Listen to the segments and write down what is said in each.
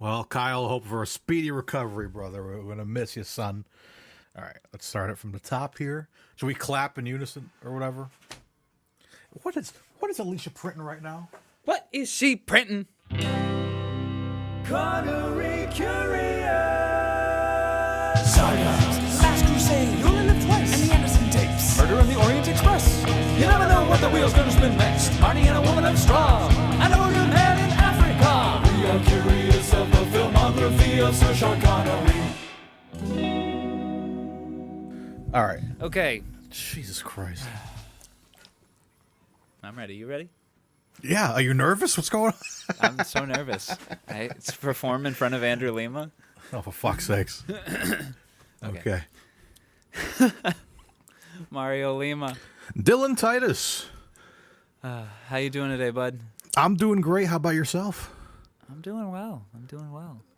Well, Kyle, hope for a speedy recovery, brother. We're going to miss you, son. All right, let's start it from the top here. Should we clap in unison or whatever? What is Alicia printing right now? What is she printing? Connery Curious Saga, Last Crusade, You Only Live Twice, and the Anderson Tapes, Murder on the Orient Express. You never know what the wheel's gonna spin next. Marnie and a woman of straw, an older man in Africa. We are curious of the filmography of Sir Sean Connery. All right. Okay. Jesus Christ. I'm ready. You ready? Yeah, are you nervous? What's going on? I'm so nervous. To perform in front of Andrew Lima. Oh, for fuck's sakes. Okay. Mario Lima. Dylan Titus. How you doing today, bud? I'm doing great. How about yourself? I'm doing well.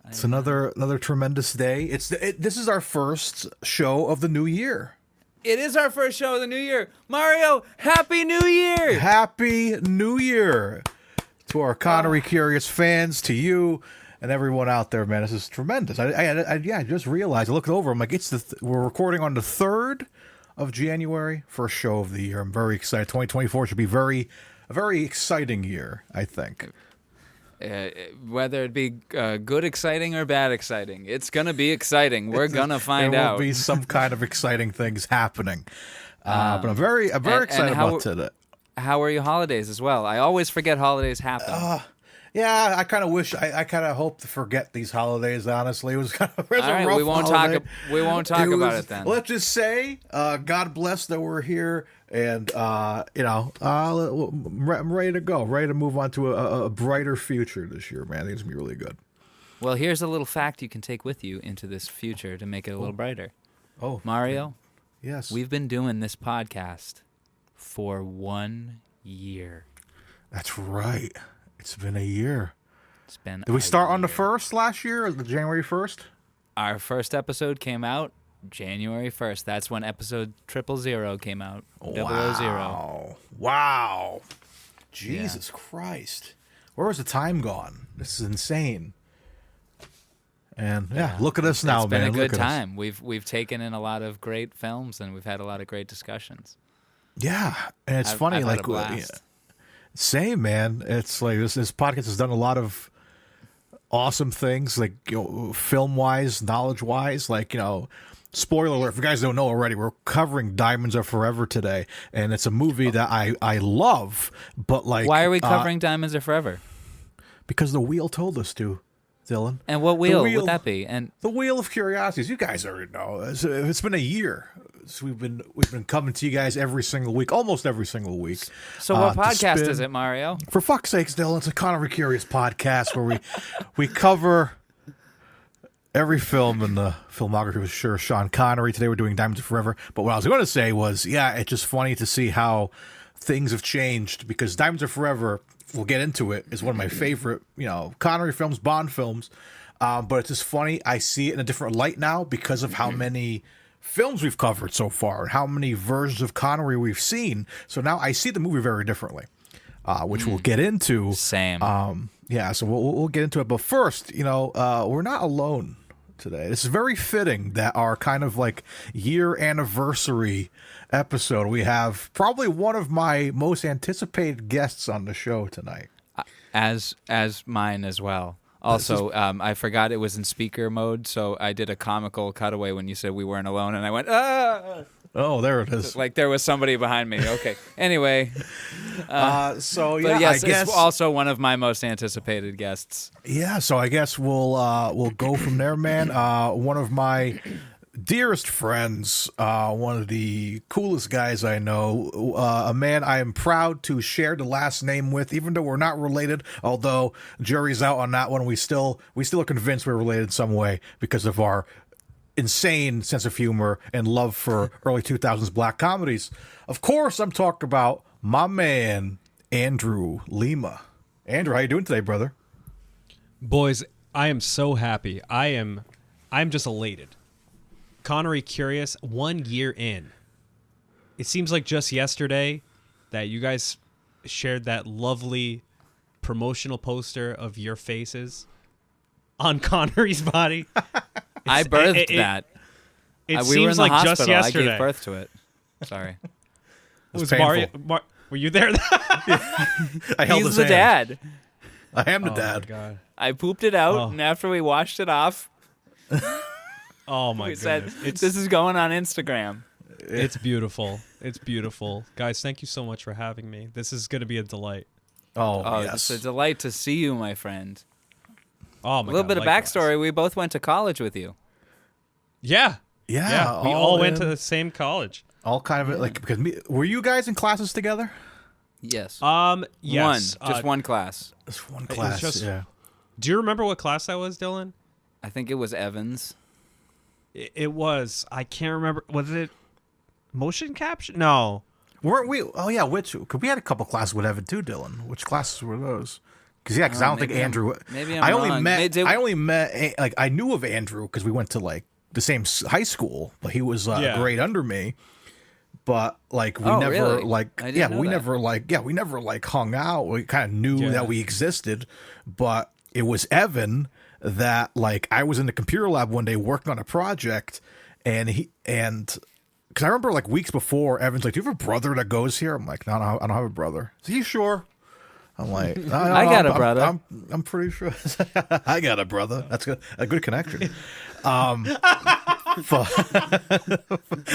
It's another tremendous day. This is our first show of the new year. It is our first show of the new year. Mario, Happy New Year! Happy New Year to our Connery Curious fans, to you, and everyone out there, man. This is tremendous. I just realized. I looked over. I'm like, we're recording on the 3rd of January, first show of the year. I'm very excited. 2024 should be a very exciting year, I think. Whether it be good exciting or bad exciting, it's going to be exciting. We're going to find out. There will be some kind of exciting things happening. But I'm very excited about today. How are your holidays as well? I always forget holidays happen. Yeah, I kind of wish. I kind of hope to forget these holidays. Honestly, it was kind of all right. rough We won't holiday. talk about it then. Let's just say, God bless that we're here, and I'm ready to go, ready to move on to a brighter future this year, man. I think it's gonna be really good. Well, here's a little fact you can take with you into this future to make it a little brighter. Oh, Mario. Yes, we've been doing this podcast for 1 year. That's right. It's been a year. Did we start on the 1st last year, or the January 1st? Our first episode came out January 1st. That's when episode 000 came out. 000. Wow. Jesus Christ. Where was the time gone? This is insane. And look at us now, man. It's been a good time. We've taken in a lot of great films, and we've had a lot of great discussions. Yeah, and it's funny, I've like had a blast. Same, man. It's like this podcast has done a lot of awesome things, like, film wise, knowledge wise. Like, spoiler alert, if you guys don't know already, we're covering Diamonds Are Forever today, and it's a movie that I love. But like, why are we covering Diamonds Are Forever? Because the wheel told us to, Dylan. And what wheel would that be? And the Wheel of Curiosities. You guys already know. It's been a year. So we've been coming to you guys every single week, almost every single week. So what podcast is it, Mario? For fuck's sakes, Dylan, it's a Connery Curious podcast where we cover every film in the filmography of Sean Connery. Today we're doing Diamonds Are Forever. But what I was going to say was, it's just funny to see how things have changed, because Diamonds Are Forever, we'll get into it, is one of my favorite, Connery films, Bond films. But it's just funny. I see it in a different light now because of how many films we've covered so far and how many versions of Connery we've seen. So now I see the movie very differently, which we'll get into. Same. So we'll get into it. But first, we're not alone today. This is very fitting that our kind of like year anniversary episode, we have probably one of my most anticipated guests on the show tonight. As mine as well. Also, I forgot it was in speaker mode, so I did a comical cutaway when you said we weren't alone, and I went, ah! Oh, there it is. Like there was somebody behind me. Okay. Anyway. I guess it's also one of my most anticipated guests. Yeah, so I guess we'll go from there, man. One of my dearest friends, one of the coolest guys I know, a man I am proud to share the last name with, even though we're not related, although jury's out on that one. We still are convinced we're related in some way because of our insane sense of humor and love for early 2000s black comedies. Of course, I'm talking about my man, Andrew Lima. Andrew, how you doing today, brother? Boys, I am so happy. I'm just elated. Connery Curious, 1 year in. It seems like just yesterday that you guys shared that lovely promotional poster of your faces on Connery's body. I birthed that. It we were seems in the like hospital. just yesterday. I gave birth to it. Sorry. Was painful. Were you there? I held He's his the hand. dad. I am the Oh, dad. my God. I pooped it out, Oh. and after we washed it off, Oh, my we said, goodness. this is going on Instagram. It's beautiful. It's beautiful. Guys, thank you so much for having me. This is going to be a delight. Oh, yes. it's a delight to see you, my friend. Oh, my A little God, bit of likewise. backstory. We both went to college with you. Yeah. Yeah, We all went in- to the same college. all kind of like because were you guys in classes together? Yes. Yes. One. Just one class. Just one was class. just- yeah. Do you remember what class that was, Dylan? I think it was Evans. It was. I can't remember. Was it motion capture? No. Weren't we? Oh yeah, cause we had a couple classes with Evan too, Dylan. Which classes were those? Because I don't think maybe Andrew. maybe I'm I only wrong. met. Maybe- I only met. Like I knew of Andrew because we went to like the same high school, but he was a grade under me. But like we Oh, never really? like I didn't know we that. never we never like hung out. We kind of knew Yeah. that we existed, but it was Evan that like I was in the computer lab one day working on a project, and because I remember like weeks before, Evan's like, "Do you have a brother that goes here?" I'm like, "No, I don't have a brother." Is he sure? I'm like, no, I got a brother. I'm pretty sure. I got a brother. That's a good connection.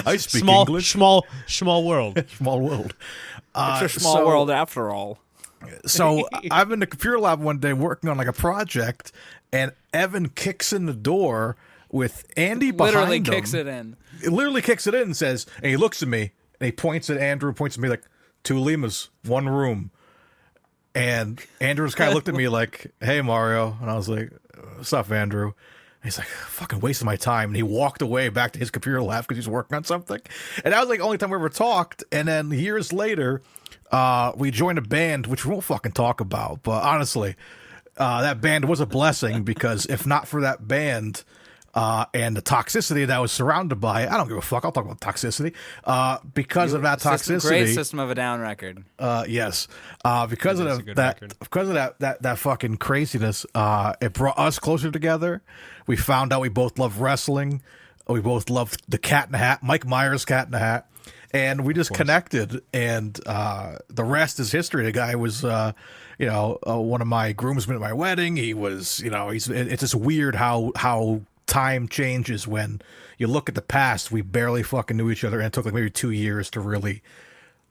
I speak English. Small world. Small world. It's a small world after all. So I'm in the computer lab one day working on like a project, and Evan kicks in the door with Andy behind Literally him. kicks it in. It literally kicks it in and says, and he looks at me and he points at Andrew, points at me like, 2 Limas, 1 room. And Andrew just kind of looked at me like, "Hey, Mario." And I was like, "What's up, Andrew?" And he's like, "Fucking wasting my time." And he walked away back to his computer lab because he's working on something. And that was like the only time we ever talked. And then years later, we joined a band, which we won't fucking talk about. But honestly, that band was a blessing because if not for that band, and the toxicity that I was surrounded by, I don't give a fuck. I'll talk about toxicity. Because of that toxicity, Great System of a Down record. yes. Because It is a of good that, record. because of that fucking craziness, it brought us closer together. We found out we both love wrestling. We both loved the Cat in the Hat, Mike Myers' Cat in the Hat, and we just connected. And the rest is history. The guy was, one of my groomsmen at my wedding. He was, it's just weird how time changes when you look at the past. We barely fucking knew each other, and it took like maybe 2 years to really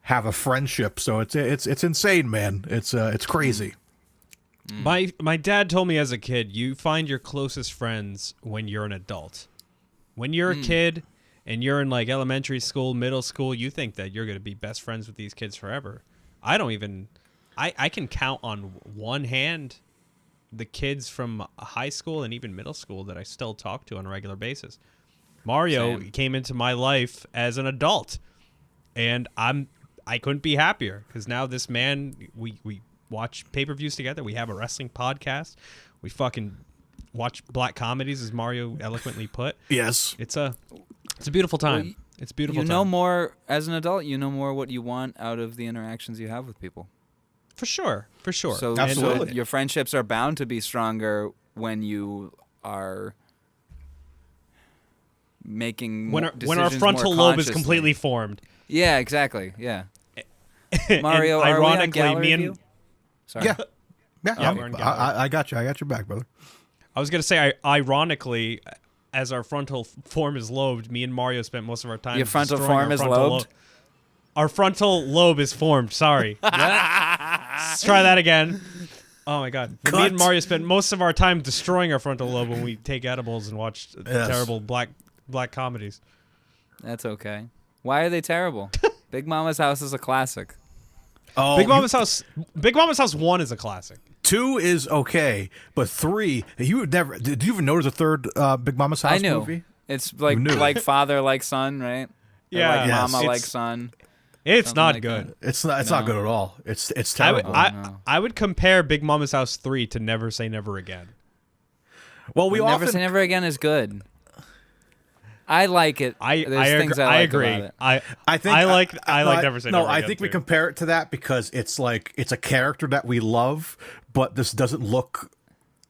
have a friendship. So it's insane, man. It's crazy. My dad told me as a kid, you find your closest friends when you're an adult. When you're a kid and you're in like elementary school, middle school, you think that you're going to be best friends with these kids forever. I can count on one hand the kids from high school and even middle school that I still talk to on a regular basis. Mario Same. came into my life as an adult, and I couldn't be happier because now this man, we watch pay-per-views together. We have a wrestling podcast. We fucking watch black comedies, as Mario eloquently put. Yes. It's a beautiful time. Well, It's a beautiful You time. know more as an adult. You know more what you want out of the interactions you have with people. For sure. So, Absolutely. so your friendships are bound to be stronger when you are making when decisions our frontal more lobe is consciously. completely formed. Yeah, exactly. Yeah. And Mario, are we on ironically, gallery me and view? Sorry. Yeah. Yeah. we're in gallery. I got you. I got your back, brother. I was gonna say, ironically, as our frontal form is lobed, me and Mario spent most of our time. Your frontal destroying form our is frontal lobed? Our frontal lobe is formed. Sorry. Let's try that again. Oh my god. Me and Mario spent most of our time destroying our frontal lobe when we take edibles and watch terrible black comedies. That's okay. Why are they terrible? Big Mama's House is a classic. Oh, Big Mama's House 1 is a classic. 2 is okay, but 3, did you even notice a third Big Mama's House I knew. movie? It's like knew? like father, like son, right? Or Yeah. like Yes. mama, like It's- son. It's Something not like good. that. It's not good at all. It's I would, terrible. I would compare Big Mama's House 3 to Never Say Never Again. Well, we Never often Say Never Again is good. I like it. There's things I like agree. about it. I think I like Never Say No, Never I Again think we too. compare it to that because it's like it's a character that we love, but this doesn't look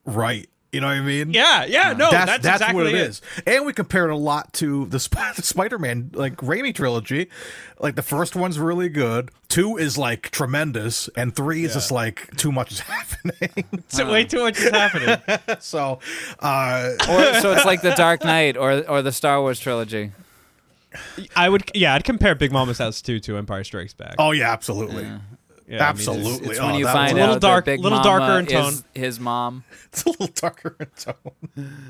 right. You know what I mean? Yeah, no, that's exactly what it is. And we compare it a lot to the Spider-Man, like, Raimi trilogy. Like, the first one's really good. 2 is, like, tremendous. And 3 is just, like, too much is happening. Way too much is happening. So, So it's like the Dark Knight or the Star Wars trilogy. I'd compare Big Mama's House 2 to Empire Strikes Back. oh, yeah, absolutely. Yeah, Absolutely. It's when you that find was- out little dark- that Big little Mama darker in tone. is his mom. It's a little darker in tone.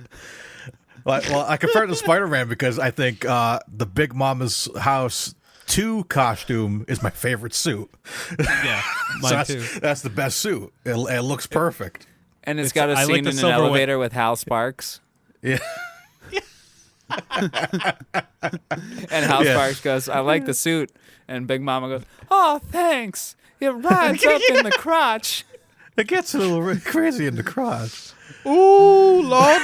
Well, I compare it to Spider-Man because I think the Big Mama's House 2 costume is my favorite suit. Yeah, So mine too. that's the best suit. It looks perfect. And it's got a I like scene the in an silver elevator with Hal Sparks. Yeah. And Hal Yeah. Sparks goes, I like the suit. And Big Mama goes, oh, thanks. It rides up in the crotch. It gets a little crazy in the crotch. Ooh, Lord.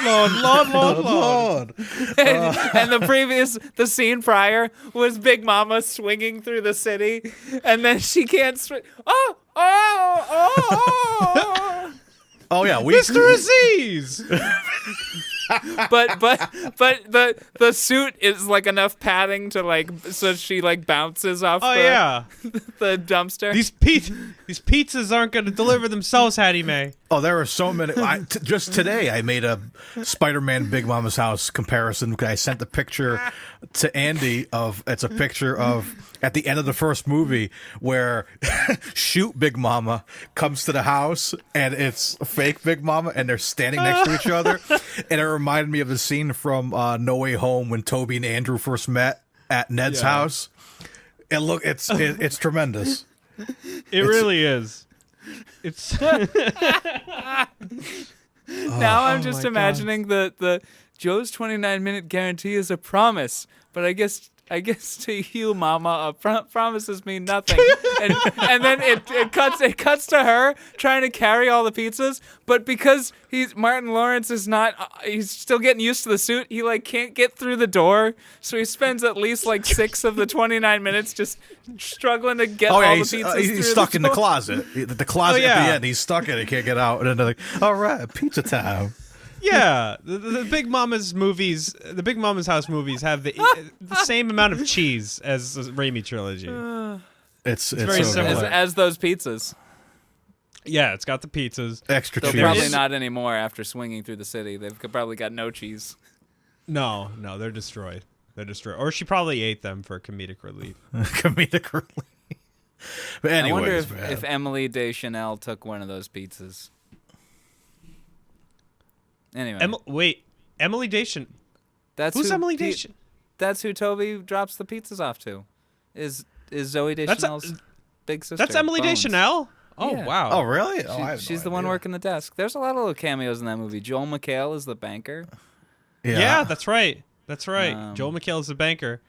And the scene prior was Big Mama swinging through the city. And then she can't swing. Oh. Oh yeah, we Mr. Aziz. But the suit is like enough padding to like so she like bounces off the dumpster. These pizzas aren't going to deliver themselves, Hattie Mae. Oh, there are so many. Just today, I made a Spider-Man Big Mama's House comparison. I sent the picture to Andy it's a picture of at the end of the first movie where Shoot Big Mama comes to the house and it's fake Big Mama and they're standing next to each other. And it reminded me of the scene from No Way Home when Toby and Andrew first met at Ned's house. And look, it's tremendous. It really is. It's Now I'm just imagining the Joe's 29-minute guarantee is a promise, but I guess to you, Mama, promises mean nothing. and then it cuts to her trying to carry all the pizzas, but because Martin Lawrence is not, he's still getting used to the suit. He like can't get through the door, so he spends at least like 6 of the 29 minutes just struggling to get all the pizzas. He's stuck in the closet. The closet at the end. He's stuck in it. He can't get out. And then they're like, all right, pizza time. yeah. The Big Mama's movies, the Big Mama's House movies have the same amount of cheese as the Raimi trilogy. It's very so similar. good. As those pizzas. Yeah, it's got the pizzas. Extra Though cheese. probably not anymore after swinging through the city. They've probably got no cheese. No, they're destroyed. Or she probably ate them for comedic relief. Comedic relief. But I wonder anyways, if Emily Deschanel took one of those pizzas. Anyway, Emily Deschanel. Who's who's Emily Deschanel? That's who Toby drops the pizzas off to. Is Zoe Deschanel's big sister? That's Emily Bones. Deschanel. Oh Yeah. wow. oh, really? Oh, I have She's no the one idea. working the desk. There's a lot of little cameos in that movie. Joel McHale is the banker. Yeah, that's right. Joel McHale is the banker,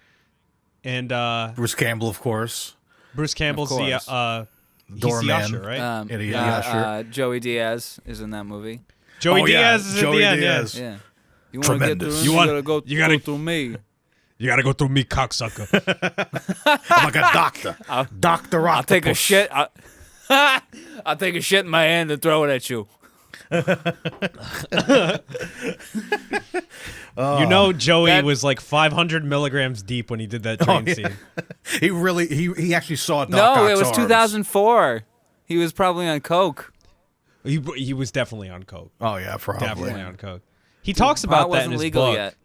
and Bruce Campbell, of course. Bruce Campbell's Of the course. he's the Doorman. usher, right? Joey Diaz is in that movie. Joey Oh, yeah, Diaz is Joey at the end. Diaz. Yeah. You want to get Tremendous. through? You want- gotta you gotta- go through me. You gotta go through me, cocksucker. I'm like a doctor. Dr. I'll take a Octopus. shit. I'll take a shit in my hand and throw it at you. You know, Joey That- was like 500 milligrams deep when he did that train scene. He actually saw Doc No, Ock's it was arms. 2004. He was probably on coke. He was definitely on coke. Oh yeah, probably. Definitely on coke. He talks Pot about that wasn't in his legal book. yet.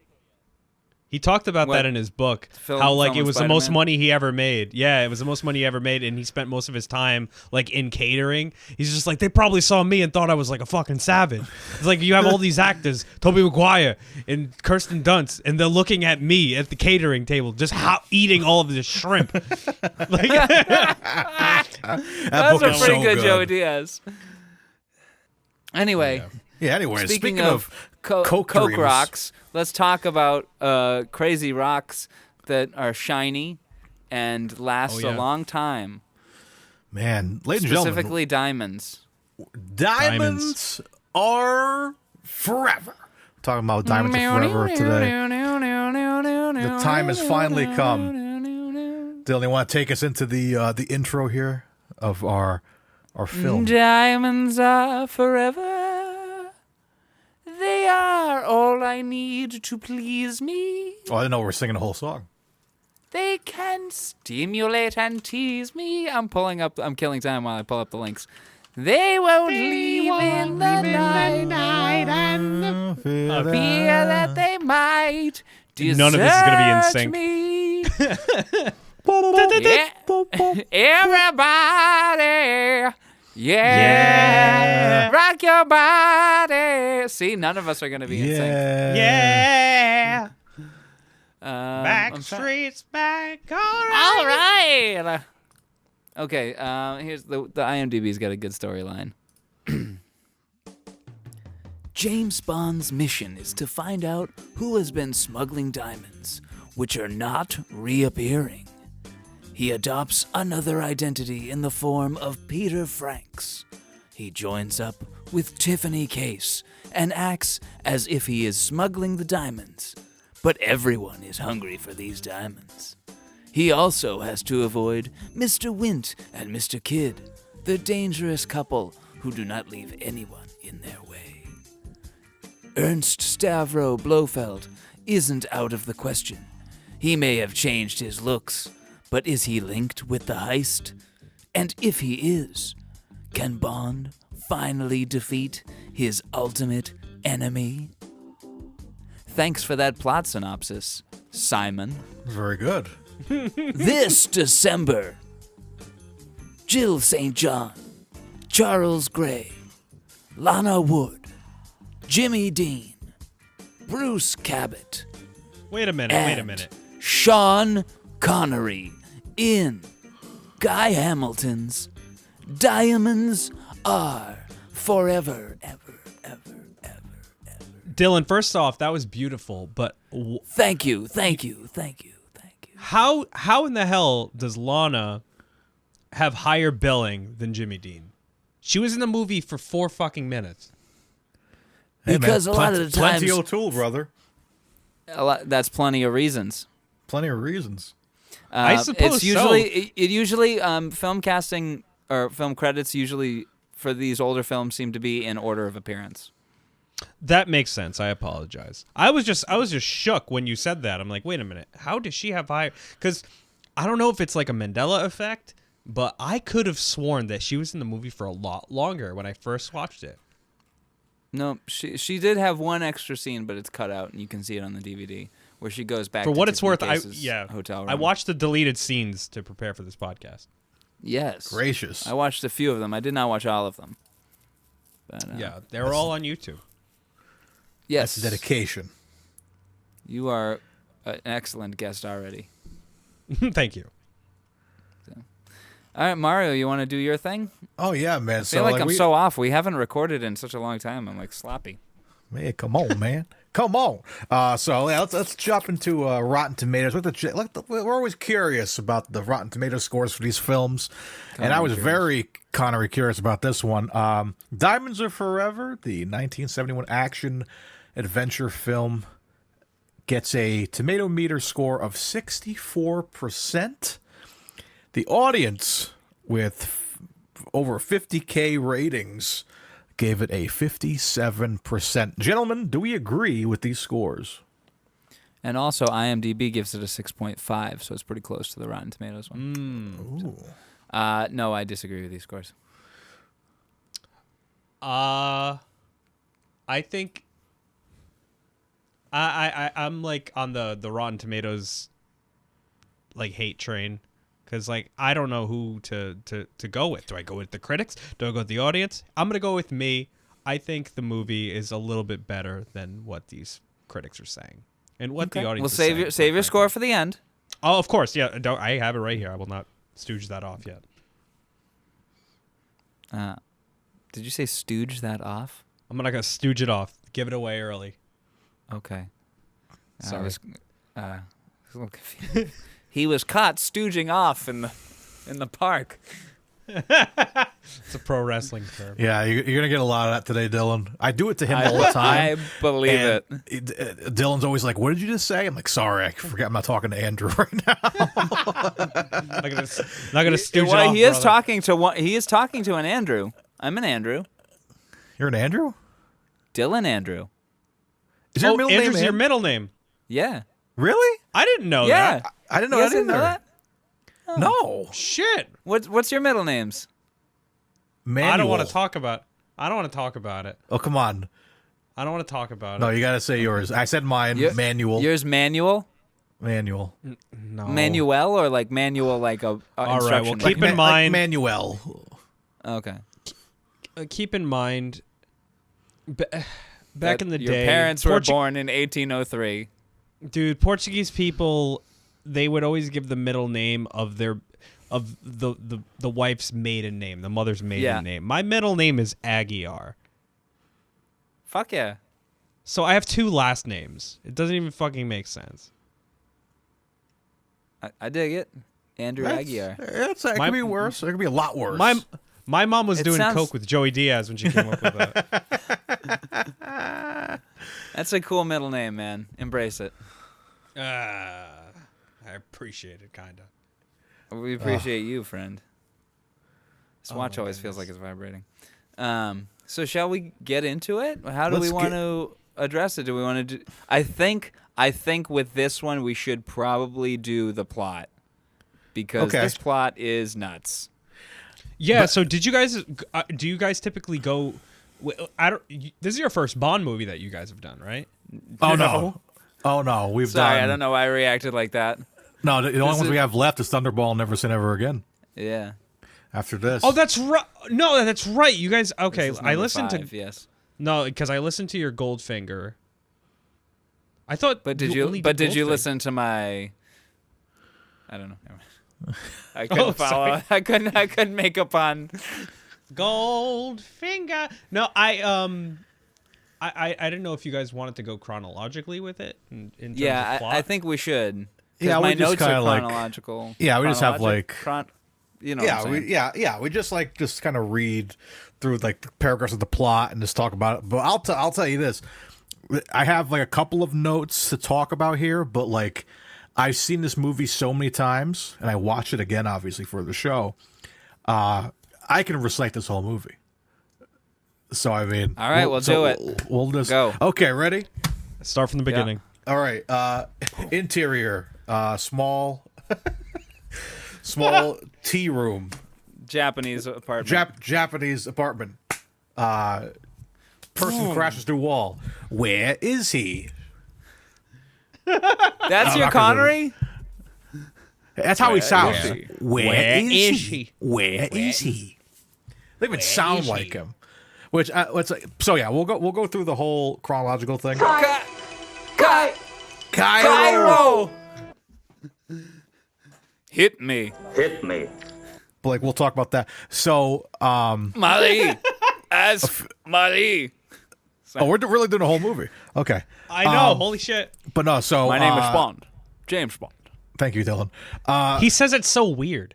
He talked about What? that in his book. Film- How like film it was the Spider-Man? most money he ever made. Yeah, it was the most money he ever made, and he spent most of his time like in catering. He's just like, they probably saw me and thought I was like a fucking savage. It's like you have all these actors, Tobey Maguire and Kirsten Dunst, and they're looking at me at the catering table, just eating all of this shrimp. Like, That's book a is pretty so good good. Joey Diaz. Anyway, Yeah. Anyway, speaking of Coke Coke dreams. rocks, let's talk about crazy rocks that are shiny and last yeah. a long time. Man, ladies and gentlemen, Specifically, diamonds. diamonds are forever. Talking about diamonds are forever today. The time has finally come. Dylan, you want to take us into the intro here of our film? Diamonds are forever. I need to please me. Oh, I didn't know we were singing the whole song. They can stimulate and tease me. I'm killing time while I pull up the links. They won't leave in the night and fear that they might desert None of this is gonna be in sync. me. Everybody, yeah, rock your body. See, none of us are going to be in sync. Yeah. Back streets back. All All right. Okay, here's the IMDb's got a good storyline. James Bond's mission is to find out who has been smuggling diamonds, which are not reappearing. He adopts another identity in the form of Peter Franks. He joins up with Tiffany Case and acts as if he is smuggling the diamonds, but everyone is hungry for these diamonds. He also has to avoid Mr. Wint and Mr. Kidd, the dangerous couple who do not leave anyone in their way. Ernst Stavro Blofeld isn't out of the question. He may have changed his looks, but is he linked with the heist? And if he is, can Bond finally defeat his ultimate enemy? Thanks for that plot synopsis, Simon. Very good. This December, Jill St. John, Charles Gray, Lana Wood, Jimmy Dean, Bruce Cabot, Wait a minute. Sean Connery in Guy Hamilton's Diamonds Are Forever, Ever, Ever, Ever, Ever. Dylan, first off, that was beautiful, but Thank you. how in the hell does Lana have higher billing than Jimmy Dean? She was in the movie for 4 fucking minutes. Hey, Because man, a lot of the times, plenty O'Toole, brother. that's plenty of reasons. Plenty of reasons. I suppose it's usually film casting or film credits usually for these older films seem to be in order of appearance. That makes sense. I apologize. I was just shook when you said that. I'm like, wait a minute. How does she have higher? Because I don't know if it's like a Mandela effect, but I could have sworn that she was in the movie for a lot longer when I first watched it. No, she did have one extra scene, but it's cut out, and you can see it on the DVD where she goes back. For to what it's Tiffany worth, Case's hotel room. I watched the deleted scenes to prepare for this podcast. Yes, Gracious. I watched a few of them. I did not watch all of them. But, Yeah, they were all on YouTube. yes, That's dedication. You are an excellent guest already. Thank you. All right, Mario, you want to do your thing? Oh yeah, man. I feel like I'm so off. We haven't recorded in such a long time. I'm like sloppy. Man, come on, man. Come on. So yeah, let's jump into Rotten Tomatoes. We're always curious about the Rotten Tomatoes scores for these films, and I was very Connery curious about this one. Diamonds Are Forever, the 1971 action adventure film, gets a tomato meter score of 64%. The audience, with over 50K ratings, gave it a 57%. Gentlemen, do we agree with these scores? And also, IMDb gives it a 6.5, so it's pretty close to the Rotten Tomatoes one. No, I disagree with these scores. I think I'm like on the Rotten Tomatoes like hate train. Because, like, I don't know who to go with. Do I go with the critics? Do I go with the audience? I'm going to go with me. I think the movie is a little bit better than what these critics are saying. And what the audience is saying. Well, save your score for the end. Oh, of course. Yeah, I have it right here. I will not stooge that off yet. Did you say stooge that off? I'm not going to stooge it off. Give it away early. Okay. Sorry. I was a little confused. He was caught stooging off in the park. It's a pro wrestling term. Yeah, you're going to get a lot of that today, Dylan. I do it to him all the time. I believe it. Dylan's always like, what did you just say? I'm like, sorry, I forgot I'm not talking to Andrew right now. Not gonna stooge it off, He is brother. He is talking to an Andrew. I'm an Andrew. You're an Andrew? Dylan Andrew. Is your middle Andrew's name your middle name. Yeah. Really? I didn't know Yeah. that. I didn't know You that guys didn't either. know that? No. Shit. What's your middle names? Manual. I don't want to talk about it. Oh, come on. I don't want to talk about No, it. you got to say yours. I said mine. Manual. Yours Manual? Manual. No. Manuel or like manual like a right, instruction? well, manual? keep in mind- Like Manuel. Okay. Keep in mind, back That in the your day, parents were born in 1803. Dude, Portuguese people, they would always give the middle name of the wife's maiden name, the mother's maiden name. My middle name is Aguiar. Fuck yeah. So I have 2 last names. It doesn't even fucking make sense. I dig it. Andrew Aguiar. It could be worse. It could be a lot worse. My mom was doing sounds- coke with Joey Diaz when she came up with that. That's a cool middle name, man. Embrace it. I appreciate it, kind of. We appreciate you, friend. This watch always feels like it's vibrating. So shall we get into it? How do we want to address it? Do we want to do? I think with this one we should probably do the plot because this plot is nuts. Yeah. So did you guys? Do you guys typically go? I don't. This is your first Bond movie that you guys have done, right? Oh no. Oh no. We've Sorry, done. I don't know why I reacted like that. No, the only ones we have left is Thunderball and Never Say Never Again. Yeah. After this. Oh, that's right. No, that's right. You guys. Okay, This is I number listened 5, to. yes. No, because I listened to your Goldfinger. I thought. But did only you? did But did you Goldfinger. listen to my? I don't know. I couldn't follow. sorry. I couldn't make a pun. Goldfinger? No, I didn't know if you guys wanted to go chronologically with it in terms of Yeah, plot. I think we should. 'Cause Yeah, we my just notes are kinda like- chronological. Yeah, we just have, Chronologic? like- you know. What I'm saying. We just kind of read through like the paragraphs of the plot and just talk about it. But I'll tell you this. I have like a couple of notes to talk about here, but like I've seen this movie so many times and I watch it again obviously for the show. I can recite this whole movie. So I mean, All right, we'll do it. We'll just Go. Okay, ready? Start from the beginning. All right. Interior, small tea room. Japanese apartment. Japanese apartment. Person crashes through wall. Where is he? That's your not gonna do Connery. That's how he sounds. is he? Where is he? Where is he? They even sound like him. Which it's like, so yeah, we'll go through the whole chronological thing. Cairo. Hit me, But like we'll talk about that. So Mali. As Mali. we're really doing a whole movie. Okay. I know. Holy shit. But no, so My name is Bond. James Bond. Thank you, Dylan. He says it so weird.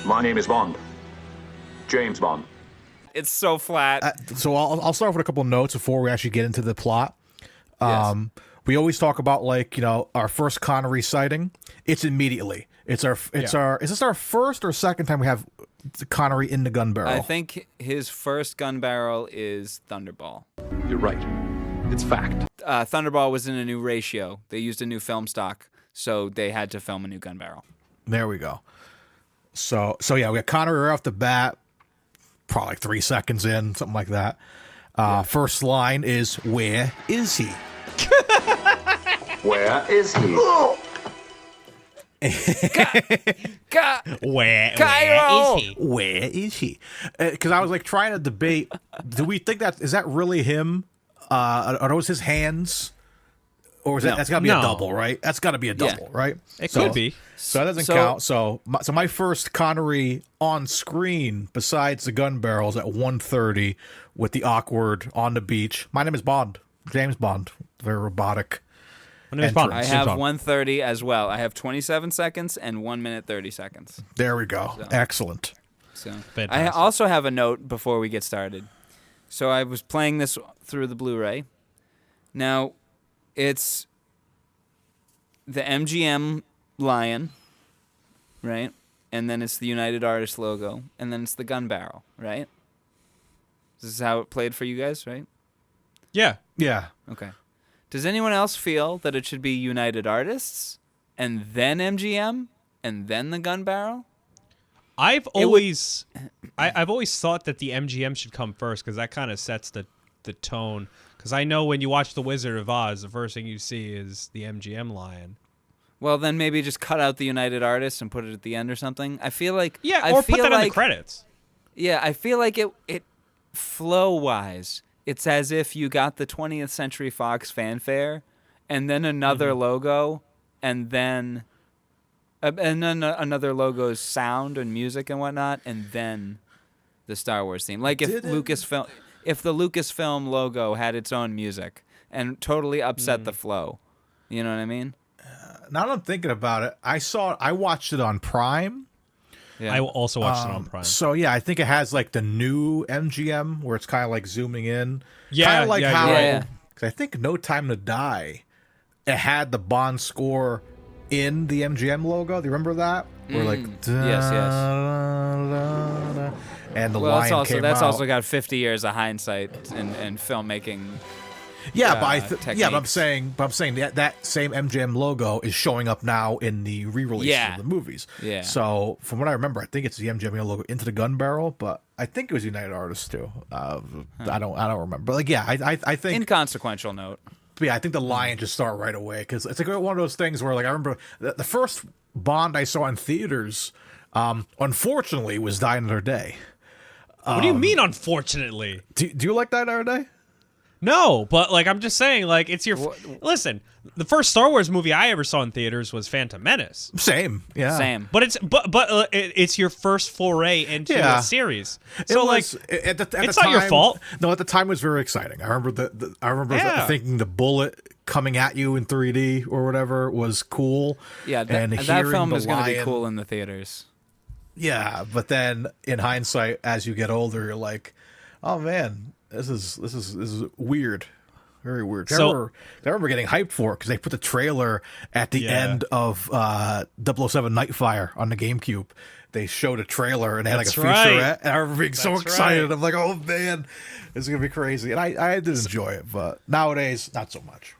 My name is Bond. James Bond. It's so flat. So I'll start off with a couple of notes before we actually get into the plot. Yes. We always talk about like, our first Connery sighting. It's immediately. Is this our first or second time we have Connery in the gun barrel? I think his first gun barrel is Thunderball. You're right. It's fact. Thunderball was in a new ratio. They used a new film stock, so they had to film a new gun barrel. There we go. So yeah, we got Connery right off the bat, probably like 3 seconds in, something like that. First line is, where is he? Where is he? Cairo! Where is he? Because I was like trying to debate, do we think is that really him? Are those his hands? Or is that's got to be a No. double, right? That's got to be a double, right? It could be. So that doesn't So- count. So my first Connery on screen, besides the gun barrels at 1:30 with the awkward on the beach. My name is Bond, James Bond. Very robotic. My name is Bond. I James have Bond. 1:30 as well. I have 27 seconds and 1 minute 30 seconds. There we go. Excellent. So I Fantastic. also have a note before we get started. So I was playing this through the Blu-ray. Now, it's the MGM lion, right? And then it's the United Artists logo, and then it's the gun barrel, right? This is how it played for you guys, right? Yeah. Yeah. Okay. Does anyone else feel that it should be United Artists and then MGM and then the Gun Barrel? I've always thought that the MGM should come first because that kind of sets the tone. Because I know when you watch The Wizard of Oz, the first thing you see is the MGM lion. Well, then maybe just cut out the United Artists and put it at the end or something. I feel like put that in the credits. Yeah, I feel like it flow-wise, it's as if you got the 20th Century Fox fanfare and then another logo and then another logo's sound and music and whatnot and then the Star Wars theme. Like if the Lucasfilm logo had its own music and totally upset the flow. You know what I mean? Now that I'm thinking about it, I watched it on Prime. Yeah. I also watched it on Prime. So yeah, I think it has like the new MGM where it's kind of like zooming in. Yeah, kind of like how. yeah. Cause I think No Time to Die, it had the Bond score in the MGM logo. Do you remember that? Where like yes. and the Well, lion came that's out. also got 50 years of hindsight and filmmaking. Yeah, techniques. but I'm saying that same MGM logo is showing up now in the re-releases of the movies. Yeah. So from what I remember, I think it's the MGM logo into the Gun Barrel, but I think it was United Artists too. I don't remember. But like, yeah, I think Inconsequential note. But yeah, I think the lion just started right away because it's like one of those things where like I remember the first Bond I saw in theaters, unfortunately, was Die Another Day. What do you mean, unfortunately? Do you like Die Another Day? No, but like I'm just saying, like it's your listen. The first Star Wars movie I ever saw in theaters was Phantom Menace. Same, yeah, Same. But it's your first foray into Yeah. a series. It So was, like at the it's time, not your fault. No, at the time it was very exciting. I remember Yeah. thinking the bullet coming at you in 3D or whatever was cool. Yeah, and that hearing film the is going to be lion- cool in the theaters. Yeah, but then in hindsight, as you get older, you're like, oh man, this is weird. Very weird. I remember getting hyped for it because they put the trailer at the end of 007 Nightfire on the GameCube. They showed a trailer and they had like a That's right. featurette. And I remember being so That's excited. right. I'm like, oh man, this is going to be crazy. And I did enjoy it, but nowadays, not so much.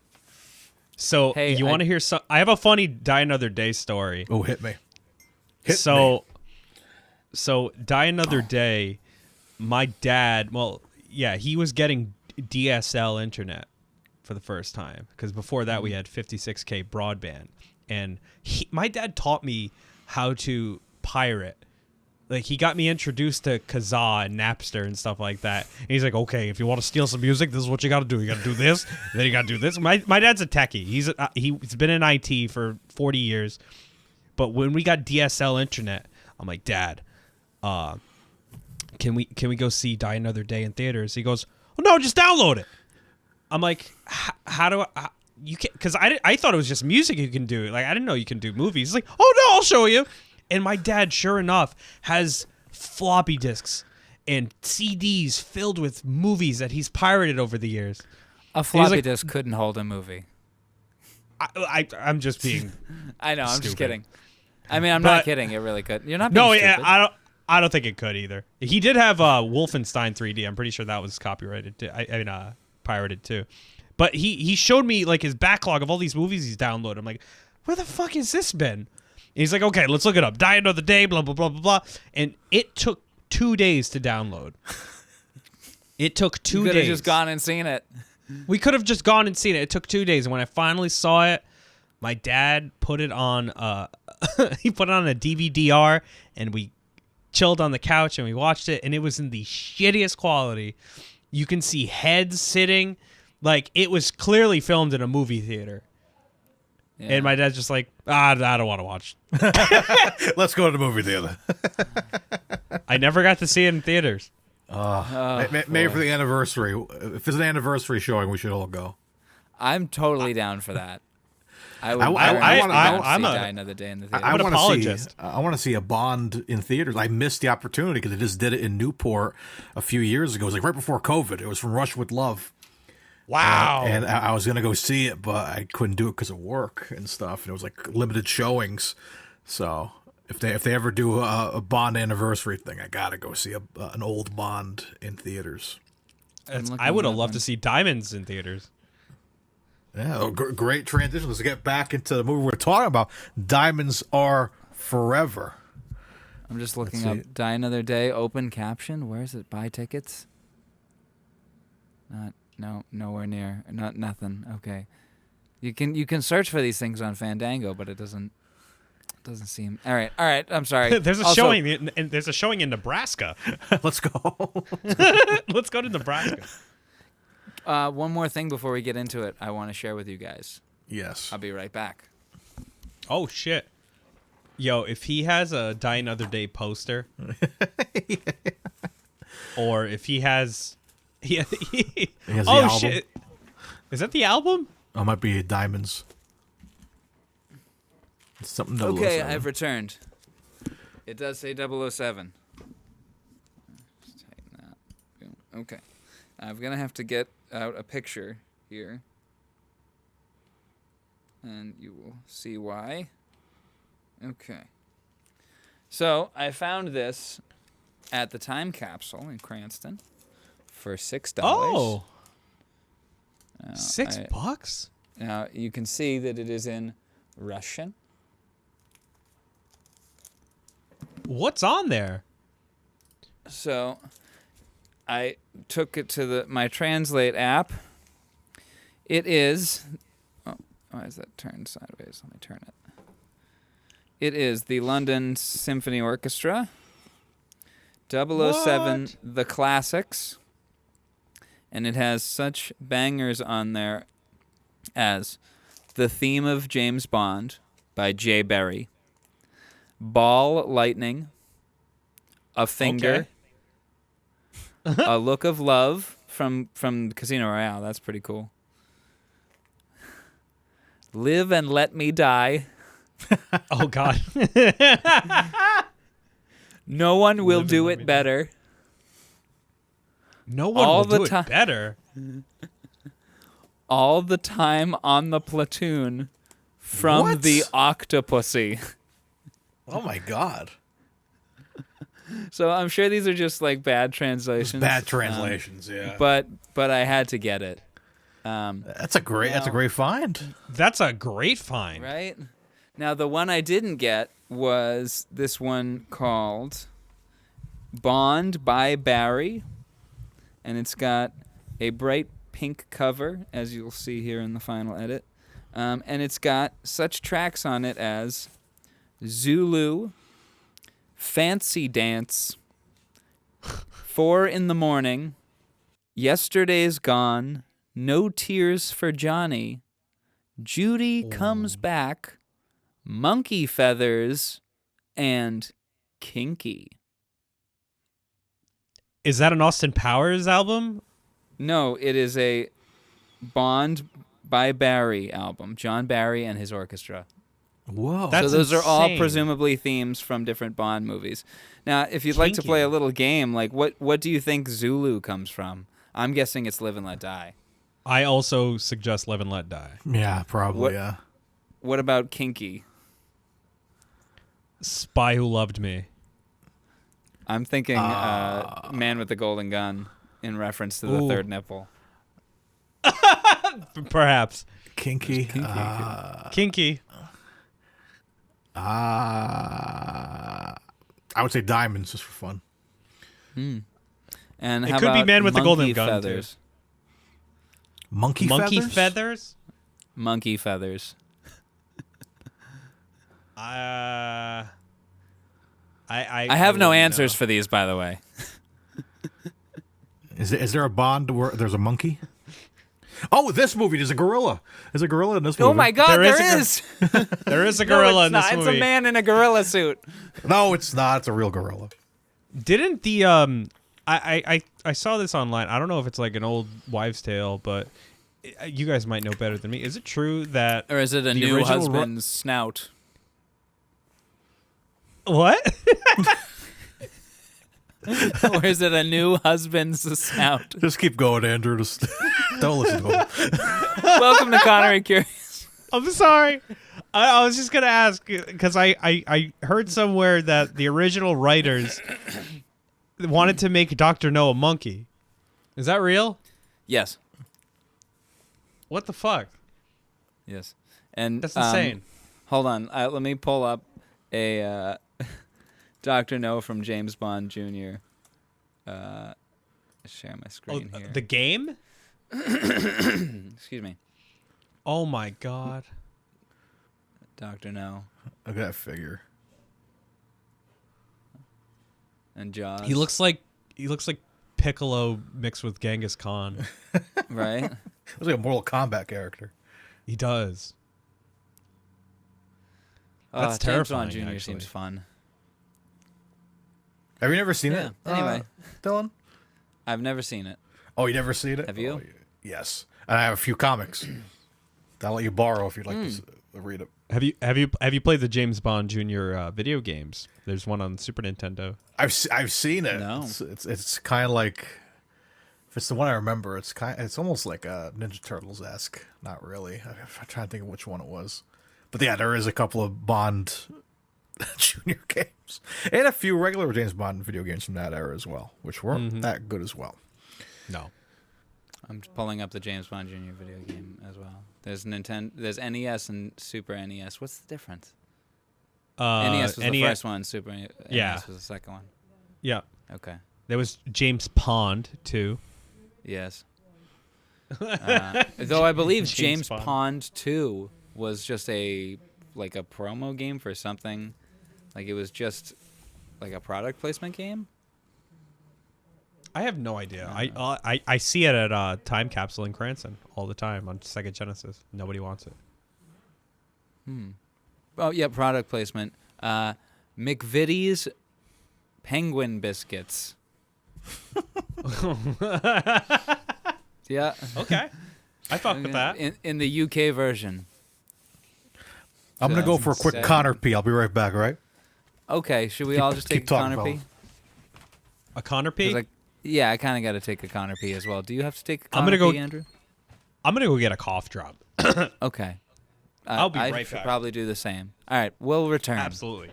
So Hey, you want to hear some? I have a funny Die Another Day story. Oh, hit me. So Die Another Day, my dad, he was getting DSL internet for the first time because before that we had 56K broadband, and my dad taught me how to pirate. Like he got me introduced to Kazaa and Napster and stuff like that. And he's like, okay, if you want to steal some music, this is what you got to do. You got to do this, then you got to do this. My dad's a techie. He's been in IT for 40 years. But when we got DSL internet, I'm like, Dad, can we go see Die Another Day in theaters? He goes, oh no, just download it. I'm like, how do you can? Because I thought it was just music you can do. Like I didn't know you can do movies. He's like, oh no, I'll show you. And my dad, sure enough, has floppy disks and CDs filled with movies that he's pirated over the years. A floppy like- disk couldn't hold a movie. I'm just being. I know. I'm just Stupid. kidding. I mean, I'm But- not kidding. It really could. You're not being No, stupid. yeah, I don't think it could either. He did have Wolfenstein 3D. I'm pretty sure that was copyrighted. Pirated too. But he showed me like his backlog of all these movies he's downloaded. I'm like, where the fuck has this been? And he's like, okay, let's look it up. Die Another Day, blah blah blah blah blah. And it took 2 days to download. It took 2 You days. could have just gone and seen it. We could have just gone and seen it. It took 2 days, and when I finally saw it, my dad put it on. He put it on a DVD-R, and we chilled on the couch and we watched it, and it was in the shittiest quality. You can see heads sitting, like it was clearly filmed in a movie theater. Yeah. And my dad's just like, I don't want to watch. Let's go to the movie theater. I never got to see it in theaters. Maybe for the anniversary. If it's an anniversary showing, we should all go. I'm totally down for that. I would. I wanna- I'm I'm a- Die Another Day in the theater. I'm an wanna apologist. See, I want to see a Bond in theaters. I missed the opportunity because they just did it in Newport a few years ago. It was like right before COVID. It was from Rush with Love. Wow. And I was going to go see it, but I couldn't do it because of work and stuff. And it was like limited showings. So if they ever do a Bond anniversary thing, I got to go see an old Bond in theaters. I would have loved to see Diamonds in theaters. Yeah, great transition. Let's get back into the movie we're talking about. Diamonds Are Forever. I'm just looking up Die Another Day, open caption. Where is it? Buy tickets? Nowhere near. Nothing. Okay. You can search for these things on Fandango, but it doesn't seem. All right. I'm sorry. There's a showing and there's a showing in Nebraska. Let's go. Let's go to Nebraska. One more thing before we get into it, I want to share with you guys. Yes. I'll be right back. Oh shit. Yo, if he has a Die Another Day poster, or if he has, He has the oh album. shit, is that the album? Oh, it might be Diamonds. It's something. Okay, 007. I've returned. It does say 007. Just tighten that. Boom. Okay. I'm going to have to get out a picture here. And you will see why. Okay. So, I found this at the Time Capsule in Cranston for $6. Oh, Now, $6? Now, you can see that it is in Russian. What's on there? So, I took it to my Translate app. It is... Oh, why is that turned sideways? Let me turn it. It is the London Symphony Orchestra, 007 What? The Classics, and it has such bangers on there as The Theme of James Bond by Jay Berry, Ball Lightning, A Finger, A Look of Love from Casino Royale. That's pretty cool. Live and Let Me Die. Oh God. No one will Live and do Let it Me Die. better. No one All will the do ti- it better. All the Time on the Platoon from What? the Octopussy. Oh my God. So I'm sure these are just like bad translations. Bad translations. Yeah. But I had to get it. That's a great find. That's a great find. Right? Now, the one I didn't get was this one called Bond by Barry. And it's got a bright pink cover, as you'll see here in the final edit. And it's got such tracks on it as Zulu, Fancy Dance, 4 in the Morning, Yesterday's Gone, No Tears for Johnny, Judy Comes Back, Monkey Feathers, and Kinky. Is that an Austin Powers album? No, it is a Bond by Barry album. John Barry and his orchestra. Whoa. That's so those are all insane. presumably themes from different Bond movies. Now, if you'd like to Kinky. play a little game, like what do you think Zulu comes from? I'm guessing it's Live and Let Die. I also suggest Live and Let Die. Yeah, probably. What- Yeah. What about Kinky? Spy Who Loved Me. I'm thinking Man with the Golden Gun in reference to the Ooh. third nipple. Perhaps. Kinky. Kinky. I would say Diamonds just for fun. And It how could be about Man with the Golden Monkey Gun, too. Feathers? Monkey feathers? Feathers? Monkey Feathers. I have no wouldn't answers know. for these, by the way. Is there a Bond where there's a monkey? Oh, this movie, there's a gorilla. There's a gorilla in this movie. Oh my God, There is there a is. There is a No, gorilla it's in this not. movie. It's a man in a gorilla suit. No, it's not. It's a real gorilla. Didn't the I saw this online. I don't know if it's like an old wives' tale, but you guys might know better than me. Is it true that Or is it a The new original husband's snout? what? Or is it a new husband's snout? Just keep going, Andrew. Just don't listen to him. Welcome to Connery Curious. I'm sorry. I was just gonna ask because I heard somewhere that the original writers wanted to make Dr. No a monkey. Is that real? Yes. What the fuck? Yes. And That's insane. Hold on. Let me pull up a Dr. No from James Bond Jr. Share my screen here. The game? Excuse me. Oh my god. Dr. No Look at that figure. and Jaws. He looks like Piccolo mixed with Genghis Khan. right. Looks like a Mortal Kombat character. He does. That's James terrifying, Bond Jr. actually. seems fun. Have you never seen Yeah. it? Anyway. Dylan. I've never seen it. Oh, you never seen it? Have you? Oh, yes. And I have a few comics. I'll let you borrow if you'd like to read it. Have you played the James Bond Jr. Video games? There's one on Super Nintendo. I've seen it. No. It's kind of like, if it's the one I remember, it's almost like a Ninja Turtles esque. Not really. I'm trying to think of which one it was. But yeah, there is a couple of Bond Junior games and a few regular James Bond video games from that era as well, which weren't that good as well. No. I'm just pulling up the James Bond Jr. video game as well. There's There's NES and Super NES. What's the difference? NES was the first one. Super NES was the second one. Yeah. Okay. There was James Pond too. Yes. Though I believe James James Pond 2 was just a promo game for something. Like it was just like a product placement game. I have no idea. I see it at Time Capsule in Cranston all the time on Sega Genesis. Nobody wants it. Oh yeah, product placement. McVitie's Penguin Biscuits. Yeah. Okay. I fuck with that. In the UK version. I'm going to go for a quick 2007. Connor P. I'll be right back, all right? Okay, should we Keep- all just keep take a talking, Connor P? A Connor 'Cause P? Yeah, I kind of got to take a Connor P as well. Do you have to take a I'm Connor gonna P, go- Andrew? I'm gonna go get a cough drop. Okay. I'll be I right should back. probably do the same. All right, we'll return. Absolutely.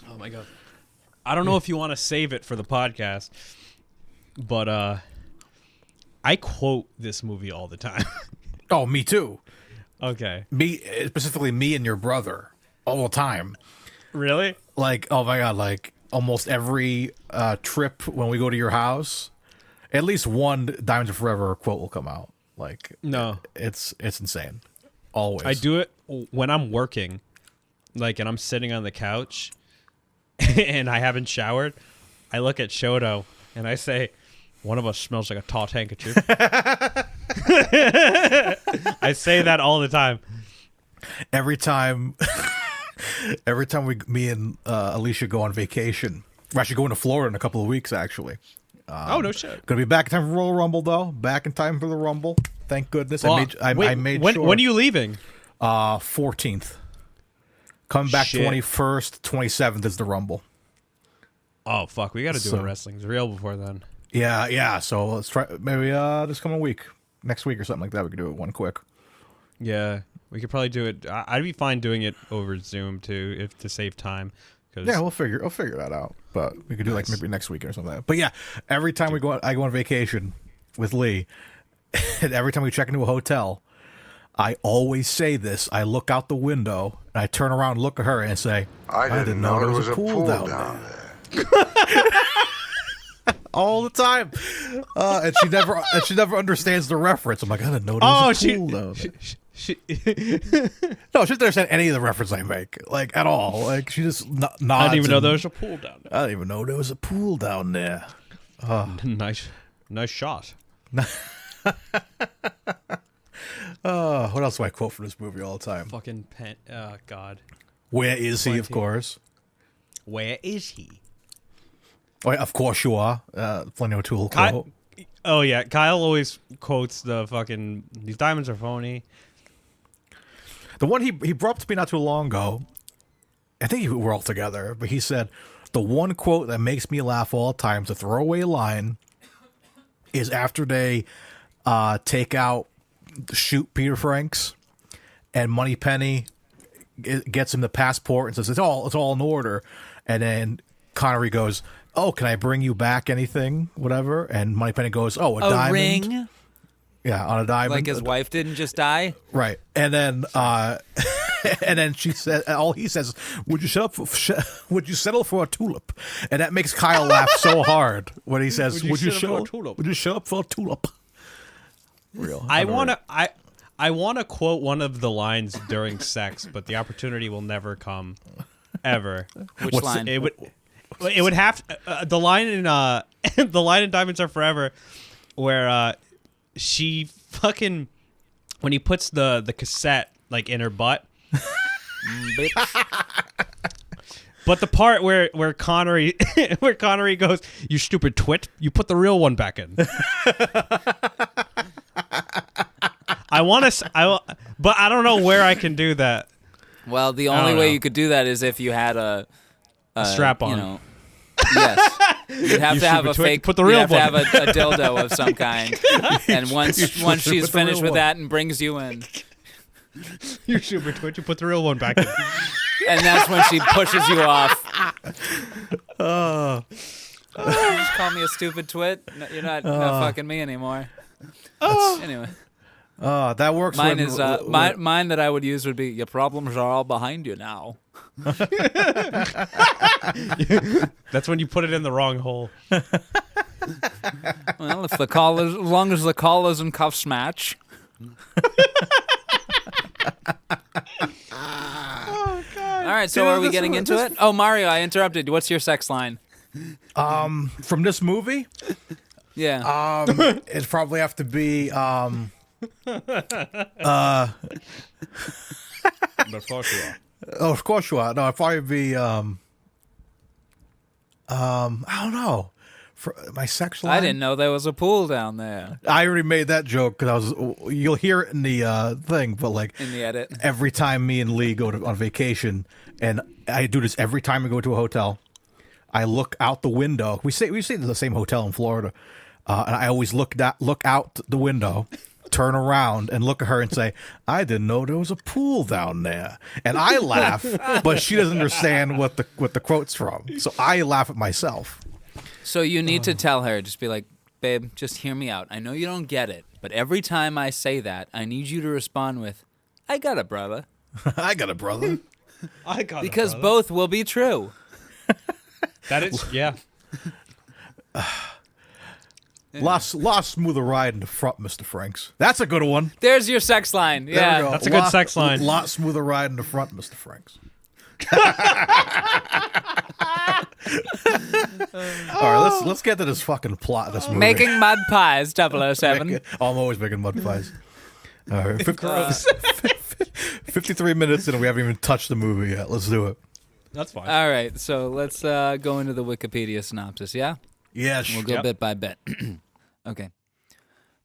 Oh my god. I don't know if you want to save it for the podcast, but I quote this movie all the time. Oh, me too. Okay. Me, specifically me and your brother all the time. Really? Like, oh my God, like almost every trip when we go to your house, at least one Diamonds Are Forever quote will come out. Like, No. it's insane. Always. I do it when I'm working, like, and I'm sitting on the couch and I haven't showered. I look at Shoto and I say, one of us smells like a taut handkerchief. I say that all the time. Every time me and Alicia go on vacation. We're actually going to Florida in a couple of weeks, actually. Oh, no shit. Gonna be back in time for Royal Rumble, though. Back in time for the Rumble. Thank goodness. Well, I made when, sure. when are you leaving? 14th. Coming back Shit. 21st, 27th is the Rumble. Oh, fuck. We got to do So- a wrestling's real before then. Yeah. So let's try maybe this coming week, next week or something like that. We could do it one quick. Yeah. We could probably do it. I'd be fine doing it over Zoom, too, if to save time. Cause Yeah, I'll figure that out. But we could do like maybe next week or something. But yeah, every time I go on vacation with Lee, and every time we check into a hotel, I always say this. I look out the window and I turn around and look at her and say, I didn't know there was a pool down there. all the time. And she never understands the reference. I'm like, I didn't know there was a pool down there. No, she doesn't understand any of the reference I make, like at all. Like she just nods. I didn't even know and- there was a pool down there. I didn't even know there was a pool down there. Nice shot. What else do I quote from this movie all the time? Fucking pen. Oh, God. Where is he? Of Plenty. course. Where is he? Oh, yeah, of course you are. Plenty O'Toole quote. Oh, yeah. Kyle always quotes the fucking, these diamonds are phony. The one he brought up to me not too long ago, I think we were all together, but he said, the one quote that makes me laugh all the time, the throwaway line, is after they shoot Peter Franks, and Moneypenny gets him the passport and says, it's all in order. And then Connery goes, oh, can I bring you back anything? Whatever. And Moneypenny goes, oh, a diamond. Ring? Yeah, on a diamond. Like his wife didn't just die? Right. And then and then she said, all he says, would you settle for a tulip? And that makes Kyle laugh so hard when he says, would you show up for a tulip? Real. I want to quote one of the lines during sex, but the opportunity will never come, ever. Which line? It would have the line in the line in Diamonds Are Forever, where she fucking when he puts the cassette like in her butt. But the part where Connery goes, you stupid twit, you put the real one back in. But I don't know where I can do that. Well, the only way you could do that is if you had a strap on. You know, yes. You'd have to have a fake. Put the real you'd one. have to have a dildo of some kind. And once she's finished with that and brings you in, You super twitch, you put the real one back in. and that's when she pushes you off. Just call me a stupid twit. No, you're not fucking me anymore. Anyway. That works. Mine is mine that I would use would be, your problems are all behind you now. That's when you put it in the wrong hole. Well, as long as the collars and cuffs match. Oh God! All right, so are we getting into it? Oh, Mario, I interrupted. What's your sex line? From this movie, Yeah. it'd probably have to be Oh, of course you are. No, it'd probably be I don't know. For my sex line, I didn't know there was a pool down there. I already made that joke because you'll hear it in the thing, but like In the edit. every time me and Lee go on vacation, and I do this every time we go to a hotel, I look out the window. We stay at the same hotel in Florida, and I always look out the window, turn around, and look at her and say, "I didn't know there was a pool down there," and I laugh, but she doesn't understand what the quote's from, so I laugh at myself. So you need to tell her, just be like, babe, just hear me out. I know you don't get it, but every time I say that, I need you to respond with, I got a brother. I got a brother. Because both will be true. That is, yeah. Lot smoother ride in the front, Mr. Franks. That's a good one. There's your sex line. There we Yeah. go. That's a good sex line. Lot smoother ride in the front, Mr. Franks. All right, let's get to this fucking plot of this movie. Making mud pies, 007. I'm always making mud pies. All right, 53 minutes in and we haven't even touched the movie yet. Let's do it. That's fine. All right, so let's go into the Wikipedia synopsis, yeah? Yes. We'll go bit by bit. Okay.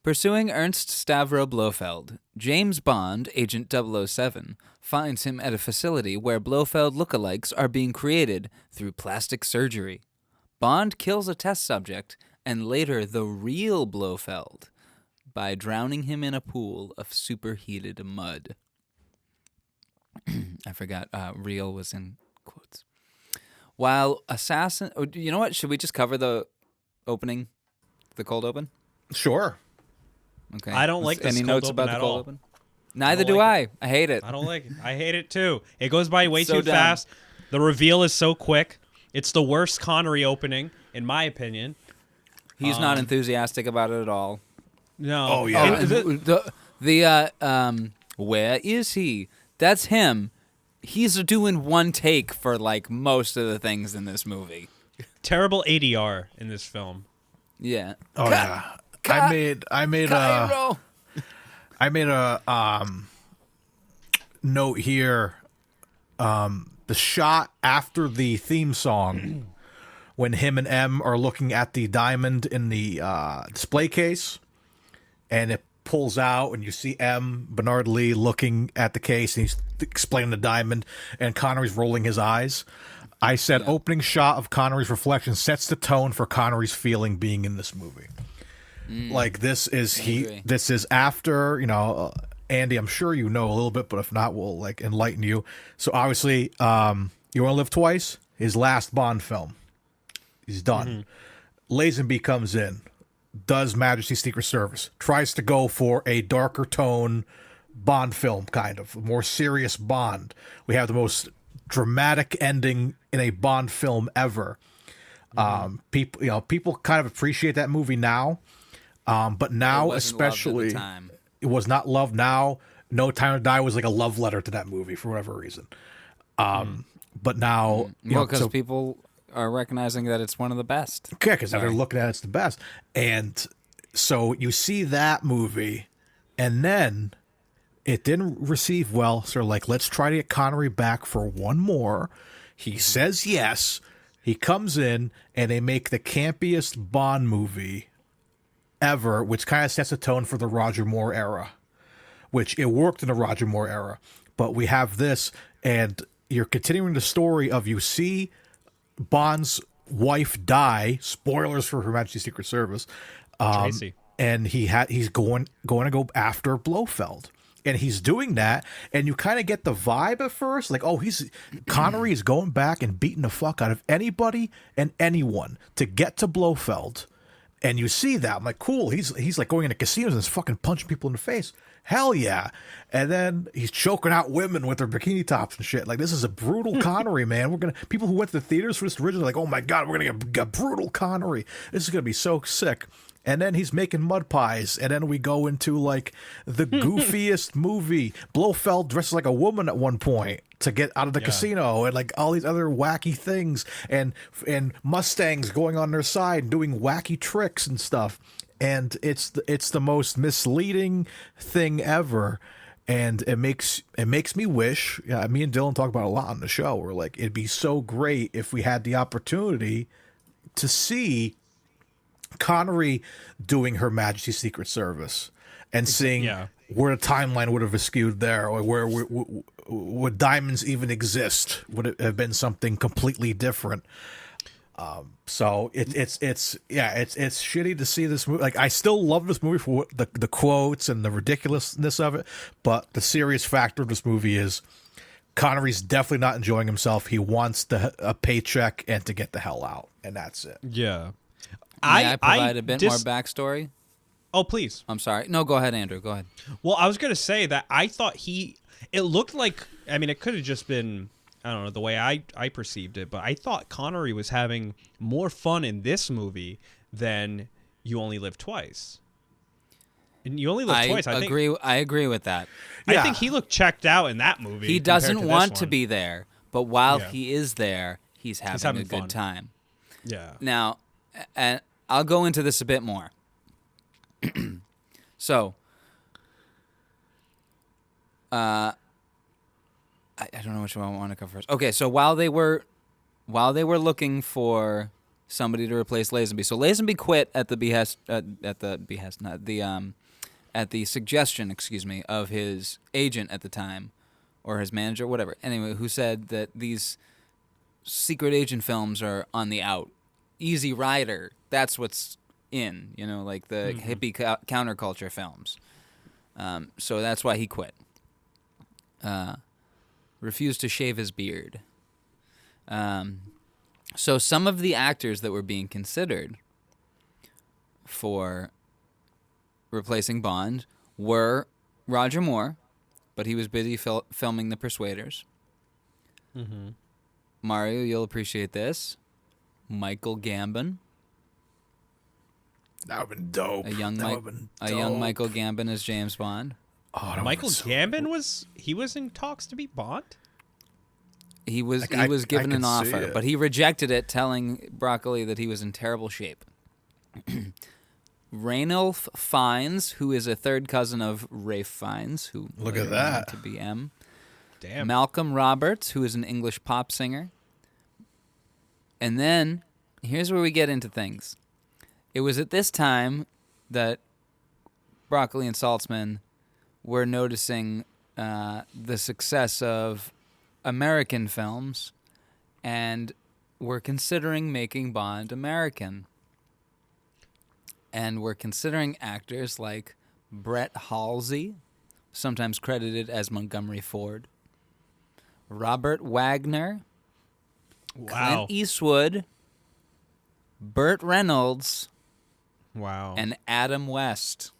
Pursuing Ernst Stavro Blofeld, James Bond, Agent 007, finds him at a facility where Blofeld lookalikes are being created through plastic surgery. Bond kills a test subject, and later the real Blofeld, by drowning him in a pool of superheated mud. I forgot, real was in quotes. While assassin... Oh, you know what? Should we just cover the opening? The cold open? Sure. Okay. I don't like this Any cold notes open about the at cold all. open? Neither do like I. I hate it. I don't like it. I hate it too. It goes by way So too dumb. fast. The reveal is so quick. It's the worst Connery opening, in my opinion. He's not enthusiastic about it at all. No. Oh, yeah. Where is he? That's him. He's doing one take for like most of the things in this movie. Terrible ADR in this film. Yeah. Oh yeah. I made a note here. The shot after the theme song, when him and M are looking at the diamond in the display case, and it pulls out, and you see Bernard Lee looking at the case, and he's explaining the diamond, and Connery's rolling his eyes. I said opening shot of Connery's reflection sets the tone for Connery's feeling being in this movie. Like this is after, Andy, I'm sure you know a little bit, but if not, we'll like enlighten you. So obviously, You Want to Live Twice, his last Bond film. He's done. Lazenby comes in, does Majesty's Secret Service, tries to go for a darker tone Bond film, kind of a more serious Bond. We have the most dramatic ending in a Bond film ever. People kind of appreciate that movie now, but now especially it was not loved. Now, No Time to Die was like a love letter to that movie for whatever reason. But now, because people are recognizing that it's one of the best. Okay, because now they're looking at it's the best, and so you see that movie, and then it didn't receive well. So like, let's try to get Connery back for one more. He says yes. He comes in, and they make the campiest Bond movie ever, which kind of sets a tone for the Roger Moore era, which it worked in the Roger Moore era. But we have this, and you're continuing the story of you see Bond's wife die. Spoilers for Her Majesty's Secret Service. Tracy. And he's going to go after Blofeld. And he's doing that, and you kind of get the vibe at first, like, Connery is going back and beating the fuck out of anybody and anyone to get to Blofeld. And you see that. I'm like, cool. He's like going into casinos and fucking punching people in the face. Hell yeah. And then he's choking out women with their bikini tops and shit. Like, this is a brutal Connery, man. People who went to the theaters for this original, like, oh my God, we're going to get brutal Connery. This is going to be so sick. And then he's making mud pies. And then we go into like the goofiest movie. Blofeld dresses like a woman at one point to get out of the casino, and like all these other wacky things, and Mustangs going on their side and doing wacky tricks and stuff. And it's the most misleading thing ever. And it makes me wish, me and Dylan talk about it a lot on the show. We're like, it'd be so great if we had the opportunity to see Connery doing Her Majesty's Secret Service and seeing where the timeline would have skewed there, or where would diamonds even exist? Would it have been something completely different? So it's shitty to see this movie. Like, I still love this movie for the quotes and the ridiculousness of it, but the serious factor of this movie is Connery's definitely not enjoying himself. He wants a paycheck and to get the hell out, and that's it. Yeah. I provide a bit more backstory? Oh, please. I'm sorry. No, go ahead, Andrew. Go ahead. Well, I was going to say that I thought it looked like, I mean, it could have just been, I don't know, the way I perceived it, but I thought Connery was having more fun in this movie than You Only Live Twice. And You Only Live Twice, I agree with that. I think he looked checked out in that movie. He doesn't want to be there, but while he is there, he's having a good time. Yeah. Now, and I'll go into this a bit more. So, I don't know which one I want to cover first. Okay, so while they were looking for somebody to replace Lazenby, so Lazenby quit at the suggestion, of his agent at the time, or his manager, whatever. Anyway, who said that these secret agent films are on the out. Easy Rider, that's what's in, like the hippie counterculture films. So that's why he quit. Refused to shave his beard. So some of the actors that were being considered for replacing Bond were Roger Moore, but he was busy filming The Persuaders. Mm-hmm. Mario, you'll appreciate this. Michael Gambon. That would have been dope. A young Michael Gambon as James Bond. Oh, Michael Gambon was in talks to be Bond? He was given an offer, but he rejected it, telling Broccoli that he was in terrible shape. Rainulf Fiennes, who is a third cousin of Ralph Fiennes, who look at that to be M. Damn. Malcolm Roberts, who is an English pop singer. And then here's where we get into things. It was at this time that Broccoli and Saltzman were noticing the success of American films and were considering making Bond American. And were considering actors like Brett Halsey, sometimes credited as Montgomery Ford, Robert Wagner, Clint Eastwood, Burt Reynolds, and Adam West.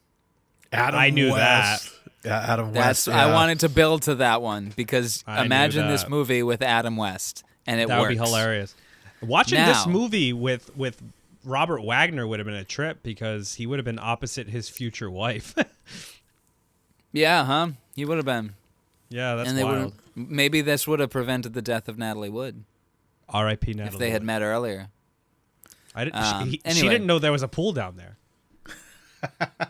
I knew that. Yeah, Adam West. I wanted to build to that one because imagine this movie with Adam West, and that works. would be hilarious. Watching this movie with Robert Wagner would have been a trip because he would have been opposite his future wife. Yeah, huh? He would have been. Yeah, that's and wild. Maybe this would have prevented the death of Natalie Wood. R.I.P. Natalie if they had Wood. met earlier. She Anyway. didn't know there was a pool down there.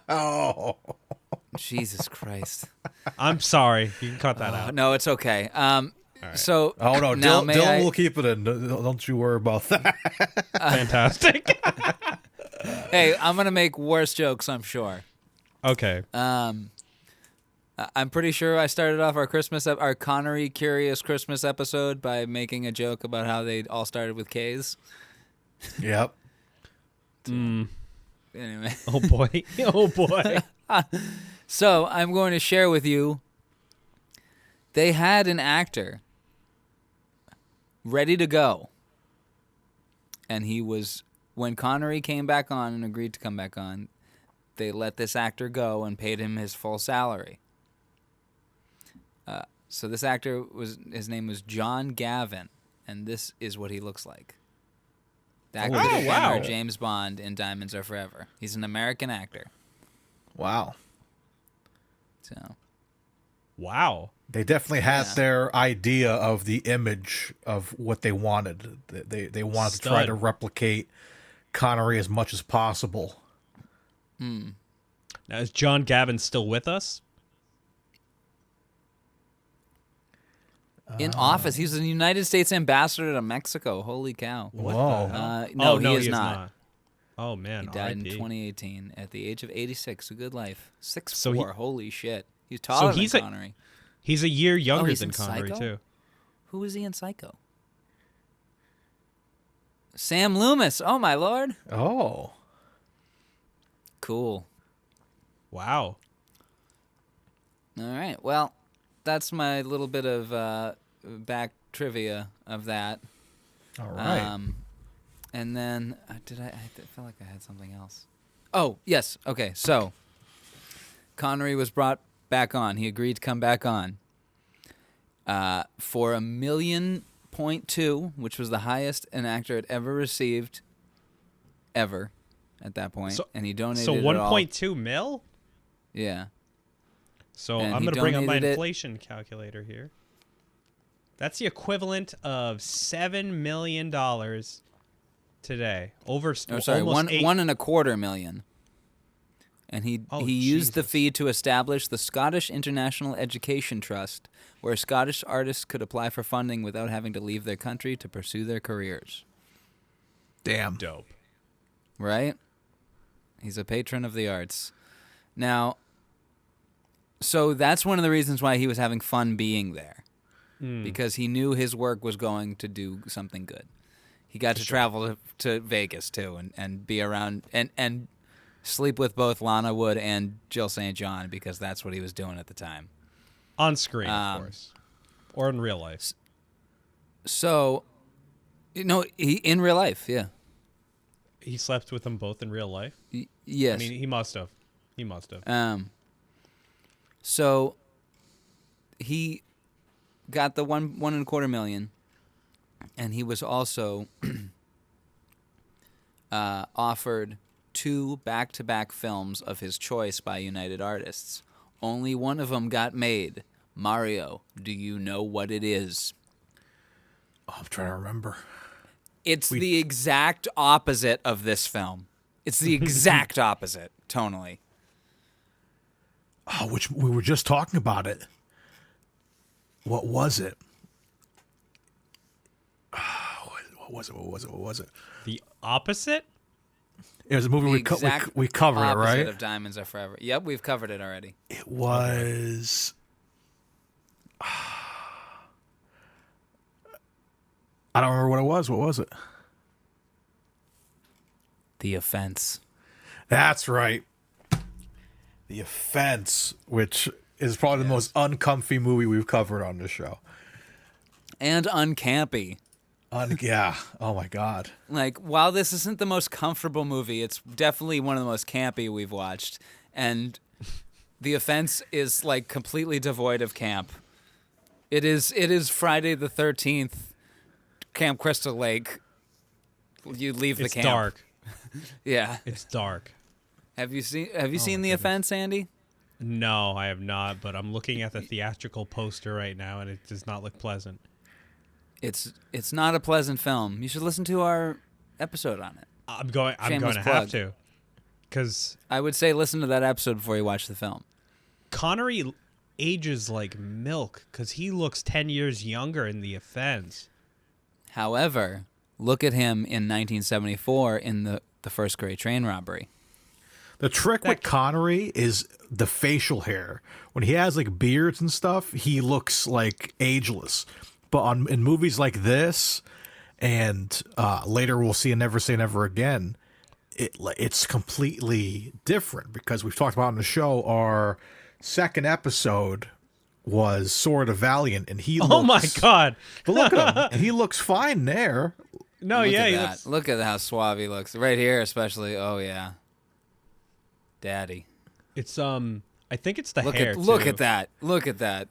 Oh. Jesus Christ. I'm sorry. You can cut that out. No, it's okay. Right. So Oh, no. now Dylan will keep it in. Don't you worry about that. Fantastic. Hey, I'm going to make worse jokes, I'm sure. Okay. I'm pretty sure I started off our Connery Curious Christmas episode by making a joke about how they all started with K's. Yep. Anyway. Oh, boy. Oh, boy. So I'm going to share with you, they had an actor ready to go. And he was, when Connery came back on and agreed to come back on, they let this actor go and paid him his full salary. So this actor, his name was John Gavin, and this is what he looks like. The actor that became our James Bond in Diamonds Are Forever. He's an American actor. Wow. So. Wow. They definitely had their idea of the image of what they wanted. They wanted to try to replicate Connery as much as possible. Now, is John Gavin still with us? In office. He's a United States ambassador to Mexico. Holy cow. Whoa. No, he is not. Oh, man. He died in RIP. 2018 at the age of 86. A good life. 6'4". So Holy shit. He's taller than Connery. He's a year younger he's than in Connery, Psycho? too. Who is he in Psycho? Sam Loomis. Oh, my lord. Oh. Cool. Wow. All right. Well, that's my little bit of back trivia of that. All right. And then I felt like I had something else. Oh, yes. Okay. So Connery was brought back on. He agreed to come back on for $1.2 million, which was the highest an actor had ever received ever at that point. And he donated So it all. 1.2 mil? Yeah. So And I'm he going to bring up my donated it- inflation calculator here. That's the equivalent of $7 million today. Almost almost $1.25 million. And he used the fee to establish the Scottish International Education Trust, where Scottish artists could apply for funding without having to leave their country to pursue their careers. Damn. Dope. Right? He's a patron of the arts. Now, so that's one of the reasons why he was having fun being there. Because he knew his work was going to do something good. He got to travel to Vegas, too, and be around and sleep with both Lana Wood and Jill St. John, because that's what he was doing at the time. On screen, of course. Or in real life. So, in real life, yeah. He slept with them both in real life? Yes. I mean, he must have. He must have. So, he got the $1.25 million, and he was also offered 2 back-to-back films of his choice by United Artists. Only one of them got made. Mario, do you know what it is? Oh, I'm trying to remember. It's the exact opposite of this film. It's the exact opposite, tonally. Oh, which we were just talking about it. What was it? What was it? The opposite? It was a movie we covered, it, right? Opposite of Diamonds Are Forever. Yep, we've covered it already. It was. I don't remember what it was. What was it? The Offense. That's right. The Offense, which is probably the most uncomfy movie we've covered on this show. And uncampy. Yeah. Oh, my God. Like, while this isn't the most comfortable movie, it's definitely one of the most campy we've watched. And The Offense is, like, completely devoid of camp. It is Friday the 13th, Camp Crystal Lake. You leave the camp. It's dark. Yeah. It's dark. Have you seen The Offense, Andy? No, I have not, but I'm looking at the theatrical poster right now, and it does not look pleasant. It's not a pleasant film. You should listen to our episode on it. I'm going Shameless to plug. have to, because I would say listen to that episode before you watch the film. Connery ages like milk because he looks 10 years younger in The Offense. However, look at him in 1974 in the first grade train robbery. The trick with Connery is the facial hair. When he has like beards and stuff, he looks like ageless. But in movies like this, and later we'll see in Never Say Never Again, it's completely different because we've talked about on the show. Our second episode was Sword of Valiant, and he looks, Oh my God! But look at him; he looks fine there. No, Look yeah, at he that. looks. Look at how suave he looks. Right here, especially. Oh, yeah. Daddy. It's I think it's the Look hair. at too. that. Look at that.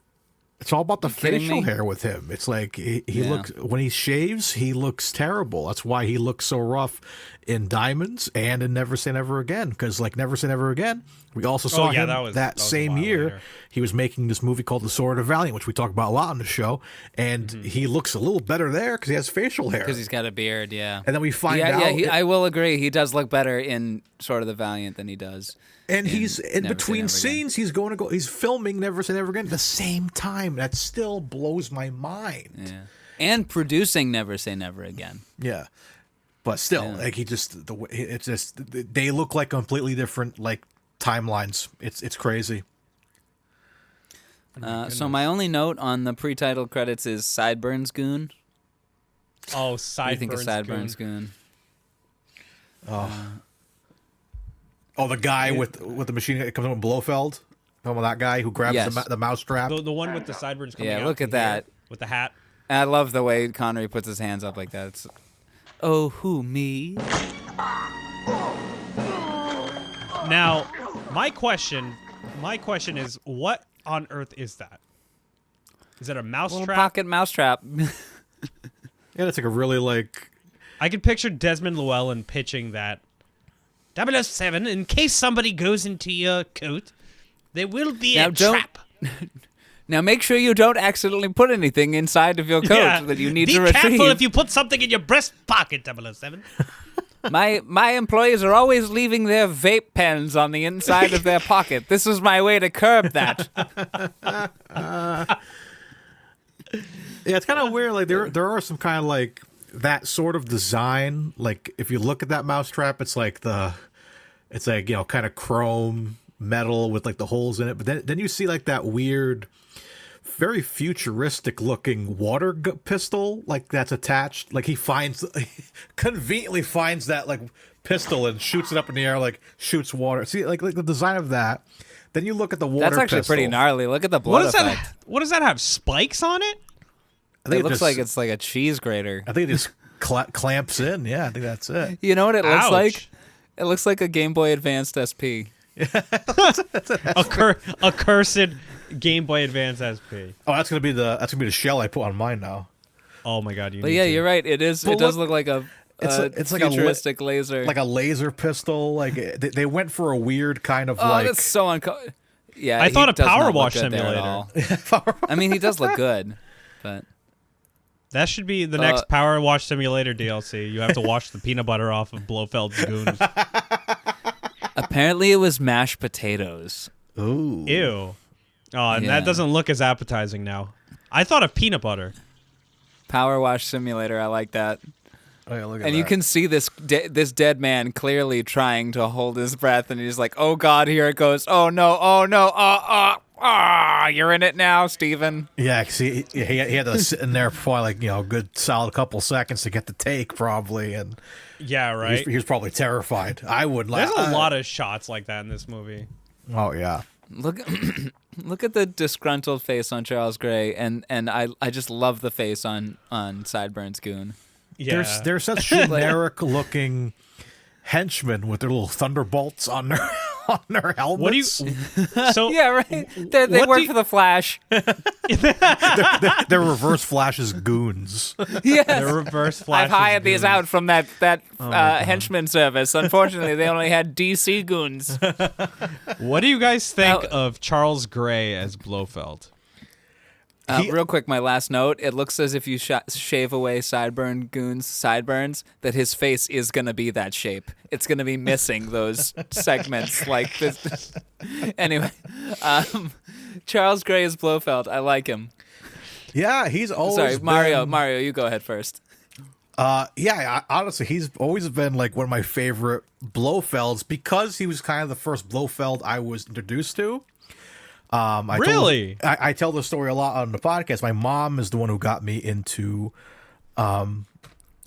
It's all about the kidding facial me? hair with him. It's like he Yeah. looks when he shaves, he looks terrible. That's why he looks so rough in Diamonds and in Never Say Never Again. Because like Never Say Never Again, we also saw him that was a same while year. later. He was making this movie called The Sword of Valiant, which we talk about a lot on the show. And he looks a little better there because he has facial hair. Because he's got a beard, yeah. And then we find yeah, out. I will agree. He does look better in Sword of the Valiant than he does. And he's in Never Say between Never scenes. He's filming Never Say Never Again at the same time. That still blows my mind. Yeah. And producing Never Say Never Again. Yeah, but still, Yeah. like it's just they look like completely different timelines. It's crazy. So my only note on the pre-title credits is Sideburns Goon. Oh, What do you Sideburns. think of Sideburns Goon? Oh, the guy with the machine that comes in with Blofeld. Talking about that guy who grabs Yes. the mousetrap. The one with the sideburns coming out. Yeah, look at from here that. with the hat. And I love the way Connery puts his hands up like that. It's, oh, who, me? Now, my question is, what on earth is that? Is it a Little mousetrap? pocket mousetrap. Yeah, that's like a really I can picture Desmond Llewellyn pitching that 007, in case somebody goes into your coat, there will be Now a don't- trap. Now make sure you don't accidentally put anything inside of your coat that you need be to retrieve. careful if you put something in your breast pocket, 007. My employees are always leaving their vape pens on the inside of their pocket. This is my way to curb that. Yeah, it's kind of weird. Like there are some kind of that sort of design. Like if you look at that mousetrap, it's like kind of chrome metal with the holes in it. But then you see that weird, very futuristic looking water pistol that's attached. Like he conveniently finds that pistol and shoots it up in the air, shoots water. See the design of that. Then you look at the water. That's actually pistol. pretty gnarly. Look at the blood What does effect. that? What does that have? Spikes on it? I think It looks just- like it's like a cheese grater. I think it just clamps in. Yeah, I think that's it. You know what it looks Ouch. like? It looks like a Game Boy Advanced SP. A cursed Game Boy Advance SP. Oh, that's gonna be the shell I put on mine now. Oh my God! But yeah, you're right. It is. But It does look- look like a. It's like a futuristic laser. like a laser pistol. They went for a weird kind of oh, that's so Yeah, I he thought a does not Power look Wash good there at simulator. all. I mean, he does look good, but That should be the next Power Wash Simulator DLC. You have to wash the peanut butter off of Blofeld's goons. apparently it was mashed potatoes. Ooh. Ew. Oh, and Yeah. that doesn't look as appetizing now. I thought of peanut butter. Power Wash Simulator. I like that. Oh, yeah, look at And that. you can see this this dead man clearly trying to hold his breath, and he's like, "Oh God, here it goes! Oh no! Oh no! You're in it now, Steven." Yeah, 'cause he had to sit in there for like a good solid couple seconds to get the take probably, and Yeah, right. he was probably terrified. I would like. There's a lot of shots like that in this movie. Oh yeah. Look, look at the disgruntled face on Charles Gray, and I just love the face on Sideburns Goon. Yeah. They're such generic looking henchmen with their little thunderbolts on their helmets. What do you? So Yeah, right. They What work do you- for the Flash. They're reverse Flash's goons. Yes. the reverse flash. I've hired these out from that henchman service. Unfortunately, they only had DC goons. What do you guys think Now- of Charles Gray as Blofeld? Real quick, my last note. It looks as if you shave away Sideburn Goon's sideburns, that his face is going to be that shape. It's going to be missing those segments. Like this. Anyway, Charles Gray is Blofeld. I like him. Yeah, he's always Sorry, been, Mario, you go ahead first. Honestly, he's always been like one of my favorite Blofelds because he was kind of the first Blofeld I was introduced to. Really? I tell the story a lot on the podcast. My mom is the one who got me into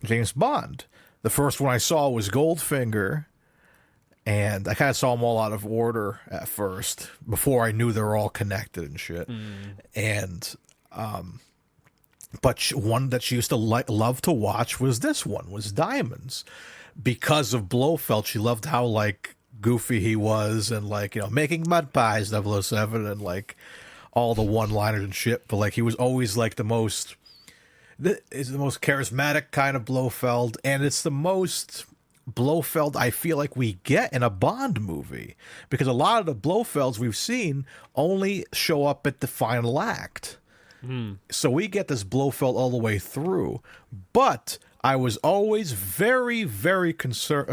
James Bond. The first one I saw was Goldfinger, and I kind of saw them all out of order at first before I knew they were all connected and shit. And but one that she used to love to watch was this one, was Diamonds, because of Blofeld. She loved how like goofy he was, and like making mud pies 007 and like all the one-liners and shit, but like he was always like the most charismatic kind of Blofeld, and it's the most Blofeld I feel like we get in a Bond movie, because a lot of the Blofelds we've seen only show up at the final act. So we get this Blofeld all the way through, but I was always very, very confused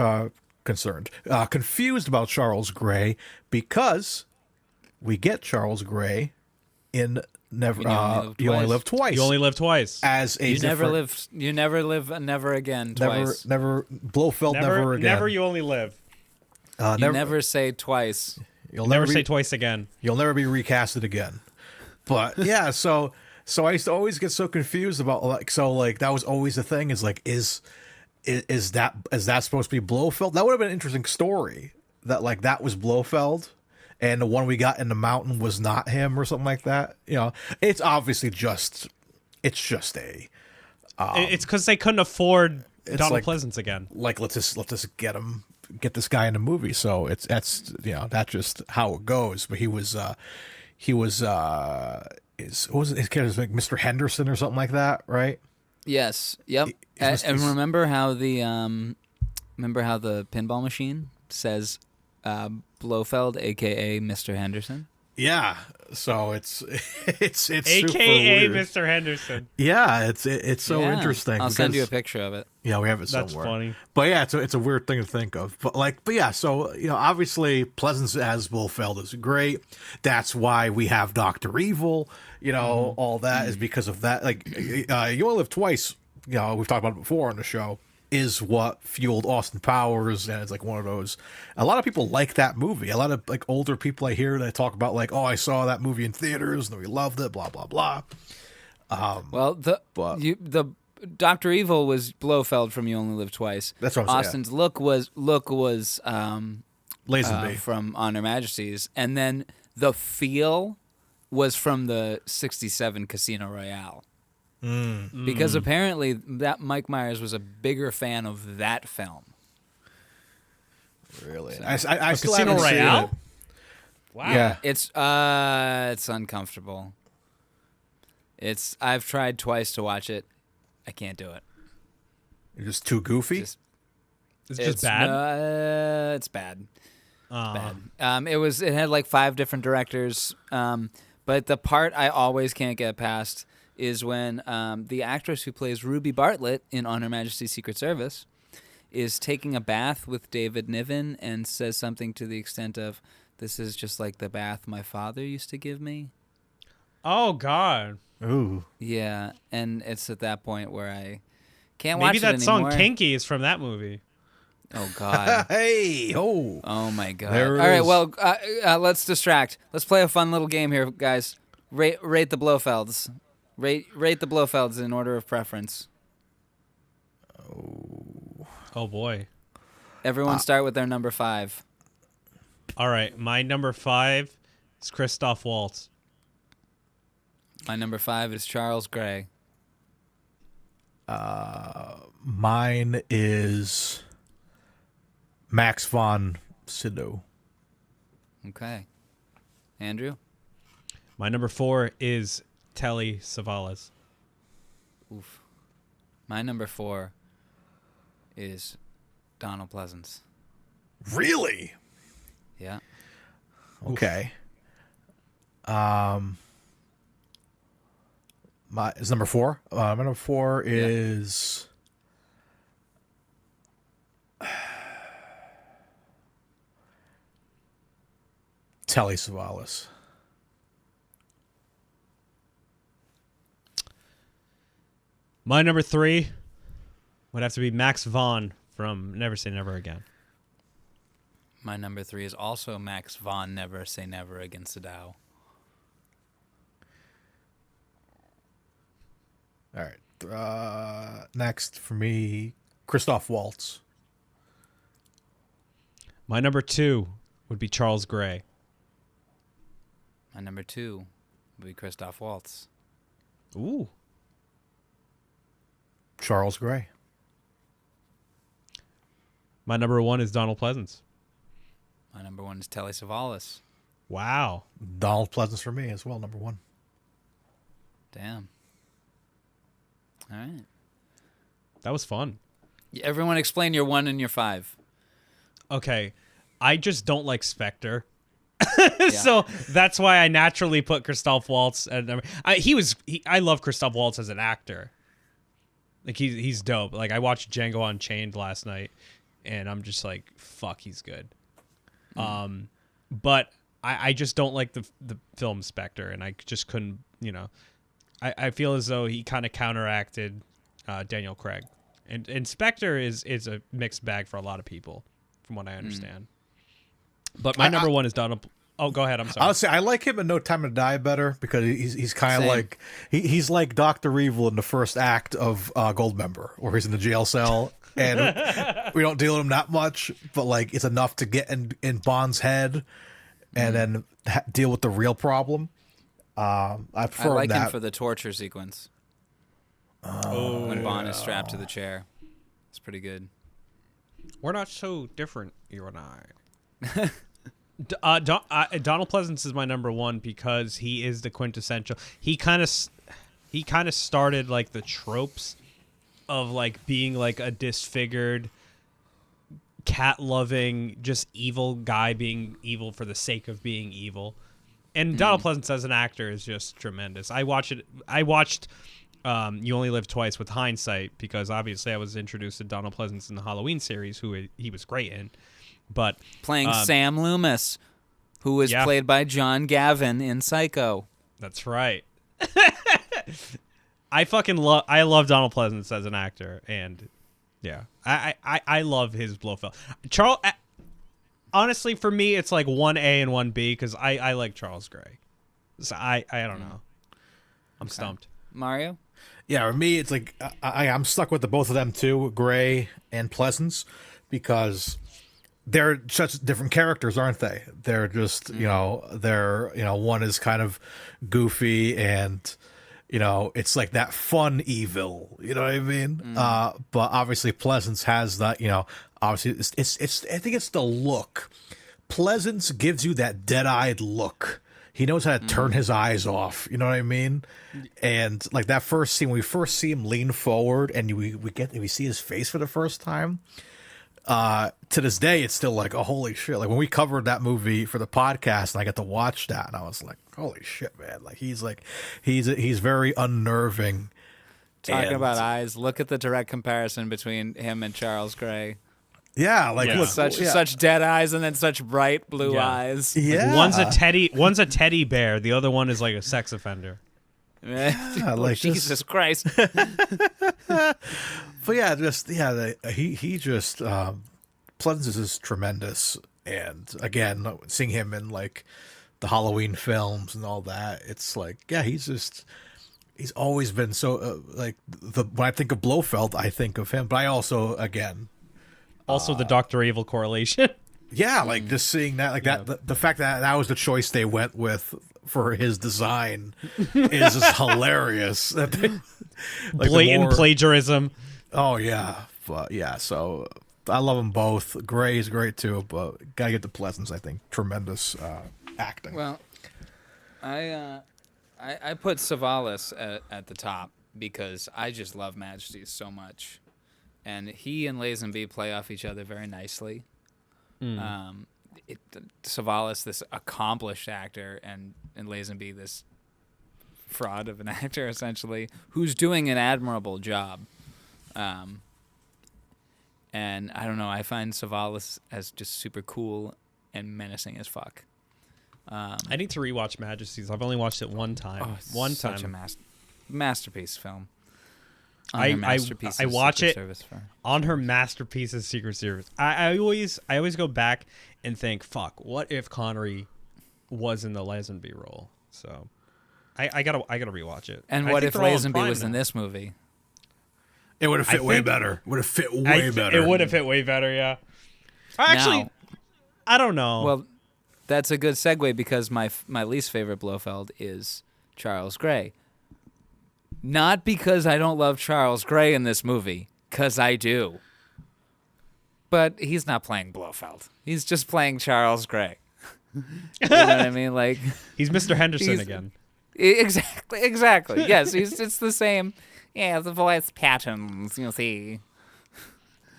about Charles Gray, because we get Charles Gray in You Only Live Twice. You only live twice. As a You never live never again twice. never Blofeld never again. Never. You only live. You never say twice. You'll Never be, say twice again. You'll never be recasted again. But yeah, so I used to always get so confused about that was always the thing, is like is that supposed to be Blofeld? That would have been an interesting story, that like that was Blofeld and the one we got in the mountain was not him or something like that. It's obviously just a It's because they couldn't afford Donald like- Pleasance again. like let's just get this guy in the movie. So that's just how it goes. But what was his character's like Mr. Henderson or something like that, right? Yes. Yep. And remember how the pinball machine says Blofeld, aka Mr. Henderson? Yeah. So it's AKA super weird. Mr. Henderson. Yeah, it's so Yeah. interesting. I'll send you a because- picture of it. Yeah, we have it That's somewhere. funny. But yeah, it's a weird thing to think of. But yeah, so obviously Pleasance as Blofeld is great. That's why we have Dr. Evil. All that is because of that. Like You Only Live Twice. We've talked about it before on the show. Is what fueled Austin Powers, and it's like one of those. A lot of people like that movie. A lot of like older people I hear that talk about like, oh, I saw that movie in theaters and we loved it. Blah blah blah. Well, the Dr. Evil was Blofeld from You Only Live Twice. That's what I'm saying. Austin's look was Lazenby. from On Her Majesty's, and then the feel was from the '67 Casino Royale. Because apparently that Mike Myers was a bigger fan of that film. Really, I still Casino haven't seen Royale? it. Wow. Yeah. It's uncomfortable. I've tried twice to watch it. I can't do it. You're just too goofy. Just- It's just bad. It's bad. Bad. It had like 5 different directors. But the part I always can't get past is when the actress who plays Ruby Bartlett in On Her Majesty's Secret Service is taking a bath with David Niven and says something to the extent of, "This is just like the bath my father used to give me." Oh God. Ooh. Yeah, and it's at that point where I Can't watch Maybe it that song anymore. "Kinky" is from that movie. Oh God. Hey, oh. Oh my God. There it All right. is. Well, let's distract. Let's play a fun little game here, guys. Rate the Blofelds. Rate the Blofelds in order of preference. Oh boy. Everyone start with their number 5. All right, my number 5 is Christoph Waltz. My number 5 is Charles Gray. Mine is Max von Sydow. Okay. Andrew? My number 4 is Telly Savalas. Oof. My number 4 is Donald Pleasance. Really? Yeah. Okay. Is number 4? My number 4 is Telly Savalas. My number 3 would have to be Max Vaughn from Never Say Never Again. My number 3 is also Max von Never Say Never Against the Dow. All right. Next for me, Christoph Waltz. My number 2 would be Charles Gray. My number 2 would be Christoph Waltz. Ooh. Charles Gray. My number 1 is Donald Pleasance. My number 1 is Telly Savalas. Wow. Donald Pleasance for me as well, number 1. Damn. All right. That was fun. Everyone explain your 1 and your 5. Okay. I just don't like Spectre. So that's why I naturally put Christoph Waltz at number. I love Christoph Waltz as an actor. Like he's dope. Like I watched Django Unchained last night, and I'm just like, fuck, he's good. But I just don't like the film Spectre, and I just couldn't. I feel as though he kind of counteracted Daniel Craig, and Spectre is a mixed bag for a lot of people, from what I understand. But my number 1 is Donald. Oh, go ahead. I'm sorry. I'll say I like him in No Time to Die better because he's kind of like he's like Dr. Evil in the first act of Goldmember, where he's in the jail cell, and we don't deal with him that much, but like it's enough to get in Bond's head, and then deal with the real problem. I prefer like that. him for the torture sequence. When Bond is strapped to the chair. It's pretty good. We're not so different, you and I. Donald Pleasance is my number 1 because he is the quintessential. He kind of started like the tropes of like being like a disfigured, cat-loving, just evil guy being evil for the sake of being evil. And Donald Pleasance as an actor is just tremendous. I watched You Only Live Twice with hindsight because obviously I was introduced to Donald Pleasance in the Halloween series, who he was great in. But Playing Sam Loomis, who was played by John Gavin in Psycho. That's right. I love Donald Pleasance as an actor, and I love his Blofeld. Charles, honestly, for me, it's like 1A and 1B because I like Charles Gray. So I don't know. I'm stumped. Mario? Yeah, for me, it's like I'm stuck with the both of them too, Gray and Pleasance, because they're such different characters, aren't they? They're just, one is kind of goofy and, it's like that fun evil, you know what I mean? But obviously Pleasance has that, obviously it's I think it's the look. Pleasance gives you that dead-eyed look. He knows how to turn his eyes off, you know what I mean? And like that first scene, when we first see him lean forward and we see his face for the first time, to this day, it's still like, oh, holy shit. Like when we covered that movie for the podcast and I got to watch that and I was like, holy shit, man. Like he's very unnerving. Talking about eyes, look at the direct comparison between him and Charles Gray. Yeah, like look, such dead eyes and then such bright blue eyes. Yeah. One's a teddy bear, the other one is like a sex offender. Like Jesus Christ. But yeah, he just Pleasance is tremendous, and again, seeing him in like the Halloween films and all that, it's like he's always been so like when I think of Blofeld, I think of him, but I also the Dr. Evil correlation. Yeah, like just seeing that, like that, the fact that was the choice they went with for his design is just hilarious. That they, like blatant plagiarism. Oh yeah, but yeah. So I love them both. Gray is great too, but gotta get to Pleasance. I think tremendous acting. Well, I put Savalas at the top because I just love Majesties so much, and he and Lazenby play off each other very nicely. Savalas, this accomplished actor, and Lazenby, this fraud of an actor, essentially, who's doing an admirable job. And I don't know, I find Savalas as just super cool and menacing as fuck. I need to rewatch Majesties. I've only watched it one time. Such a masterpiece film. I watch it on her Masterpieces Secret Service. I always go back and think, fuck, what if Connery was in the Lazenby role? So I gotta rewatch it. And what if Lazenby was in this movie? It would have fit way better. Would have fit way better. It would have fit way better, yeah. Actually, I don't know. Well, that's a good segue because my least favorite Blofeld is Charles Gray. Not because I don't love Charles Gray in this movie, because I do. But he's not playing Blofeld. He's just playing Charles Gray. You know what I mean? Like he's Mr. Henderson again. Exactly. Yes, it's the same. Yeah, the voice patterns, you'll see.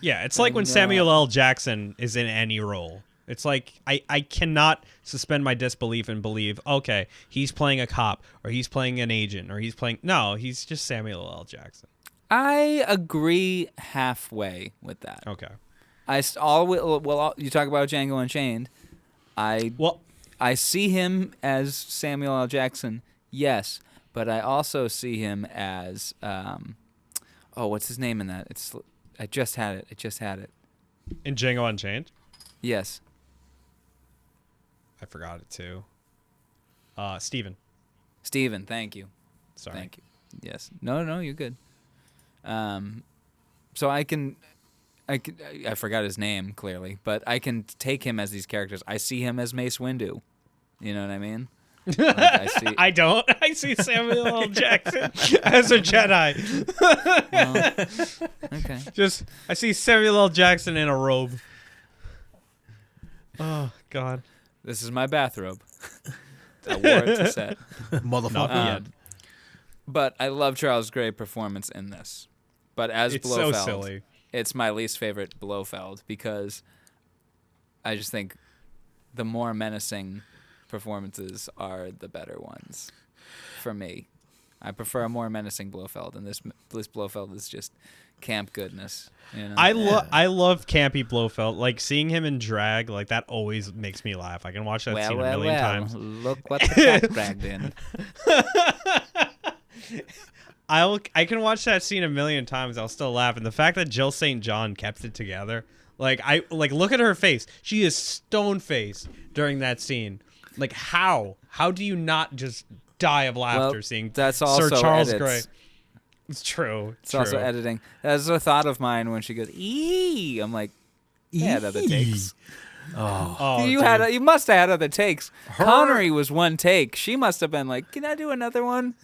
Yeah, it's like when Samuel L. Jackson is in any role. It's like I cannot suspend my disbelief and believe, okay, he's playing a cop or he's playing an agent or he's just Samuel L. Jackson. I agree halfway with that. Okay. You talk about Django Unchained. I see him as Samuel L. Jackson, yes, but I also see him as what's his name in that? I just had it. In Django Unchained? Yes. I forgot it too. Steven, thank you. Sorry. Thank you. Yes. No, you're good. So I forgot his name clearly, but I can take him as these characters. I see him as Mace Windu. You know what I mean? Like I don't. I see Samuel L. Jackson as a Jedi. Okay. I see Samuel L. Jackson in a robe. Oh God. This is my bathrobe. I wore it to set. Motherfucker. But I love Charles Gray's performance in this. But as it's Blofeld, so silly. It's my least favorite Blofeld because I just think the more menacing performances are the better ones for me. I prefer a more menacing Blofeld, and this Blofeld is just camp goodness. You know? I love campy Blofeld. Like seeing him in drag, like that always makes me laugh. I can watch that scene a million times. Look what the cat dragged in. I can watch that scene a million times. I'll still laugh. And the fact that Jill St. John kept it together, look at her face. She is stone faced during that scene. Like how do you not just die of laughter seeing that's also Sir Charles edits. Gray? It's true. It's also editing. That's a thought of mine when she goes, "Ee." I'm like, you had other takes. You must have had other takes. Connery was one take. She must have been like, "Can I do another one?"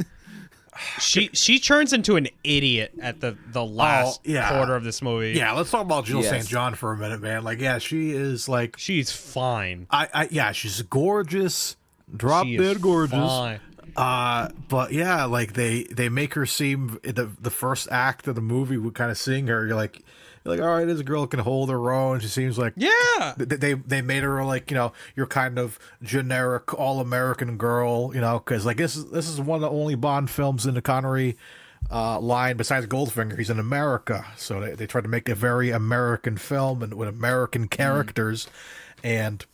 She turns into an idiot at the last quarter of this movie. Yeah, let's talk about Jill St. John for a minute, man. Like, yeah, she is like she's fine. She's gorgeous, drop dead gorgeous. Fine. But yeah, like they make her seem the first act of the movie. We kind of seeing her. You're like, all right, this girl can hold her own. She seems like They made her like your kind of generic all American girl. Because like this is one of the only Bond films in the Connery line besides Goldfinger. He's in America, so they tried to make a very American film and with American characters, and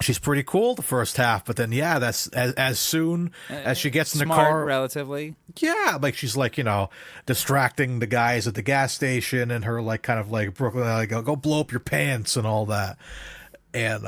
she's pretty cool the first half, but then that's as soon as she gets in the Smart, car, relatively. yeah, like she's like distracting the guys at the gas station, and her like kind of like Brooklyn, like go blow up your pants and all that. And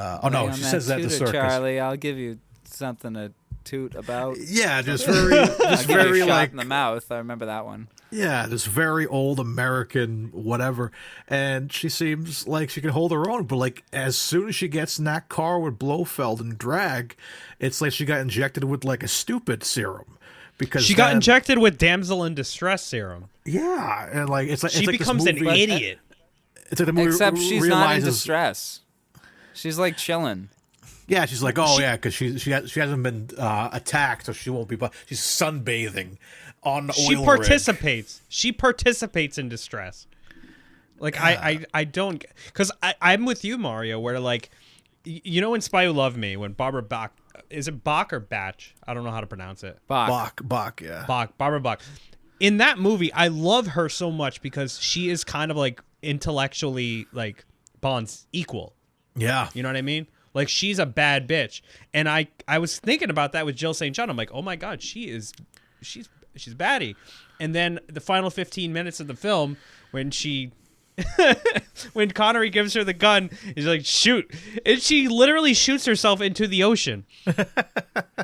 she says that to tutor, Circus. Charlie, I'll give you something to toot about. Yeah, just I'll give you very a shot like in the mouth. I remember that one. yeah, this very old American whatever. And she seems like she can hold her own, but like as soon as she gets in that car with Blofeld and Drag, it's like she got injected with like a stupid serum. Because She got injected with damsel in distress serum. Yeah, and like it's like She it's like becomes this an movie, idiot. It's like the movie Except she's not in realizes, distress. She's like chilling. Yeah, she's like, because she hasn't been attacked, so she won't be. But she's sunbathing on the She oil participates. She participates in distress. Like I don't, because I'm with you, Mario. Where like, in Spy Who Loved Me, when Barbara Bach, is it Bach or Batch? I don't know how to pronounce it. Bach. Bach, yeah. Barbara Bach. In that movie, I love her so much because she is kind of like intellectually like Bond's equal. Yeah. You know what I mean? Like she's a bad bitch. And I was thinking about that with Jill St. John. I'm like, oh my God, she's baddie. And then the final 15 minutes of the film, when when Connery gives her the gun, he's like, shoot. And she literally shoots herself into the ocean.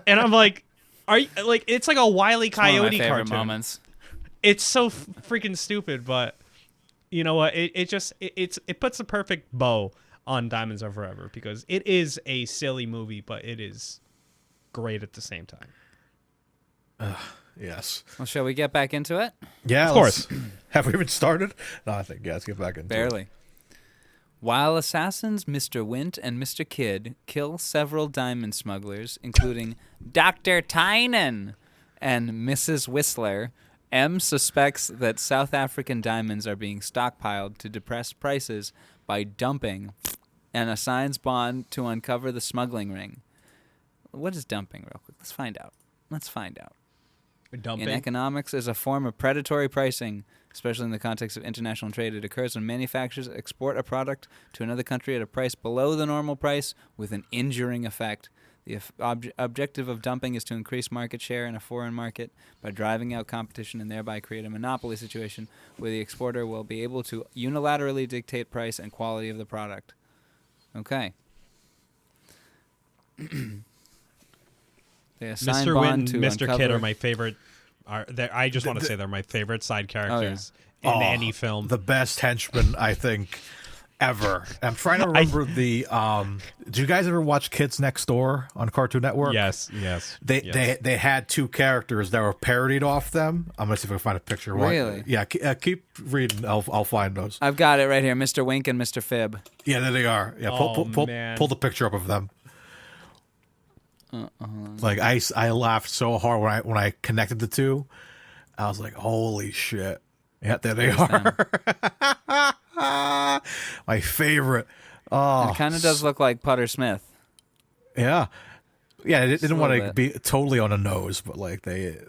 And I'm like, it's like a Wile E. One of my Coyote favorite cartoon. moments. It's so freaking stupid, but you know what? It puts the perfect bow on Diamonds Are Forever because it is a silly movie, but it is great at the same time. Yes. Well, shall we get back into it? Yeah, Of course. Have we even started? No, I think let's get back into it. Barely. While assassins Mr. Wint and Mr. Kidd kill several diamond smugglers, including Dr. Tynan and Mrs. Whistler, M suspects that South African diamonds are being stockpiled to depress prices by dumping and assigns Bond to uncover the smuggling ring. What is dumping, real quick? Let's find out. Dumping. In economics, is a form of predatory pricing, especially in the context of international trade. It occurs when manufacturers export a product to another country at a price below the normal price with an injuring effect. The objective of dumping is to increase market share in a foreign market by driving out competition and thereby create a monopoly situation where the exporter will be able to unilaterally dictate price and quality of the product. Okay. They assign Mr. Bond Wint and to Mr. uncover... Kidd are my favorite. I just want to say they're my favorite side characters in any film. The best henchman, I think, ever. I'm trying to remember the. Did you guys ever watch Kids Next Door on Cartoon Network? Yes. They had two characters that were parodied off them. I'm gonna see if I can find a picture. Really? Yeah. Keep reading. I'll find those. I've got it right here, Mr. Wink and Mr. Fib. Yeah, there they are. Yeah, man. pull the picture up of them. Like I laughed so hard when I connected the two. I was like, holy shit. Yeah, there they are. My favorite. Oh, It kind of does look like Putter Smith. yeah. Yeah, they didn't want to bit. be totally on the nose, but like they're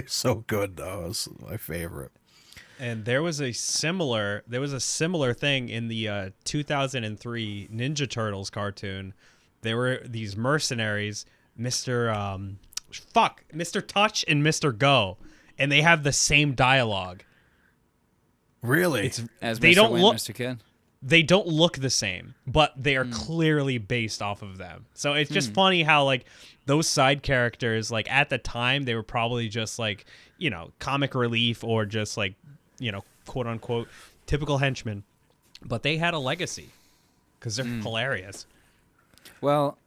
so good though. It's my favorite. And there was a similar thing in the 2003 Ninja Turtles cartoon. There were these mercenaries, Mr. Touch and Mr. Go, and they have the same dialogue. Really? As They Mr. don't Wint, look- Mr. Kidd. They don't look the same, but they are clearly based off of them. So it's just funny how like those side characters, like at the time, they were probably just like, comic relief or just like, quote unquote, typical henchmen, but they had a legacy because they're hilarious. Well,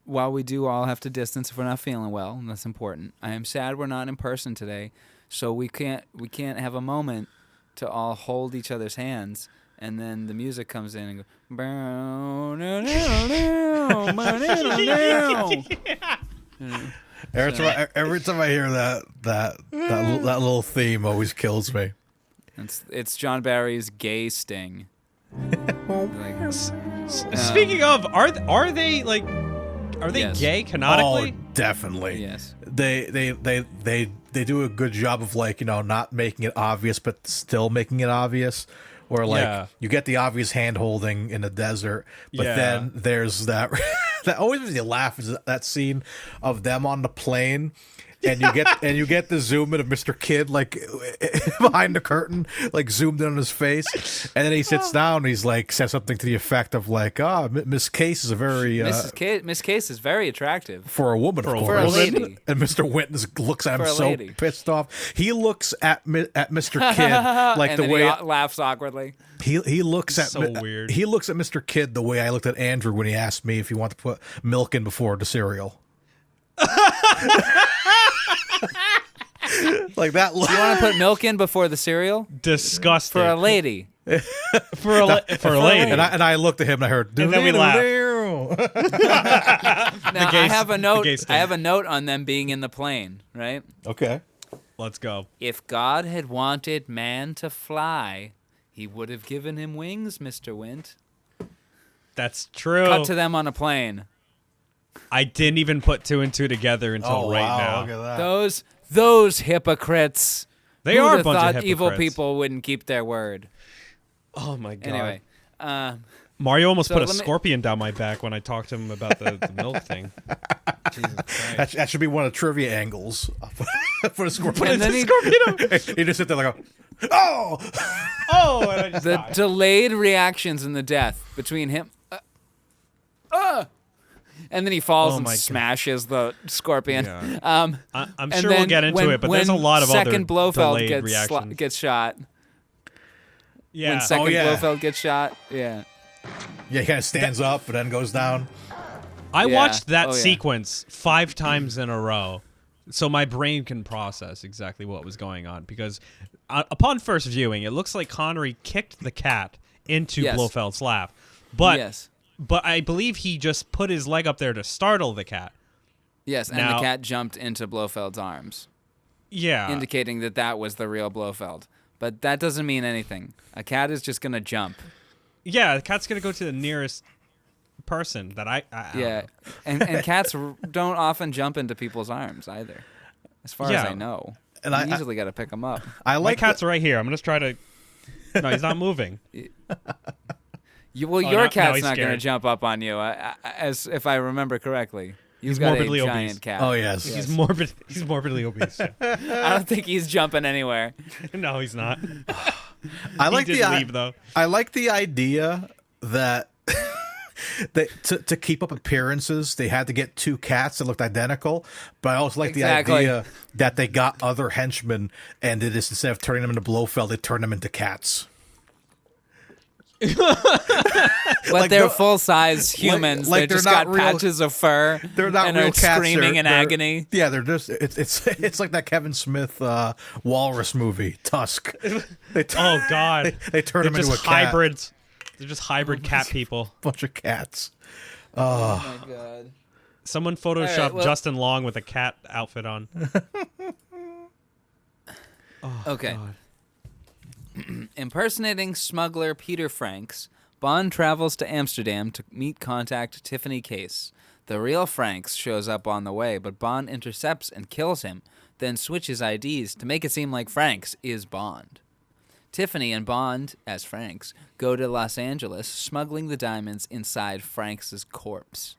while we do all have to distance if we're not feeling well, and that's important, I am sad we're not in person today, so we can't have a moment to all hold each other's hands, and then the music comes in and go. Every time I hear that little theme always kills me. It's John Barry's gay sting. Speaking of, are they Yes. gay canonically? Oh, definitely. Yes. They do a good job of like not making it obvious, but still making it obvious. Where like Yeah. you get the obvious hand holding in the desert, but Yeah. then there's that that always makes you laugh is that scene of them on the plane. And you get the zoom in of Mr. Kidd like behind the curtain, like zoomed in on his face, and then he sits down and he's like says something to the effect of like, Miss Case is a very Miss Case is very attractive. for a woman, of course. For a lady. And Mr. Wintons looks at him For a so lady. pissed off. He looks at Mr. Kidd like And the then way he laughs awkwardly. he looks at So weird. He looks at Mr. Kidd the way I looked at Andrew when he asked me if he wanted to put milk in before the cereal. Like that. You want to put milk in before the cereal? Disgusting. For a lady. for a lady. And I looked at him and I heard. And then we laughed. Now, gay- I have a note. the gay I have a note on them being in the plane, right? Okay. Let's go. If God had wanted man to fly, he would have given him wings, Mr. Wint. That's true. Cut to them on a plane. I didn't even put two and two together until right now. Look at that. Those hypocrites. They Who'd are a have bunch of thought hypocrites. evil people wouldn't keep their word. Oh my god. Anyway, Mario almost So put a let me- scorpion down my back when I talked to him about the milk thing. Jesus Christ. That should be one of the trivia angles for the scorpion. And then he- He just sit there like, oh, Oh, and I just the died. delayed reactions in the death between him. And then he falls Oh and my God. smashes the scorpion. Yeah. I'm I'm sure we'll get into it, but there's a lot of other second Blofeld delayed gets reactions. gets shot. Yeah. When second yeah. Blofeld gets shot, yeah. yeah, he kind of stands up but then goes down. I Yeah. watched that Oh, yeah. sequence 5 times in a row, so my brain can process exactly what was going on. Because upon first viewing, it looks like Connery kicked the cat into Yes. Blofeld's lap, but Yes. I believe he just put his leg up there to startle the cat. Yes, and Now- the cat jumped into Blofeld's arms, Yeah, indicating that that was the real Blofeld. But that doesn't mean anything. A cat is just gonna jump. yeah. The cat's gonna go to the nearest person that I don't Yeah, know. and cats don't often jump into people's arms either, as far as Yeah. I know. And You I usually got to pick them up. I My like cat's right here. I'm gonna just try to. No, he's not moving. Your now cat's he's not going to scared. jump up on you, as if I remember correctly. You've He's got morbidly a obese. giant cat. Oh yes. He's morbidly obese. I don't think he's jumping anywhere. No, he's not. I like he did the leave though. I like the idea that to keep up appearances, they had to get 2 cats that looked identical. But I also like Exactly. the idea that they got other henchmen, and they just, instead of turning them into Blofeld, they turned them into cats. But Like they're the- full-size humans. like they they're just not got real- patches of fur. They're not and real are cats. screaming in they're- agony. Yeah, they're just it's like that Kevin Smith walrus movie Tusk. They Oh God, they turn they're them into just a cat. hybrids. They're just hybrid cat people. Bunch of cats. Oh my god. Someone photoshopped well- Justin Long with a cat outfit on. Okay. Impersonating smuggler Peter Franks, Bond travels to Amsterdam to meet contact Tiffany Case. The real Franks shows up on the way, but Bond intercepts and kills him, then switches IDs to make it seem like Franks is Bond. Tiffany and Bond, as Franks, go to Los Angeles, smuggling the diamonds inside Franks' corpse.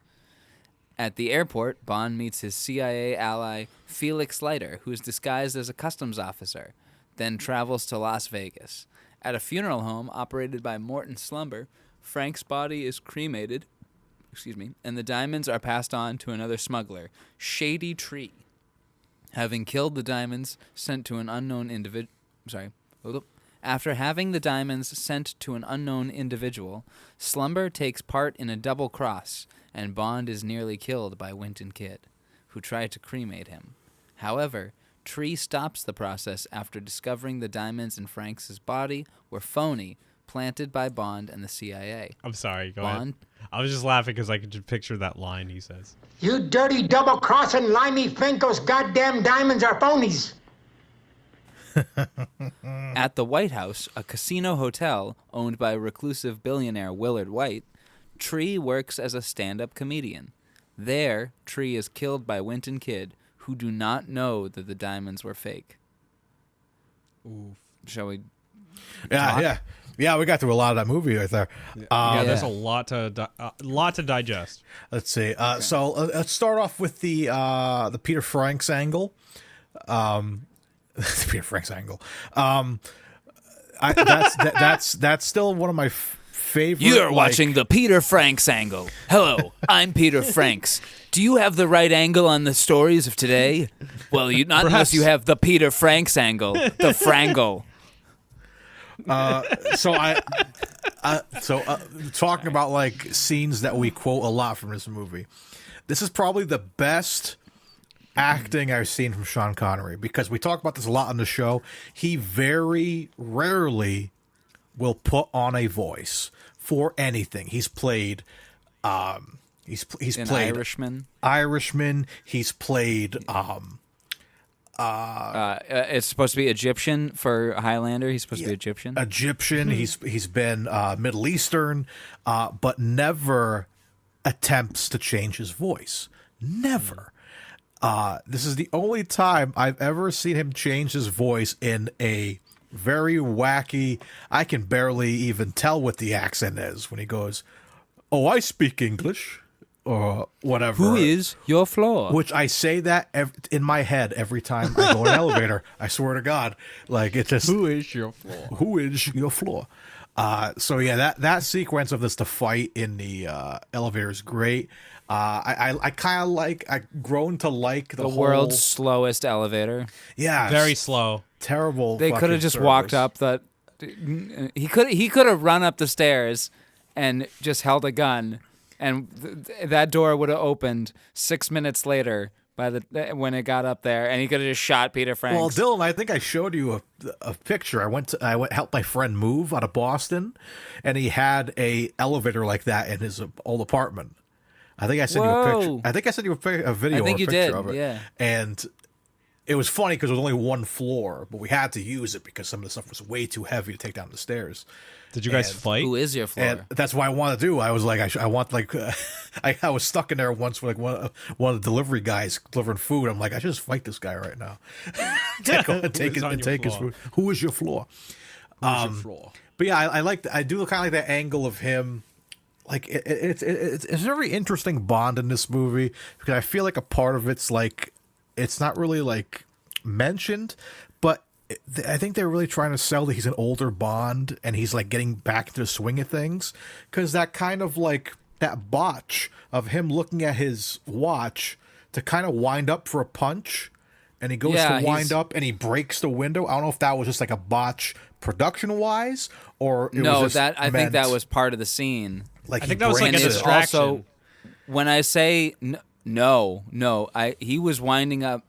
At the airport, Bond meets his CIA ally, Felix Leiter, who is disguised as a customs officer, then travels to Las Vegas. At a funeral home operated by Morton Slumber, Frank's body is cremated, and the diamonds are passed on to another smuggler, Shady Tree. Having killed the diamonds, sent to an unknown individual. After having the diamonds sent to an unknown individual, Slumber takes part in a double cross, and Bond is nearly killed by Winton Kidd, who tried to cremate him. However, Tree stops the process after discovering the diamonds in Franks' body were phony, planted by Bond and the CIA. I'm sorry. Go Bond- ahead. I was just laughing because I could just picture that line he says. You dirty double-crossing limey fink, those goddamn diamonds are phonies. At the White House, a casino hotel owned by reclusive billionaire Willard White, Tree works as a stand-up comedian. There, Tree is killed by Winton Kidd, who do not know that the diamonds were fake. Ooh. Shall we? Yeah, Talk? yeah. Yeah, we got through a lot of that movie right there. Yeah, there's a lot to digest. Let's see. So let's start off with the Peter Franks angle. The Peter Franks angle. That's still one of my favorite. You're watching the Peter Franks angle. Hello, I'm Peter Franks. Do you have the right angle on the stories of today? Well, not unless you have the Peter Franks angle, the Frangle. Talking about like scenes that we quote a lot from this movie. This is probably the best acting I've seen from Sean Connery, because we talk about this a lot on the show. He very rarely will put on a voice for anything. He's played he's played Irishman. He's played it's supposed to be Egyptian for Highlander. He's supposed to be Egyptian. He's been Middle Eastern, but never attempts to change his voice. Never. This is the only time I've ever seen him change his voice in a very wacky, I can barely even tell what the accent is when he goes, "Oh, I speak English," or whatever. Who is your floor? Which I say that in my head every time I go in an elevator. I swear to God. Like, it just... Who is your floor? Who is your floor? So yeah, that sequence of the fight in the elevator is great. I kind of like... I've grown to like the whole... world's slowest elevator. Yeah. Very slow. Terrible. They could have just service. walked up that... He could have run up the stairs and just held a gun, and that door would have opened 6 minutes later when it got up there, and he could have just shot Peter Franks. Well, Dylan, I think I showed you a picture. I went help my friend move out of Boston, and he had a elevator like that in his old apartment. I think I sent you a picture. I think I sent you a video. I think or a you picture did. Of it. Yeah. And it was funny because it was only one floor, but we had to use it because some of the stuff was way too heavy to take down the stairs. Did you guys fight? Who is your floor? And that's what I want to do. I was like, I want like, I was stuck in there once with like one of the delivery guys delivering food. I'm like, I should just fight this guy right now. take his food. Who is your floor? Who's your floor? But yeah, I do kind of like that angle of him. Like it's a very interesting bond in this movie, because I feel like a part of it's like, it's not really like mentioned, but I think they're really trying to sell that he's an older Bond and he's like getting back into the swing of things, because that kind of like that botch of him looking at his watch to kind of wind up for a punch, and he goes to wind up and he breaks the window. I don't know if that was just like a botch production wise, or I think that was part of the scene. Like, I think that was like a distraction. Also, when I say he was winding up.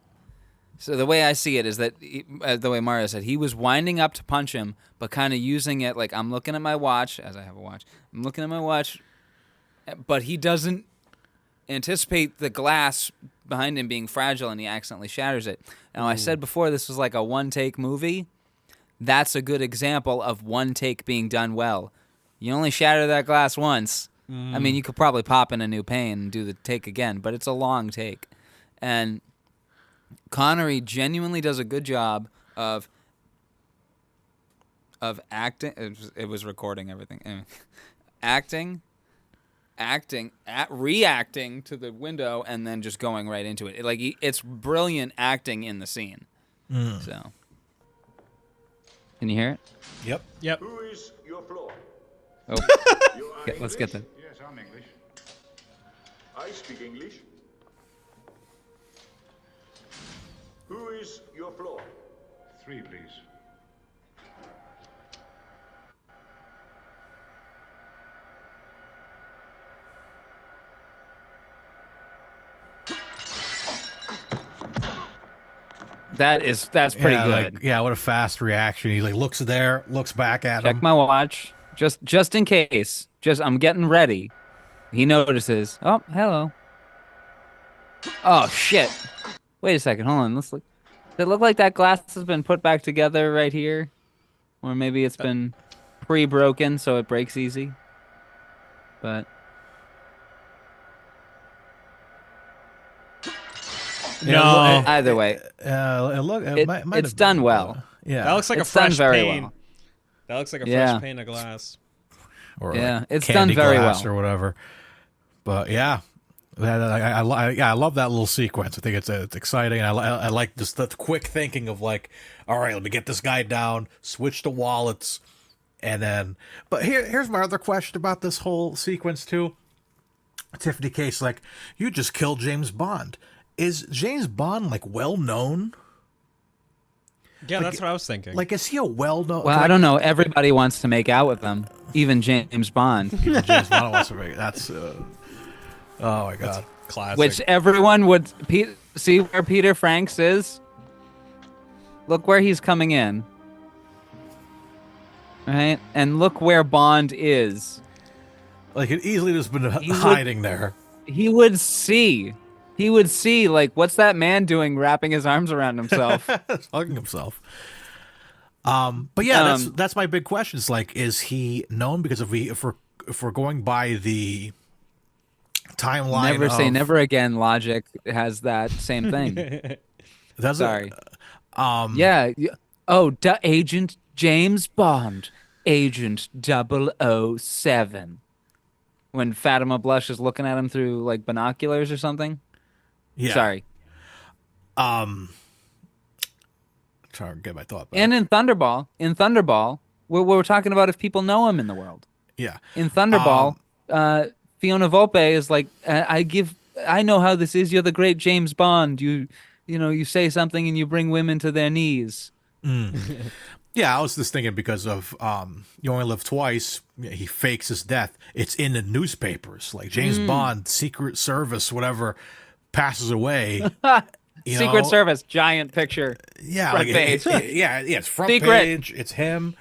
So the way I see it is that, the way Mario said, he was winding up to punch him, but kind of using it like, I'm looking at my watch, as I have a watch. I'm looking at my watch, but he doesn't anticipate the glass behind him being fragile, and he accidentally shatters it. Now, I said before this was like a one-take movie. That's a good example of one take being done well. You only shatter that glass once. I mean, you could probably pop in a new pane and do the take again, but it's a long take. And Connery genuinely does a good job of acting. It was recording everything. Anyway, reacting to the window, and then just going right into it. It's brilliant acting in the scene. So, can you hear it? Yep. Who is your floor? Oh, let's get that. Yes, I'm English. I speak English. Who is your floor? 3, please. That's pretty good. Like, what a fast reaction. He like looks there, looks back at him. Check my watch, just in case. I'm getting ready. He notices. Oh, hello. Oh shit! Wait a second. Hold on. Let's look. Does it look like that glass has been put back together right here, or maybe it's been pre-broken so it breaks easy? But No. Either way, It's done well. Yeah, That looks like It's a fresh done very paint. well. That looks like a Yeah. fresh pane of glass. Or Yeah, like it's candy done very glass well. or whatever. But yeah, I love that little sequence. I think it's exciting. I like just the quick thinking of like, all right, let me get this guy down, switch to wallets, and then. But here's my other question about this whole sequence too. Tiffany Case, like, you just killed James Bond. Is James Bond like well known? Yeah, that's what I was thinking. Like, is he a well known? Well, I don't know. Everybody wants to make out with them, even James Bond, James Bond wants to make that's. Oh my god. Classic. which everyone would see where Peter Franks is. Look where he's coming in. Right, and look where Bond is. Like, it easily just been would- hiding there. He would see. He would see, like, what's that man doing, wrapping his arms around himself? Hugging himself. But yeah, that's my big question. Is like, is he known? Because if we're going by the timeline, Never say never again. Logic has that same thing. Sorry. Yeah. Agent James Bond, Agent 007. When Fatima Blush is looking at him through like binoculars or something. Yeah. Sorry. Trying to get my thought back. And in Thunderball, we're talking about if people know him in the world. Yeah. In Thunderball, Fiona Volpe is like, I know how this is. You're the great James Bond. You say something and you bring women to their knees. Yeah, I was just thinking because of You Only Live Twice, he fakes his death. It's in the newspapers. Like James Bond, Secret Service, whatever, passes away. Secret Service, giant picture. Yeah, front like page. It's front Secret. page. It's him.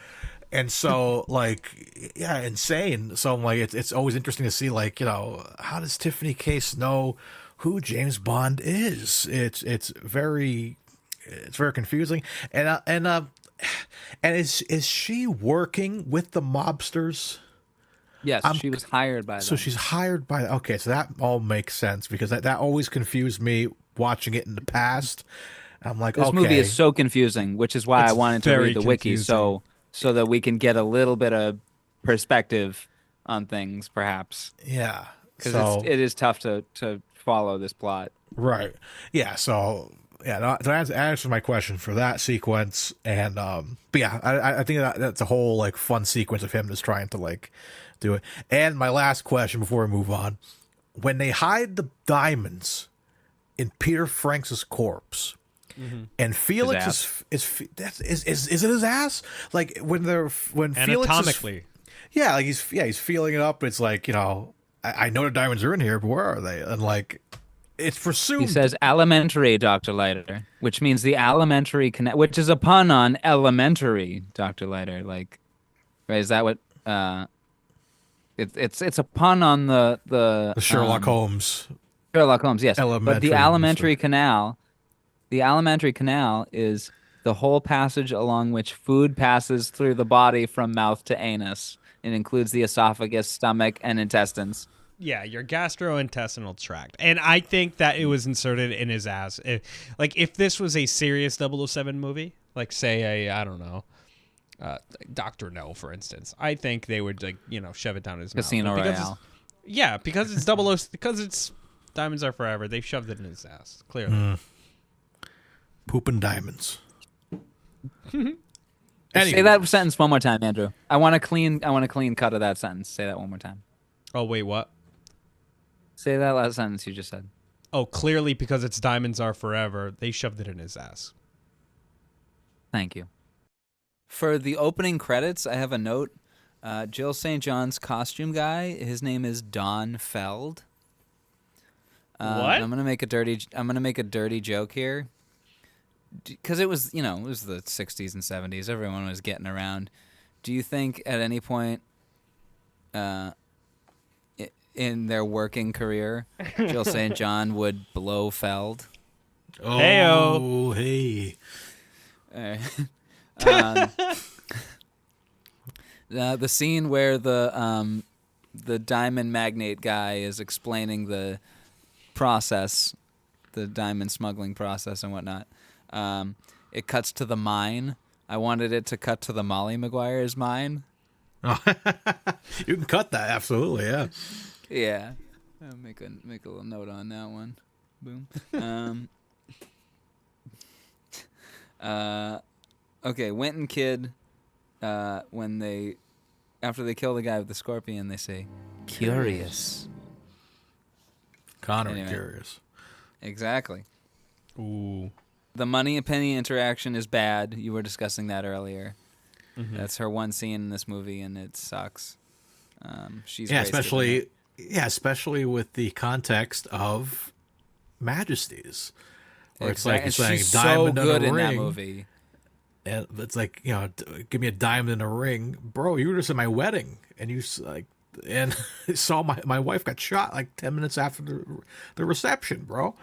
And so, like, yeah, insane. So I'm like, it's always interesting to see, like, how does Tiffany Case know who James Bond is? It's very confusing. And is she working with the mobsters? Yes, she was hired by them. So she's hired by. Okay, so that all makes sense because that always confused me watching it in the past. I'm like, This movie is so confusing, which is why I wanted to read the wiki so that we can get a little bit of perspective on things, perhaps. Yeah, because it is tough to follow this plot. Right. Yeah. So yeah, that answers my question for that sequence. And but yeah, I think that's a whole like fun sequence of him just trying to like do it. And my last question before we move on: when they hide the diamonds in Peter Franks' corpse. Mm-hmm. And Felix is it his ass? Like when Felix anatomically, like he's feeling it up. It's like I know the diamonds are in here, but where are they? And like it's presumed. He says alimentary, Dr. Leiter, which means the alimentary which is a pun on elementary, Dr. Leiter. Like, right? Is that what? It's a pun on the Sherlock Holmes. Sherlock Holmes, yes. But the alimentary mystery. canal. The alimentary canal is the whole passage along which food passes through the body from mouth to anus. It includes the esophagus, stomach, and intestines. Yeah, your gastrointestinal tract. And I think that it was inserted in his ass. If this was a serious 007 movie, like say I don't know, Dr. No, for instance, I think they would shove it down his Casino mouth. Royale. Yeah, because it's 00, because it's Diamonds Are Forever. They shoved it in his ass, clearly. Pooping diamonds. Say that sentence one more time, Andrew. I want a clean cut of that sentence. Say that one more time. Oh, wait, what? Say that last sentence you just said. Oh, clearly because it's Diamonds Are Forever, they shoved it in his ass. Thank you. For the opening credits, I have a note. Jill St. John's costume guy, his name is Don Feld. What? I'm gonna make a dirty joke here. Because it was the 60s and 70s. Everyone was getting around. Do you think at any point in their working career, Jill St. John would blow Feld? Oh, Hey-o. Hey. The scene where the diamond magnate guy is explaining the process, the diamond smuggling process and whatnot. It cuts to the mine I wanted it to cut to the Molly Maguire is mine. You can cut that, absolutely, yeah. Yeah. I'll make a little note on that one. Boom. Okay, Winton Kid, after they kill the guy with the scorpion, they say, "Curious." Connery Anyway. curious. Exactly. Ooh. The Money and Penny interaction is bad. You were discussing that earlier. Mm-hmm. That's her one scene in this movie, and it sucks. She's Yeah, wasted in it. especially with the context of Majesties. Where it's like And saying she's so diamond good in a in that ring. movie. And it's like, give me a diamond in a ring. Bro, you were just at my wedding. And you and saw my wife got shot like 10 minutes after the reception, bro.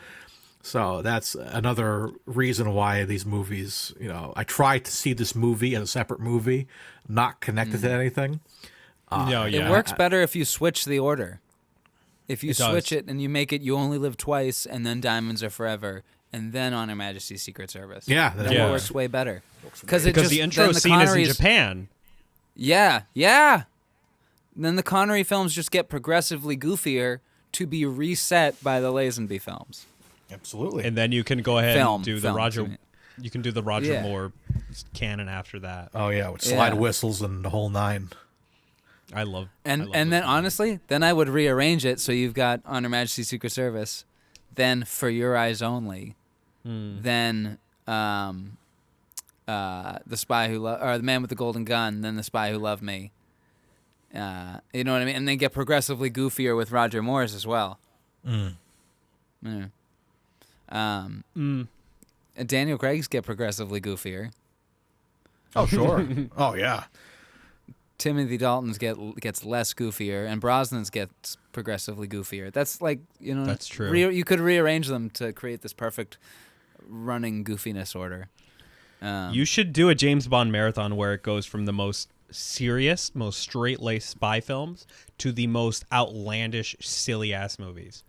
So that's another reason why these movies, I try to see this movie as a separate movie, not connected to anything. It works better if you switch the order. If you It switch does. it and you make it You Only Live Twice and then Diamonds Are Forever and then On Her Majesty's Secret Service. Yeah, That Yeah. works way better. Because The intro scene is in Japan. Yeah, yeah. Then the Connery films just get progressively goofier to be reset by the Lazenby films. Absolutely. And then you can go ahead Film, and do the film, Roger. excuse me. You can do the Roger Yeah. Moore canon after that. Oh, yeah, with slide Yeah. whistles and the whole nine. I love. And I love then those movies. honestly, then I would rearrange it so you've got On Her Majesty's Secret Service, then For Your Eyes Only, then The Spy Who or The Man with the Golden Gun, then The Spy Who Loved Me. You know what I mean? And then get progressively goofier with Roger Moore's as well. Yeah. Daniel Craig's get progressively goofier. Oh, sure. Oh, yeah. Timothy Dalton's gets less goofier, and Brosnan's gets progressively goofier. That's like, That's true. You could rearrange them to create this perfect running goofiness order. You should do a James Bond marathon where it goes from the most serious, most straight-laced spy films to the most outlandish, silly-ass movies.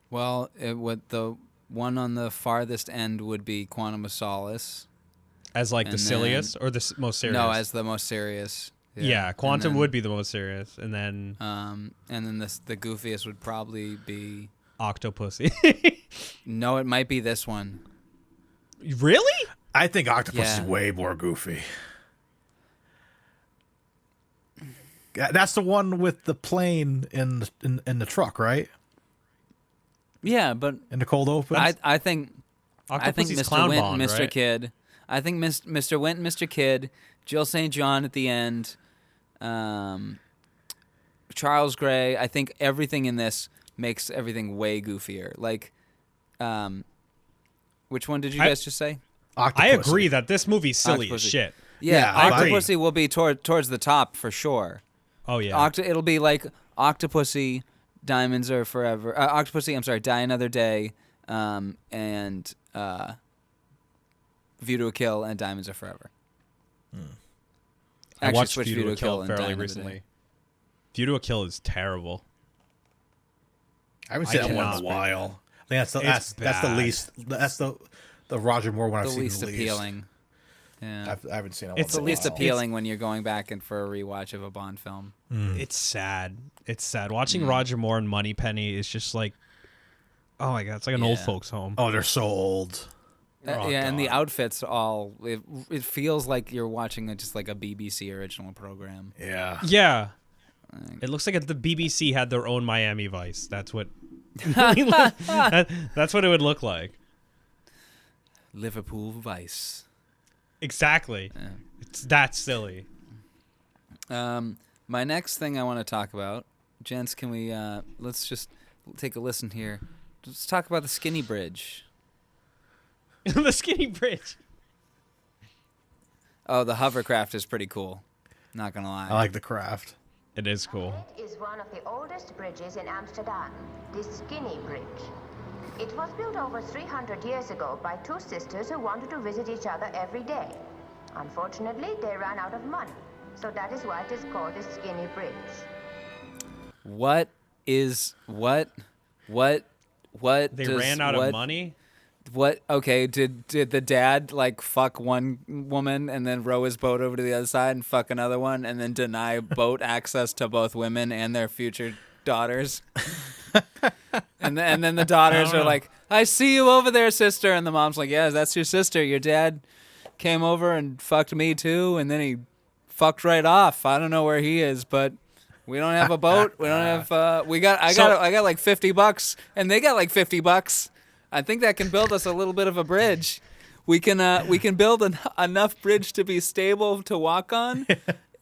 Well, the one on the farthest end would be Quantum of Solace. As like the And silliest or the most serious? No, as the most serious. Yeah, Quantum And then, would be the most serious. And then and then the goofiest would probably be. Octopussy. No, it might be this one. Really? I think Octopus Yeah. is way more goofy. That's the one with the plane in the truck, right? Yeah, but In the cold open. I think Octopussy's Mr. Clown Wint, Bond, Mr. right? Kid. I think Mr. Wint, Mr. Kid, Jill St. John at the end, Charles Gray. I think everything in this makes everything way goofier. Like, which one did you guys just say? I Octopussy. agree that this movie's silly as Octopussy. shit. Yeah, I agree. Octopussy will be towards the top for sure. Oh, yeah. It'll be like Octopussy, Diamonds Are Forever. Octopussy, I'm sorry, Die Another Day, and View to a Kill and Diamonds Are Forever. I Actually, watched switch View to a Kill and Die fairly Another recently. Day. View to a Kill is terrible. I haven't seen that one in cannot. a while. I think that's the bad. least. That's the Roger Moore one I've The seen least the least. appealing. Yeah. I haven't seen that It's one. The in a least while. appealing when you're going back and for a rewatch of a Bond film. It's sad. It's sad. Watching Roger Moore and Moneypenny is just like, oh my god, it's like an old Yeah. folks' home. Oh, they're so old. Oh, Yeah, and the God. outfits all it feels like you're watching just like a BBC original program. Yeah. Yeah. It looks like the BBC had their own Miami Vice. That's what. That's what it would look like. Liverpool Vice. Exactly. It's that silly. My next thing I want to talk about, gents, can we let's just take a listen here. Let's talk about the Skinny Bridge. The skinny bridge. Oh, the hovercraft is pretty cool. Not gonna lie. I like the craft. It is cool. It is one of the oldest bridges in Amsterdam, the Skinny Bridge. It was built over 300 years ago by two sisters who wanted to visit each other every day. Unfortunately, they ran out of money, so that is why it is called the Skinny Bridge. What? They ran out of money. What? Okay, did the dad like fuck one woman and then row his boat over to the other side and fuck another one and then deny boat access to both women and their future daughters? and then the daughters are like, "I see you over there, sister," and the mom's like, "Yeah, that's your sister. Your dad came over and fucked me too, and then he fucked right off. I don't know where he is, but." We don't have a boat. We don't have. I got like $50, and they got like $50. I think that can build us a little bit of a bridge. We can build enough bridge to be stable to walk on,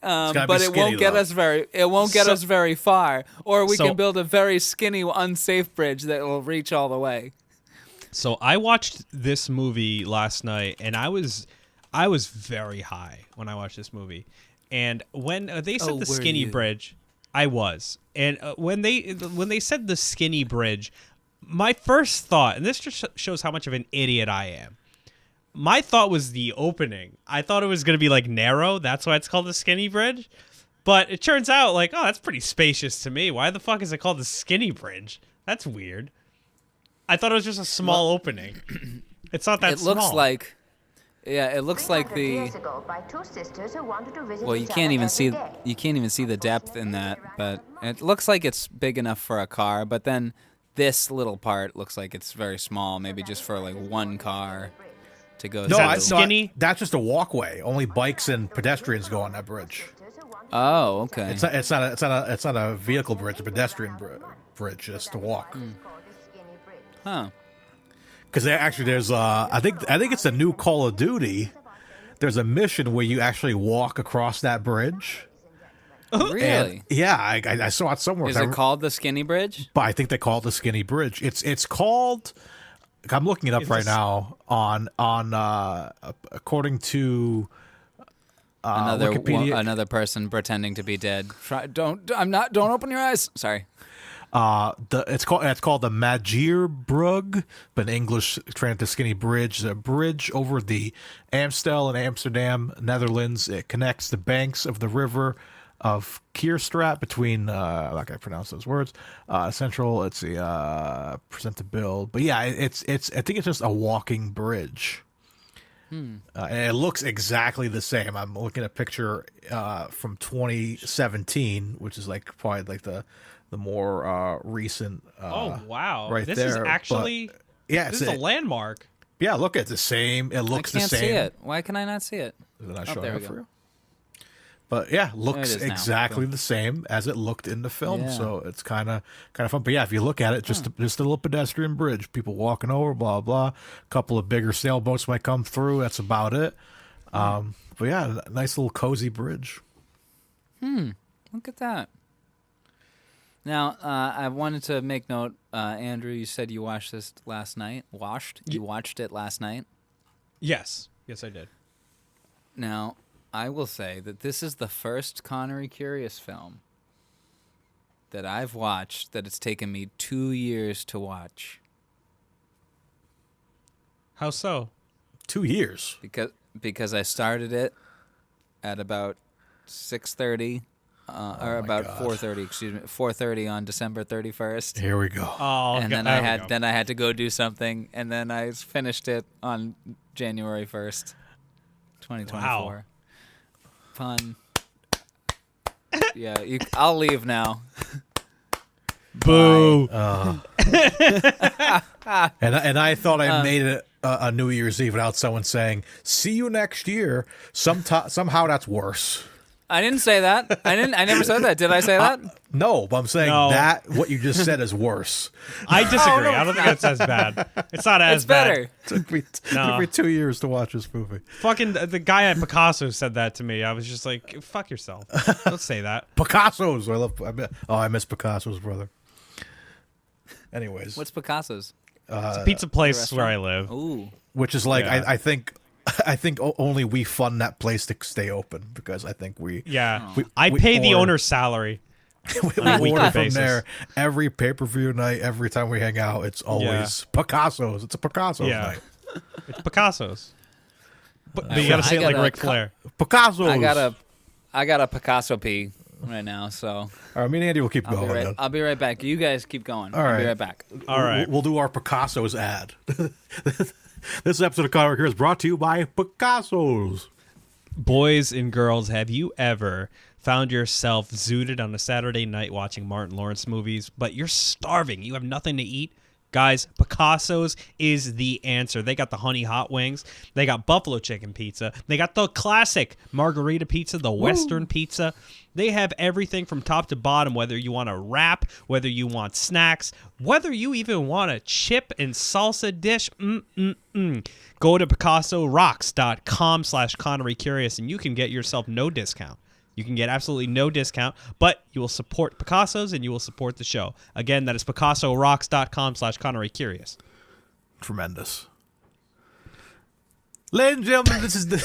but it won't get us very far. Or we can build a very skinny, unsafe bridge that will reach all the way. So I watched this movie last night, and I was very high when I watched this movie. And when they said the skinny bridge, I was. And when they said the skinny bridge, my first thought, and this just shows how much of an idiot I am. My thought was the opening. I thought it was going to be like narrow. That's why it's called the skinny bridge. But it turns out like, oh, that's pretty spacious to me. Why the fuck is it called the skinny bridge? That's weird. I thought it was just a small opening. It's not that small. It looks like the. Well, you can't even see the depth in that, but it looks like it's big enough for a car. But then this little part looks like it's very small, maybe just for like one car to go. Skinny? That's just a walkway. Only bikes and pedestrians go on that bridge. Oh, okay. It's not a vehicle bridge, it's a pedestrian bridge, just to walk. Huh. Because there's I think it's a new Call of Duty. There's a mission where you actually walk across that bridge. Really? And, yeah, I saw it somewhere. Is it called the Skinny Bridge? But I think they call it the Skinny Bridge. It's called. I'm looking it up right now on according to Wikipedia. Another person pretending to be dead. Don't open your eyes. Sorry. It's called the Magierbrug, but in English translated to Skinny Bridge. A bridge over the Amstel in Amsterdam, Netherlands. It connects the banks of the river of Kierstraat between like I pronounce those words. Central. Let's see. Present the build, but yeah, it's. I think it's just a walking bridge. And it looks exactly the same. I'm looking at a picture from 2017, which is like probably like the more recent. Oh wow! Right this there. Is actually this is a landmark. Yeah, look, it's the same. It looks the same. I can't see it. Why can I not see it? Is it not showing up for you? But yeah, looks exactly the same as it looked in the film. Yeah. So it's kind of fun. But yeah, if you look at it, just a little pedestrian bridge, people walking over, blah blah. A couple of bigger sailboats might come through. That's about it. But yeah, nice little cozy bridge. Look at that. Now, I wanted to make note, Andrew, you said you watched this last night. You watched it last night? Yes, I did. Now, I will say that this is the first Connery Curious film that I've watched that it's taken me 2 years to watch. How so? 2 years? Because I started it at about 6:30. Or about 4:30, excuse me, 4:30 on December 31st. Here we go. Oh, and then I had to go do something, and then I finished it on January 1st, 2024. Wow. Fun. Yeah, I'll leave now. Boo. And I thought I made it a New Year's Eve without someone saying, "See you next year." Somehow that's worse. I didn't say that. I never said that. Did I say that? No, but I'm saying that what you just said is worse. I disagree. I don't think that's as bad. It's not as bad. It's better. Took me 2 years to watch this movie. Fucking the guy at Picasso said that to me. I was just like, fuck yourself. Don't say that. Picasso's. I miss Picasso's, brother. Anyways. What's Picasso's? It's a pizza place where I live. Ooh. Which is like, yeah. I think only we fund that place to stay open because I think we. Yeah. I pay the owner's salary. we order from there every pay-per-view night. Every time we hang out, it's always Picasso's. It's a Picasso's night. It's Picasso's. But you gotta say it like Ric Flair. Picasso's. I got a Picasso pee. right now, so All right, me and Andy will keep going. then. I'll be right back. You guys keep going. All I'll right. be right back. All right. We'll do our Picasso's ad. This episode of Connor Here is brought to you by Picasso's. Boys and girls, have you ever found yourself zooted on a Saturday night watching Martin Lawrence movies, but you're starving, you have nothing to eat? Guys, Picasso's is the answer. They got the honey hot wings. They got buffalo chicken pizza. They got the classic margarita pizza, the Western pizza. They have everything from top to bottom, whether you want a wrap, whether you want snacks, whether you even want a chip and salsa dish. Go to PicassoRocks.com/ConneryCurious and you can get yourself no discount. You can get absolutely no discount, but you will support Picasso's and you will support the show. Again, that is PicassoRocks.com/ConneryCurious. Tremendous. Ladies and gentlemen, this is the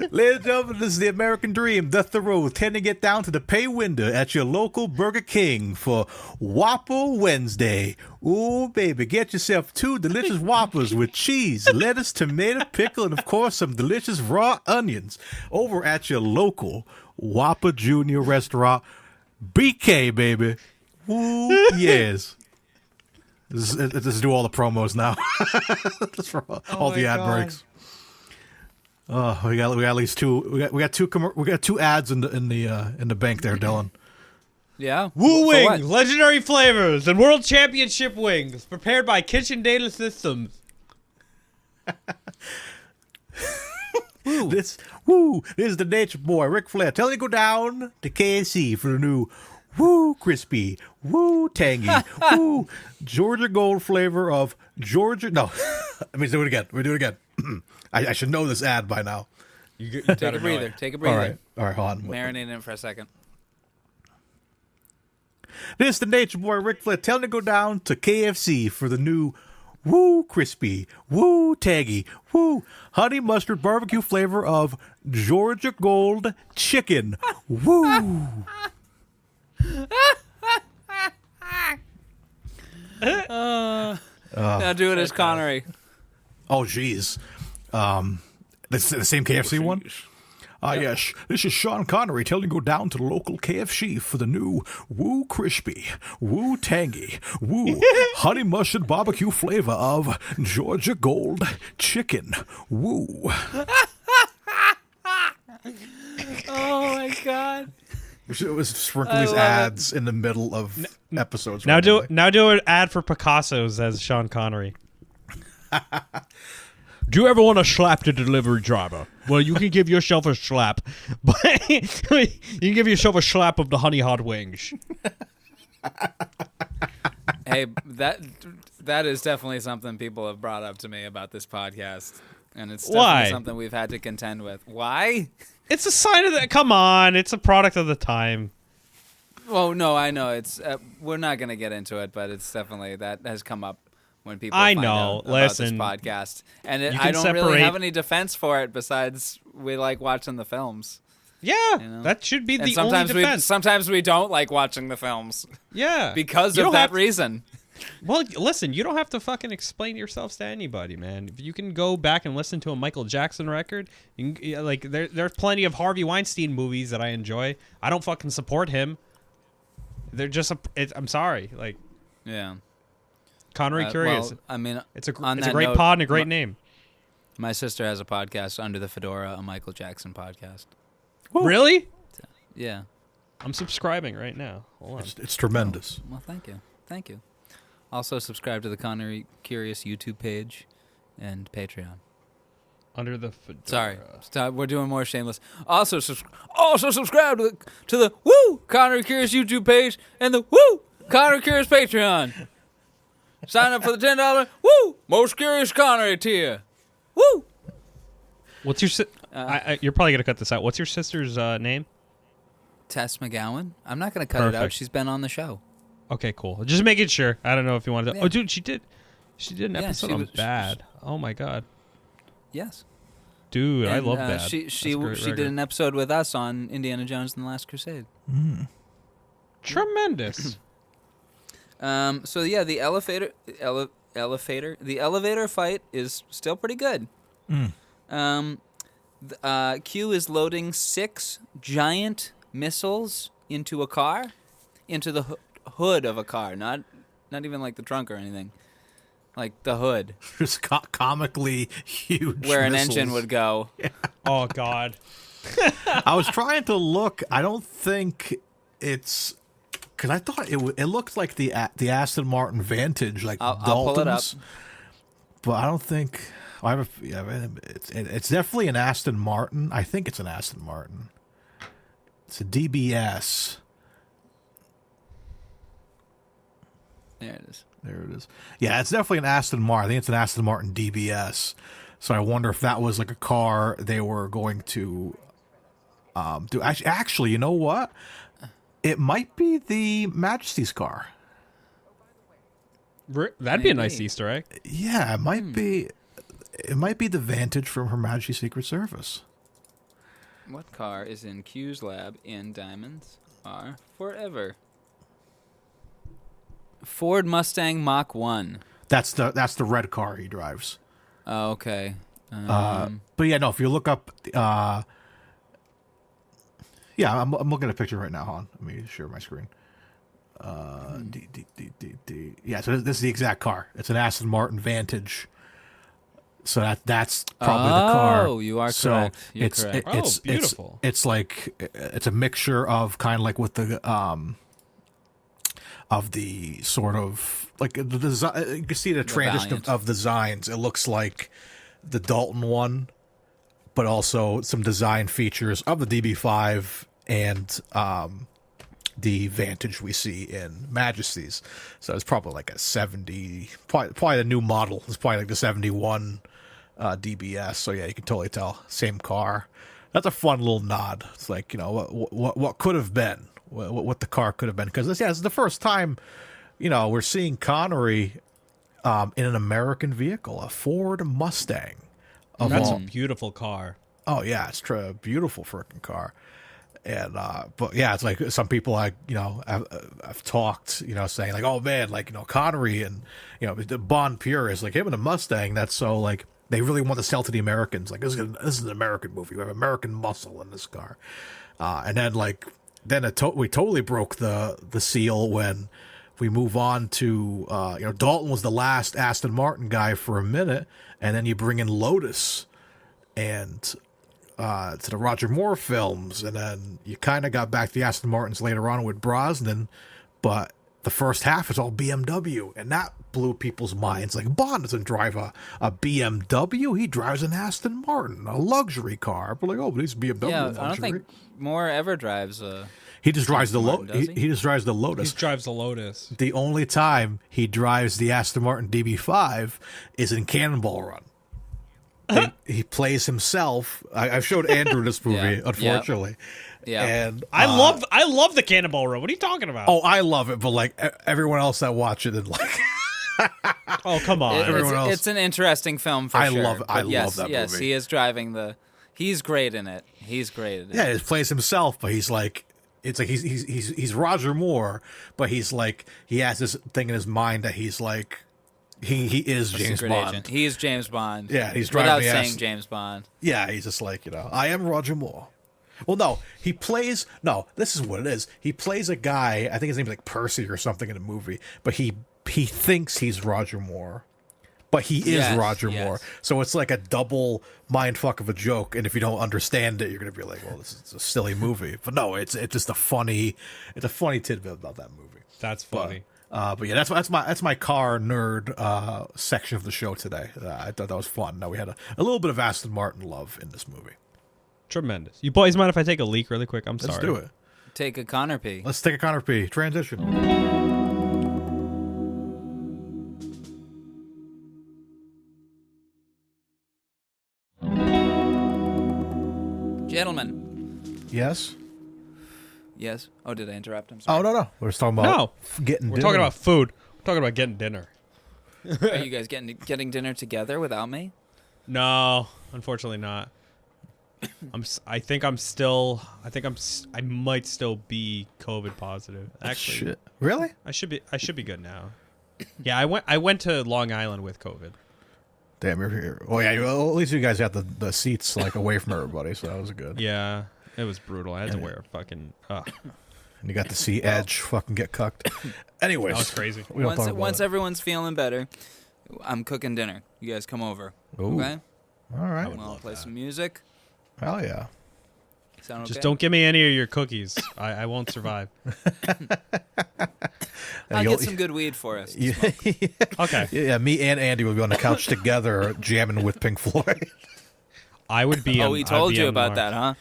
Ladies and gentlemen, this is the American dream. The Thoreau. Tend to get down to the pay window at your local Burger King for Whopper Wednesday. Ooh, baby, get yourself 2 delicious Whoppers with cheese, lettuce, tomato, pickle, and of course some delicious raw onions over at your local Whopper Junior restaurant. BK, baby. Ooh, yes. This is do all the promos now. Just for all the ad breaks. Oh, we got at least 2. We got 2 ads in the bank there, Dylan. Yeah. Woo For Wing, what? legendary flavors and world championship wings, prepared by Kitchen Data Systems. This is the Nature Boy, Ric Flair, telling you to go down to KFC for the new crispy, tangy, Georgia Gold flavor of Georgia. No, let me do it again. I should know this ad by now. Take a breather. Take a breather. All right, hold on. Marinate in it for a second. This is the Nature Boy, Ric Flair, telling you to go down to KFC for the new crispy, tangy, honey mustard barbecue flavor of Georgia Gold chicken. Now do it as Connery. Oh, jeez. This the same KFC one? Yes. This is Sean Connery telling you to go down to the local KFC for the new crispy, tangy, honey mustard barbecue flavor of Georgia Gold chicken. Oh my God. It was sprinkle these ads in the middle of episodes. Now do an ad for Picasso's as Sean Connery. Do you ever want to slap the delivery driver? Well, you can give yourself a slap, but you can give yourself a slap of the honey hot wings. Hey, that is definitely something people have brought up to me about this podcast, and it's definitely something we've had to contend with. Why? It's a sign of that. Come on, it's a product of the time. Well, no, I know it's. We're not going to get into it, but it's definitely that has come up when people find out about this podcast, and I don't really have any defense for it besides we like watching the films. Yeah, that should be the only defense. Sometimes we don't like watching the films. Yeah, because of that reason. Well, listen, you don't have to fucking explain yourselves to anybody, man. If you can go back and listen to a Michael Jackson record, there's plenty of Harvey Weinstein movies that I enjoy. I don't fucking support him. They're just I'm sorry, like. Yeah. Connery Curious. Well, I mean, it's a great pod and a great name. My sister has a podcast, Under the Fedora, a Michael Jackson podcast. Really? Yeah. I'm subscribing right now. Hold on. It's tremendous. Well, thank you. Also, subscribe to the Connery Curious YouTube page and Patreon. Under the Fedora. Sorry, we're doing more shameless. Also subscribe to the Connery Curious YouTube page and the Connery Curious Patreon. Sign up for the $10 Most Curious Connery tier. What's your you're probably gonna cut this out. What's your sister's name? Tess McGowan. I'm not gonna cut it out. She's been on the show. Okay, cool. Just making sure. I don't know if you wanted to. Yeah. Oh, dude, she did an episode on Bad. Oh my God. Yes. Dude, I love Bad. She did an episode with us on Indiana Jones and the Last Crusade. Tremendous. So yeah, the elevator fight is still pretty good. Q is loading 6 giant missiles into a car, into the hood of a car, not even like the trunk or anything, like the hood, Just comically huge. where an missiles. engine would go. Oh God. I was trying to look. I don't think it's because I thought it looked like the Aston Martin Vantage, like I'll Dalton's. pull it up. But I don't think it's definitely an Aston Martin. I think it's an Aston Martin. It's a DBS. There it is. There it is. Yeah, it's definitely an Aston Martin. I think it's an Aston Martin DBS. So I wonder if that was like a car they were going to do. Actually, you know what? It might be the Majesty's car. That'd be a nice Maybe. Easter egg. Yeah, it might be. It might be the Vantage from Her Majesty's Secret Service. What car is in Q's lab in Diamonds Are Forever? Ford Mustang Mach 1. That's the red car he drives. Oh, okay. But yeah, no. If you look up, yeah, I'm looking at a picture right now. Hold on, let me share my screen. Yeah, so this is the exact car. It's an Aston Martin Vantage. So that's probably the car. Oh, you are so correct. You're it's correct. it's beautiful. It's like it's a mixture of kind of like with the of the sort of like the design. You can see the transition Valiant. of designs. It looks like the Dalton one, but also some design features of the DB5 and the Vantage we see in Majesty's. So it's probably like a 70, probably a new model. It's probably like the 71 DBS. So yeah, you can totally tell. Same car. That's a fun little nod. It's like, you know, what could have been, what the car could have been. Because this is the first time, you know, we're seeing Connery in an American vehicle, a Ford Mustang. That's a beautiful car. Oh yeah, it's a beautiful freaking car. And but yeah, it's like some people like, you know, I've talked, you know, saying like, oh man, like, you know, Connery and, you know, the Bond purists, like him and a Mustang, that's so like they really want to sell to the Americans. Like this is an American movie. We have American muscle in this car. And then like we totally broke the seal when we move on to you know, Dalton was the last Aston Martin guy for a minute, and then you bring in Lotus and to the Roger Moore films, and then you kind of got back to the Aston Martins later on with Brosnan, but the first half is all BMW, and that blew people's minds. Like, Bond doesn't drive a BMW, he drives an Aston Martin, a luxury car. But like, oh, but he's BMW Yeah, luxury. I don't think Moore ever drives a... He just drives the Martin, Lotus. does He just drives the Lotus. He drives the Lotus. The only time he drives the Aston Martin DB5 is in Cannonball Run. He plays himself. I've showed Andrew this movie, Yeah. unfortunately. Yeah. And I love the Cannonball Run. What are you talking about? oh, I love it, but like everyone else that watch it and like Oh, come on. Everyone else- It's an interesting film for I sure. love- I But yes, love that yes, movie. he is driving the... He's great in it. He's great in it. yeah, he plays himself, but he's like it's like he's Roger Moore, but he's like he has this thing in his mind that he's like he is A James secret Bond. agent. He is James Bond. Yeah, he's driving without the saying ass- James Bond. Yeah, he's just like, you know, I am Roger Moore. Well, no, this is what it is. He plays a guy, I think his name's like Percy or something in the movie, but he thinks he's Roger Moore, but he is Yes, Roger yes. Moore. So it's like a double mind fuck of a joke, and if you don't understand it, you're going to be like, well, this is a silly movie. But no, it's just a funny tidbit about that movie. That's funny. But yeah, that's my car nerd section of the show today. I thought that was fun. Now we had a little bit of Aston Martin love in this movie. Tremendous. You boys mind if I take a leak really quick? I'm sorry. Let's do it. Take a Connor P. Let's take a Connor P. Transition. Gentlemen. Yes? Yes. Oh, did I interrupt? I'm sorry. Oh, no. We're just talking about No. getting We're dinner. talking about food. We're talking about getting dinner. Are you guys getting dinner together without me? No, unfortunately not. I might still be COVID positive. Actually, Shit. Really? I should be good now. Yeah, I went to Long Island with COVID. Damn, you're here. Oh, yeah. Well, at least you guys got the seats like away from everybody, so that was good. Yeah. It was brutal. I had to wear a fucking. And you got to see Edge fucking get cucked. Anyways, That was crazy. we don't talk about Once it. everyone's feeling better, I'm cooking dinner. You guys come over. Ooh. Okay? All right. I'll play some music. Hell yeah. Sound okay? Just don't give me any of your cookies. I won't survive. I'll You'll- get some good weed for us. Okay. Yeah, me and Andy will be on the couch together jamming with Pink Floyd. I would be. Oh, he told you about that, huh?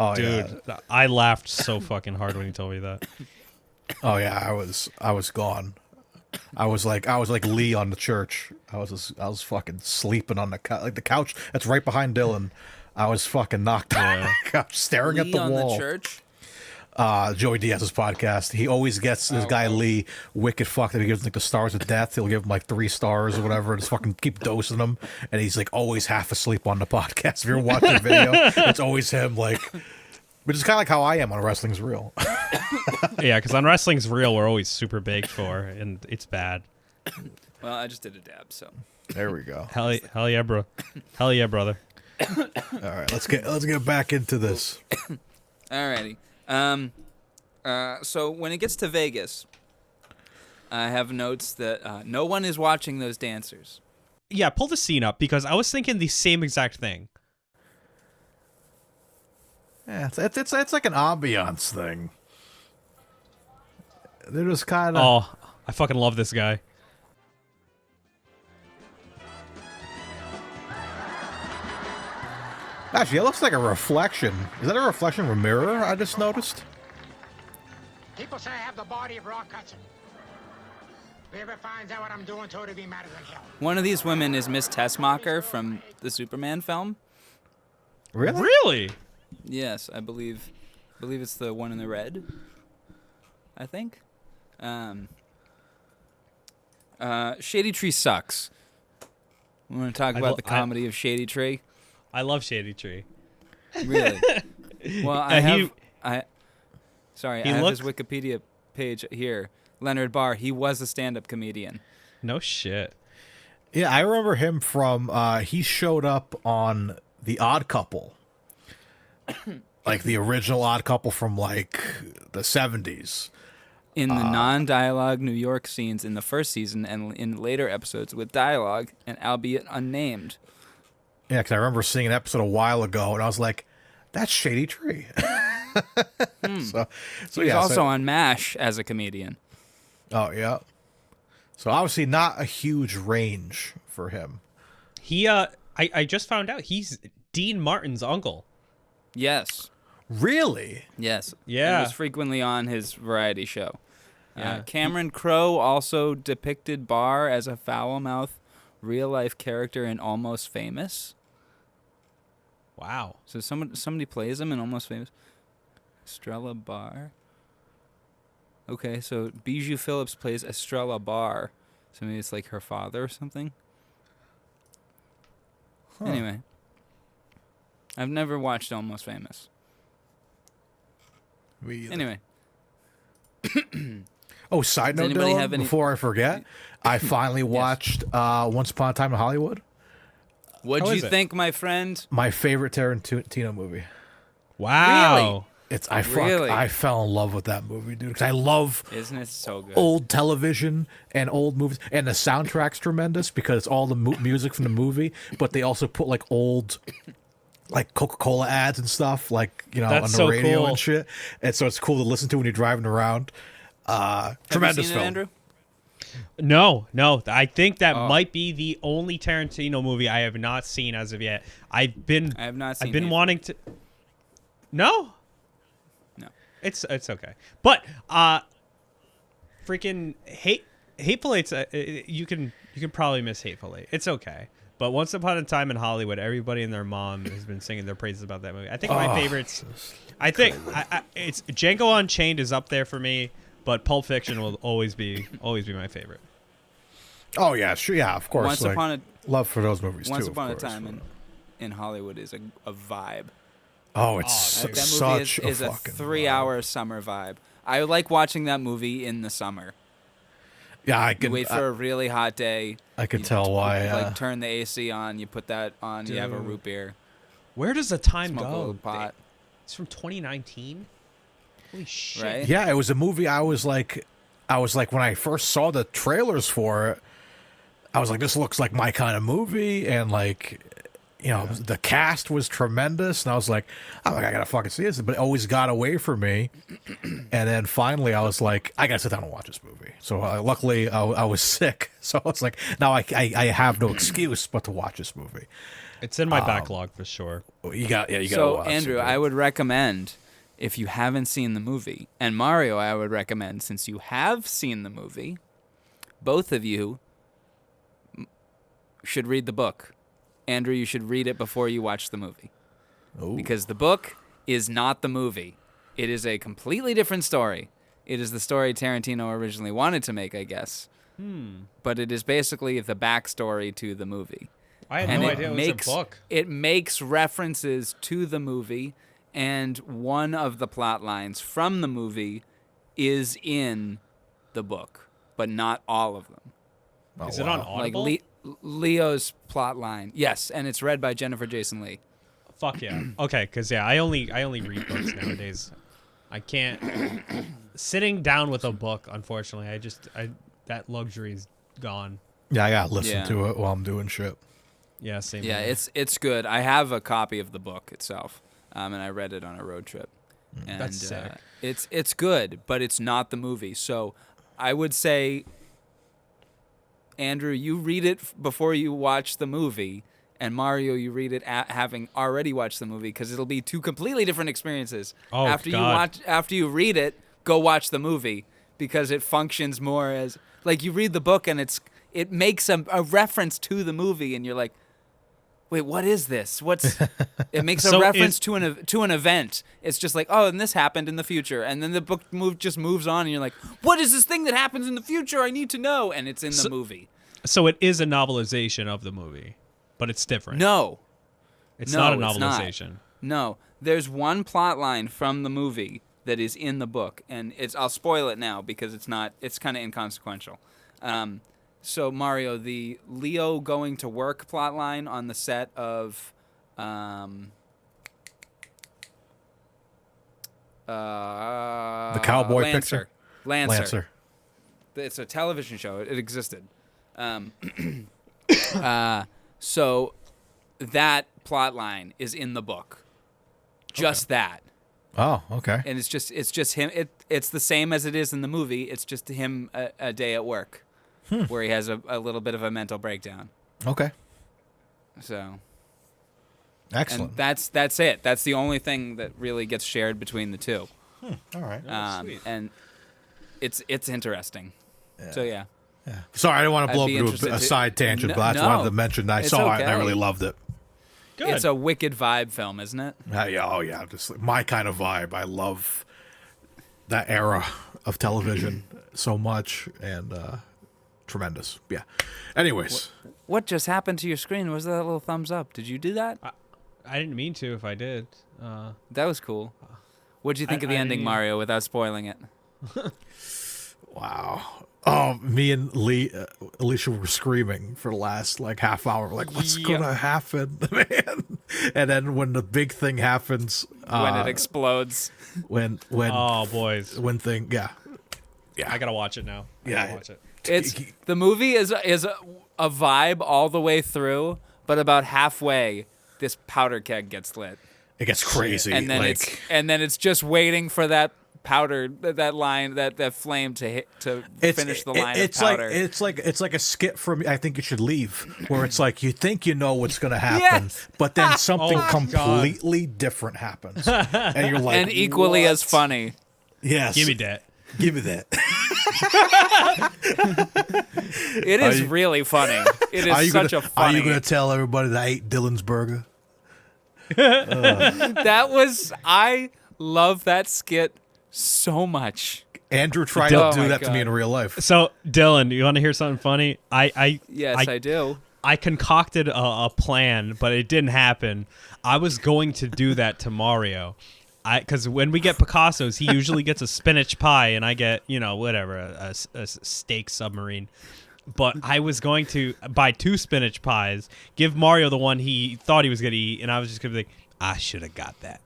Oh, Dude, yeah. I laughed so fucking hard when he told me that. Oh yeah, I was gone. I was like Lee on the church. I was fucking sleeping on the couch, like the couch that's right behind Dylan. I was fucking knocked out. Couch, staring at Lee the on wall. the church? Joey Diaz's podcast. He always gets this guy Lee wicked fucked. He gives him like the stars of death. He'll give him like 3 stars or whatever. And just fucking keep dosing him. And he's like always half asleep on the podcast. If you're watching the video, it's always him. Like, which is kind of like how I am on Wrestling's Real. Yeah, because on Wrestling's Real, we're always super baked for, and it's bad. Well, I just did a dab, so. There we go. Hell yeah, bro. Hell yeah, brother. All right, let's get back into this. Alrighty. So when it gets to Vegas, I have notes that no one is watching those dancers. Yeah, pull the scene up, because I was thinking the same exact thing. Yeah, it's like an ambiance thing. They're just kind of. Oh, I fucking love this guy. Actually, it looks like a reflection. Is that a reflection of a mirror? I just noticed. People say I have the body of Rock Hudson. Whoever finds out what I'm doing to her to be madder than hell. One of these women is Miss Tessmacher from the Superman film. Really? Really? Yes, I believe it's the one in the red. I think. Shady Tree sucks. We want to talk about the comedy of Shady Tree. I love Shady Tree. Really? Well, I have his Wikipedia page here. Leonard Barr, he was a stand-up comedian. No shit. Yeah, I remember him from. He showed up on The Odd Couple, like the original Odd Couple from like the 70s. In the non-dialogue New York scenes in the first season and in later episodes with dialogue, and albeit unnamed. Yeah, because I remember seeing an episode a while ago, and I was like, "That's Shady Tree." So He's also on MASH as a comedian. Oh yeah. So obviously not a huge range for him. He I just found out he's Dean Martin's uncle. Yes. Really? Yes. Yeah. He was frequently on his variety show. Yeah. Cameron Crowe also depicted Barr as a foul-mouthed real-life character in Almost Famous. Wow. So somebody plays him in Almost Famous. Estrella Barr. Okay, so Bijou Phillips plays Estrella Barr. So maybe it's like her father or something. Huh. Anyway. I've never watched Almost Famous. Anyway. Oh, side note, anybody Dylan, have any- before I forget, I finally watched Once Upon a Time in Hollywood. What'd How you is it? think, my friend? My favorite Tarantino movie. Wow. Really? I fell in love with that movie, dude. Because I love Isn't it so good? old television and old movies, and the soundtrack's tremendous because it's all the music from the movie, but they also put like old, like Coca-Cola ads and stuff, like That's on the so radio cool. and shit. And so it's cool to listen to when you're driving around. Tremendous Have you seen film. it, Andrew? No. I think that might be the only Tarantino movie I have not seen as of yet. I have not seen. I've been Hateful. wanting to. No. No. It's okay, but freaking Hateful Eight's you can probably miss Hateful Eight. It's okay, but Once Upon a Time in Hollywood, everybody and their mom has been singing their praises about that movie. I think my favorites. I think it's Django Unchained is up there for me, but Pulp Fiction will always be my favorite. Oh yeah, sure, yeah, of course. Once like, Upon a love for those movies Once too. Upon a of course. Time in Hollywood is a vibe. Oh, it's That movie such is a a fucking 3-hour summer vibe. I like watching that movie in the summer. Yeah, I You can wait for a really hot day. I could you tell why. Like turn the AC on. You put that on. You have a Dude. root beer. Where does the time Smoke a go? little pot. It's from 2019. Holy shit! Right? Yeah, it was a movie. I was like, when I first saw the trailers for it, I was like, this looks like my kind of movie, and like, the cast was tremendous, and I was like, oh, I gotta fucking see this, but it always got away from me, and then finally I was like, I gotta sit down and watch this movie. So luckily I was sick, so I was like, now I have no excuse but to watch this movie. It's in my backlog for sure. You got So Andrew, I would recommend, if you haven't seen the movie, and Mario, I would recommend, since you have seen the movie, both of you should read the book. Andrew, you should read it before you watch the movie. Ooh. Because the book is not the movie. It is a completely different story. It is the story Tarantino originally wanted to make, I guess. But it is basically the backstory to the movie. I had no idea it was a book. It makes references to the movie, and one of the plot lines from the movie is in the book, but not all of them. Oh, Is it on Audible? Like Leo's plot line. Yes, and it's read by Jennifer Jason Leigh. Fuck yeah. Okay, because I only read books nowadays. I can't sitting down with a book. Unfortunately, that luxury's gone. Yeah, I gotta listen to it while I'm doing shit. Yeah, same. Yeah, here. it's good. I have a copy of the book itself, and I read it on a road trip. And, That's sick. It's good, but it's not the movie. So I would say, Andrew, you read it before you watch the movie, and Mario, you read it having already watched the movie, because it'll be two completely different experiences. Oh, after God. after you read it, go watch the movie, because it functions more as like you read the book and it makes a reference to the movie, and you're like, wait, what is this? It makes a reference to an event. It's just like, oh, and this happened in the future, and then the book just moves on, and you're like, what is this thing that happens in the future? I need to know, and it's in the movie. So it is a novelization of the movie, but it's different. No, it's no, not a it's novelization. No, there's one plot line from the movie that is in the book, and I'll spoil it now because it's kind of inconsequential. So Mario, the Leo going to work plot line on the set of The cowboy picture? Lancer. It's a television show. It existed. So that plot line is in the book. Just that. Oh, okay. And it's just him. It's the same as it is in the movie. It's just him a day at work where he has a little bit of a mental breakdown. Okay. So Excellent. And that's it. That's the only thing that really gets shared between the two. All right. Sweet. And it's interesting. Yeah. So yeah. Yeah. Sorry, I didn't want to blow I'd be up interested to a to- side tangent, No, but I just wanted to mention that I it's saw it and I okay. really loved it. Good. It's a wicked vibe film, isn't it? Yeah, just like my kind of vibe. I love that era of television so much, and tremendous. Yeah. Anyways, What just happened to your screen? Was that little thumbs up? Did you do that? I didn't mean to. If I did, That was cool. What'd you think of the I ending, didn't- Mario, without spoiling it? wow. Me and Alicia were screaming for the last half hour. Like, what's gonna happen, man? And then when the big thing happens, When it explodes. when oh boys, when thing, yeah. I gotta watch it now. I Yeah. gotta watch it. The movie is a vibe all the way through, but about halfway, this powder keg gets lit, It gets crazy. and then it's just waiting for that powder, that line, that flame to hit to finish the line of powder. It's like a skit from I Think You Should Leave, where it's like you think you know what's going to happen, Yes. but then something Oh, completely different happens, and you're like, and equally what? as funny. Yes, Give me that. give me that. It is really funny. It is such a Are funny. you going to tell everybody that I ate Dylan's burger? I love that skit so much. Andrew tried Oh to do my that to me God. in real life. So Dylan, you want to hear something funny? Yes, I do. I concocted a plan, but it didn't happen. I was going to do that to Mario. Because when we get Picasso's, he usually gets a spinach pie, and I get, whatever, a steak submarine. But I was going to buy 2 spinach pies, give Mario the one he thought he was going to eat, and I was just going to be like, I should have got that.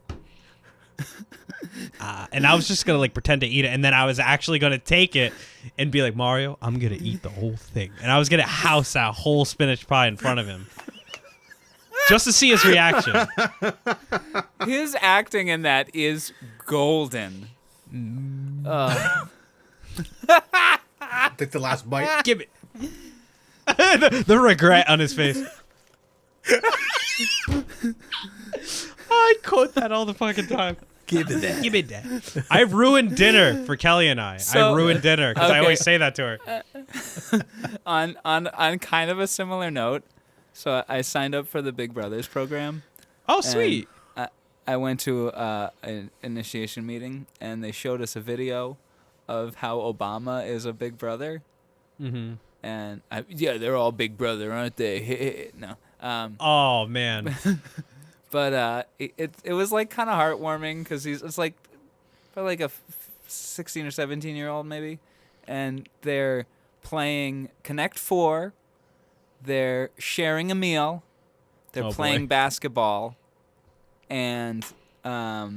And I was just gonna like pretend to eat it, and then I was actually gonna take it and be like, Mario, I'm gonna eat the whole thing, and I was gonna house that whole spinach pie in front of him, just to see his reaction. His acting in that is golden. Take the last bite. Give it. the regret on his face. I quote that all the fucking time. Give it that. Give me that. I ruined dinner for Kelly and I. I ruined dinner because I always say that to her. On kind of a similar note, so I signed up for the Big Brothers program. Oh, sweet. I went to an initiation meeting, and they showed us a video of how Obama is a big brother. Mm-hmm. And they're all big brother, aren't they? No. Oh man. But it was like kind of heartwarming because it's like probably like a 16 or 17-year-old maybe, and they're playing Connect 4. They're sharing a meal. They're playing basketball, and I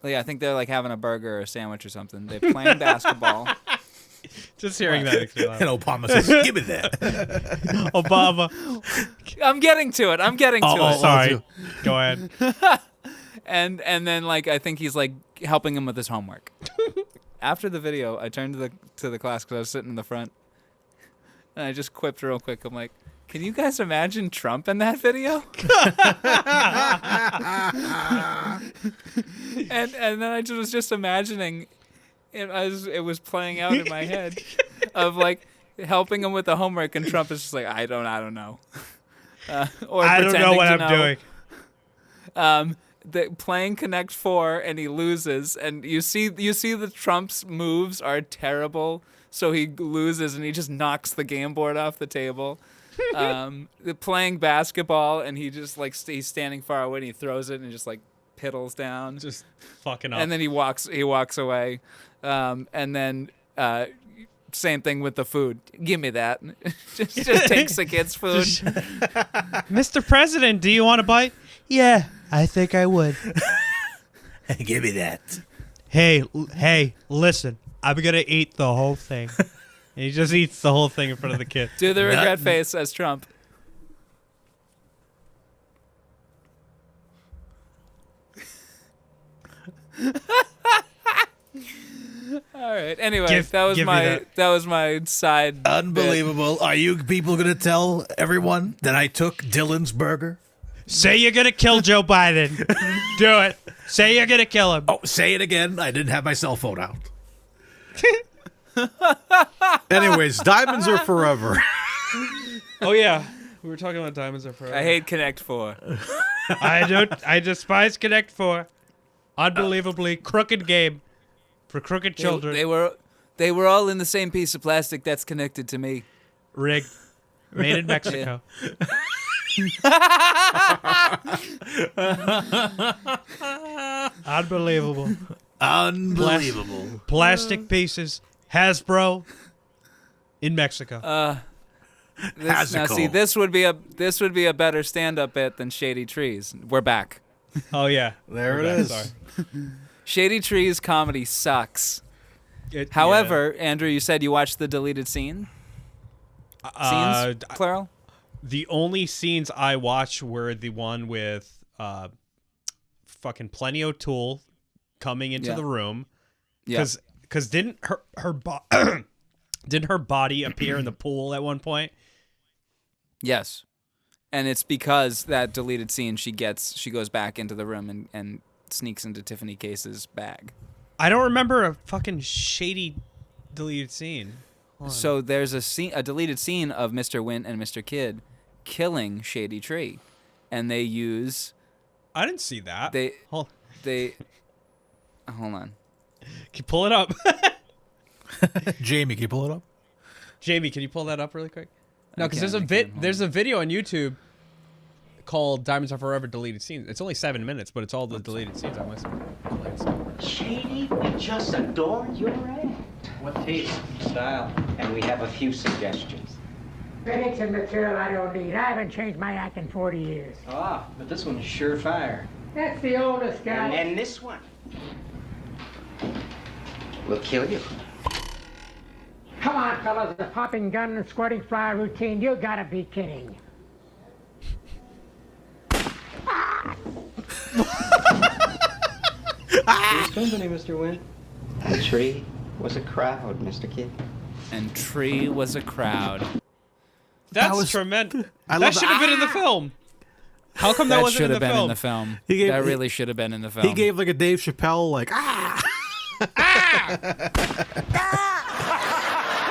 think they're like having a burger or a sandwich or something. They're playing basketball. Just hearing that makes me laugh. And Obama says, "Give me that." Obama. I'm getting to it. Oh, sorry. Go ahead. And then like I think he's like helping him with his homework. After the video, I turned to the class because I was sitting in the front, and I just quipped real quick. I'm like, "Can you guys imagine Trump in that video?" and then I was just imagining it as it was playing out in my head of like helping him with the homework, and Trump is just like, I don't know. Or I don't know what I'm doing. Playing Connect 4 and he loses, and you see the Trump's moves are terrible, so he loses and he just knocks the game board off the table. Playing basketball and he just like he's standing far away and he throws it and just like piddles down, Just fucking up. and then he walks away, and then same thing with the food. Give me that. just takes the kids' food. Mr. President, do you want a bite? Yeah, I think I would. Give me that. Hey, listen. I'm gonna eat the whole thing. And he just eats the whole thing in front of the kid. Do the regret face as Trump. All right. Anyway, that was my side. Unbelievable. Bit. Are you people going to tell everyone that I took Dylan's burger? Say you're gonna kill Joe Biden. Do it. Say you're gonna kill him. Oh, say it again. I didn't have my cell phone out. Anyways, diamonds are forever. Oh yeah, we were talking about diamonds are forever. I hate Connect 4. I despise Connect 4. Unbelievably crooked game for crooked children. They were all in the same piece of plastic that's connected to me. Rigged. Made in Mexico. Unbelievable. Unbelievable. Plastic pieces. Hasbro in Mexico. Now see, this would be a better stand-up bit than Shady Trees. We're back. Oh yeah, There it is. Sorry. Shady Trees comedy sucks. However, Andrew, you said you watched the deleted scene. Scenes, plural. The only scenes I watched were the one with fucking Plenty O'Toole coming into the room. Because didn't her body appear in the pool at one point? Yes. And it's because that deleted scene she goes back into the room and sneaks into Tiffany Case's bag. I don't remember a fucking shady deleted scene. So there's a deleted scene of Mr. Wint and Mr. Kidd killing Shady Tree, and they use. I didn't see that. Hold on. Can you pull it up? Jamie, can you pull it up? Jamie, can you pull that up really quick? No, because there's a video on YouTube called "Diamonds Are Forever" deleted scenes. It's only 7 minutes, but it's all the deleted scenes. I must have. Shady, we just adore your act. What taste, style, and we have a few suggestions. Critics and material I don't need. I haven't changed my act in 40 years. Ah, but this one's surefire. That's the oldest guy. And this one. We'll kill you. Come on, fellas, the popping gun and squirting fly routine, you gotta be kidding. Whose company, Mr. Wynn? A tree was a crowd, Mr. Kid. And tree was a crowd. That's tremendous. That should have been in the film. How come that wasn't in the film? That should have been in the film. That really should have been in the film. He gave like a Dave Chappelle, like, ah!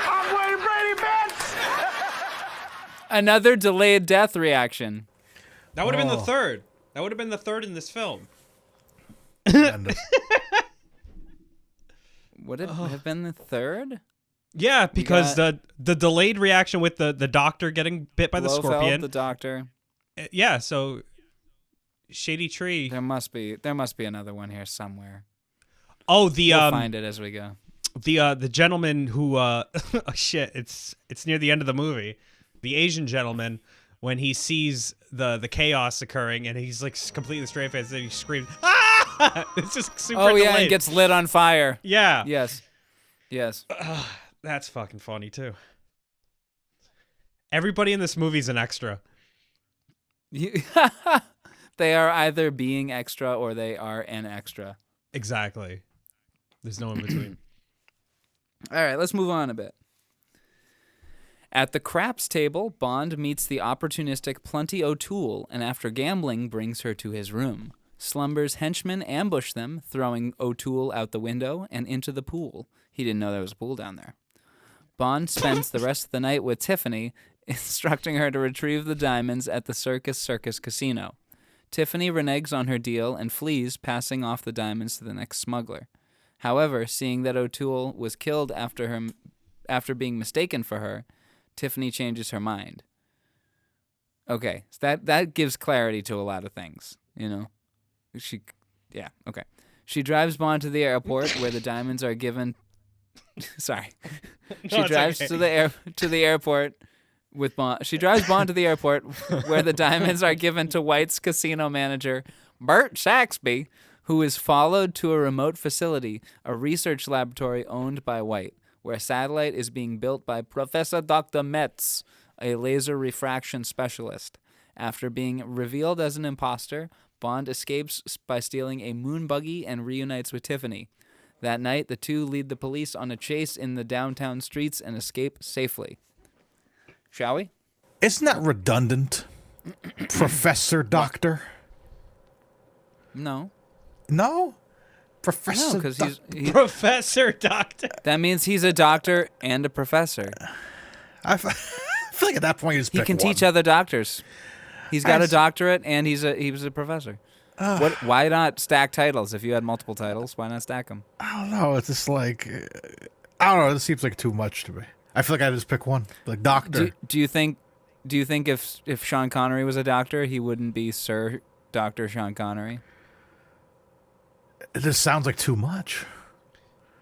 I'm Wayne Brady, bitch! Another delayed death reaction. That would have been the third. That would have been the third in this film. Would it have been the third? Yeah, because the delayed reaction with the doctor getting bit by the Blofeld, scorpion. the doctor. Yeah, so Shady Tree. There must be another one here somewhere. Oh, We'll find it as we go. The gentleman who oh shit, it's near the end of the movie. The Asian gentleman, when he sees the chaos occurring and he's like completely straight faced and he screams, ah! It's just super delayed. And gets lit on fire. Yeah. Yes. That's fucking funny too. Everybody in this movie's an extra. They are either being extra or they are an extra. Exactly. There's no in between. All right, let's move on a bit. At the craps table, Bond meets the opportunistic Plenty O'Toole, and after gambling, brings her to his room. Slumber's henchmen ambush them, throwing O'Toole out the window and into the pool. He didn't know there was a pool down there. Bond spends the rest of the night with Tiffany, instructing her to retrieve the diamonds at the Circus Casino. Tiffany reneges on her deal and flees, passing off the diamonds to the next smuggler. However, seeing that O'Toole was killed after being mistaken for her, Tiffany changes her mind. Okay, so that gives clarity to a lot of things, you know? Okay. She drives Bond to the airport where the diamonds are given... Sorry. She drives to the airport with Bond. She drives Bond to the airport where the diamonds are given to White's casino manager, Bert Saxby, who is followed to a remote facility, a research laboratory owned by White, where a satellite is being built by Professor Dr. Metz, a laser refraction specialist. After being revealed as an imposter, Bond escapes by stealing a moon buggy and reunites with Tiffany. That night, the two lead the police on a chase in the downtown streets and escape safely. Shall we? Isn't that redundant? Professor Doctor? No. No? Professor No, because he's Professor Doctor. That means he's a doctor and a professor. I feel like at that point you just He pick can one. teach other doctors. He's got a doctorate and he was a professor. Why not stack titles? If you had multiple titles, why not stack them? I don't know. It's just like, I don't know. This seems like too much to me. I feel like I just pick one, like doctor. Do you think if Sean Connery was a doctor, he wouldn't be Sir Dr. Sean Connery? It just sounds like too much.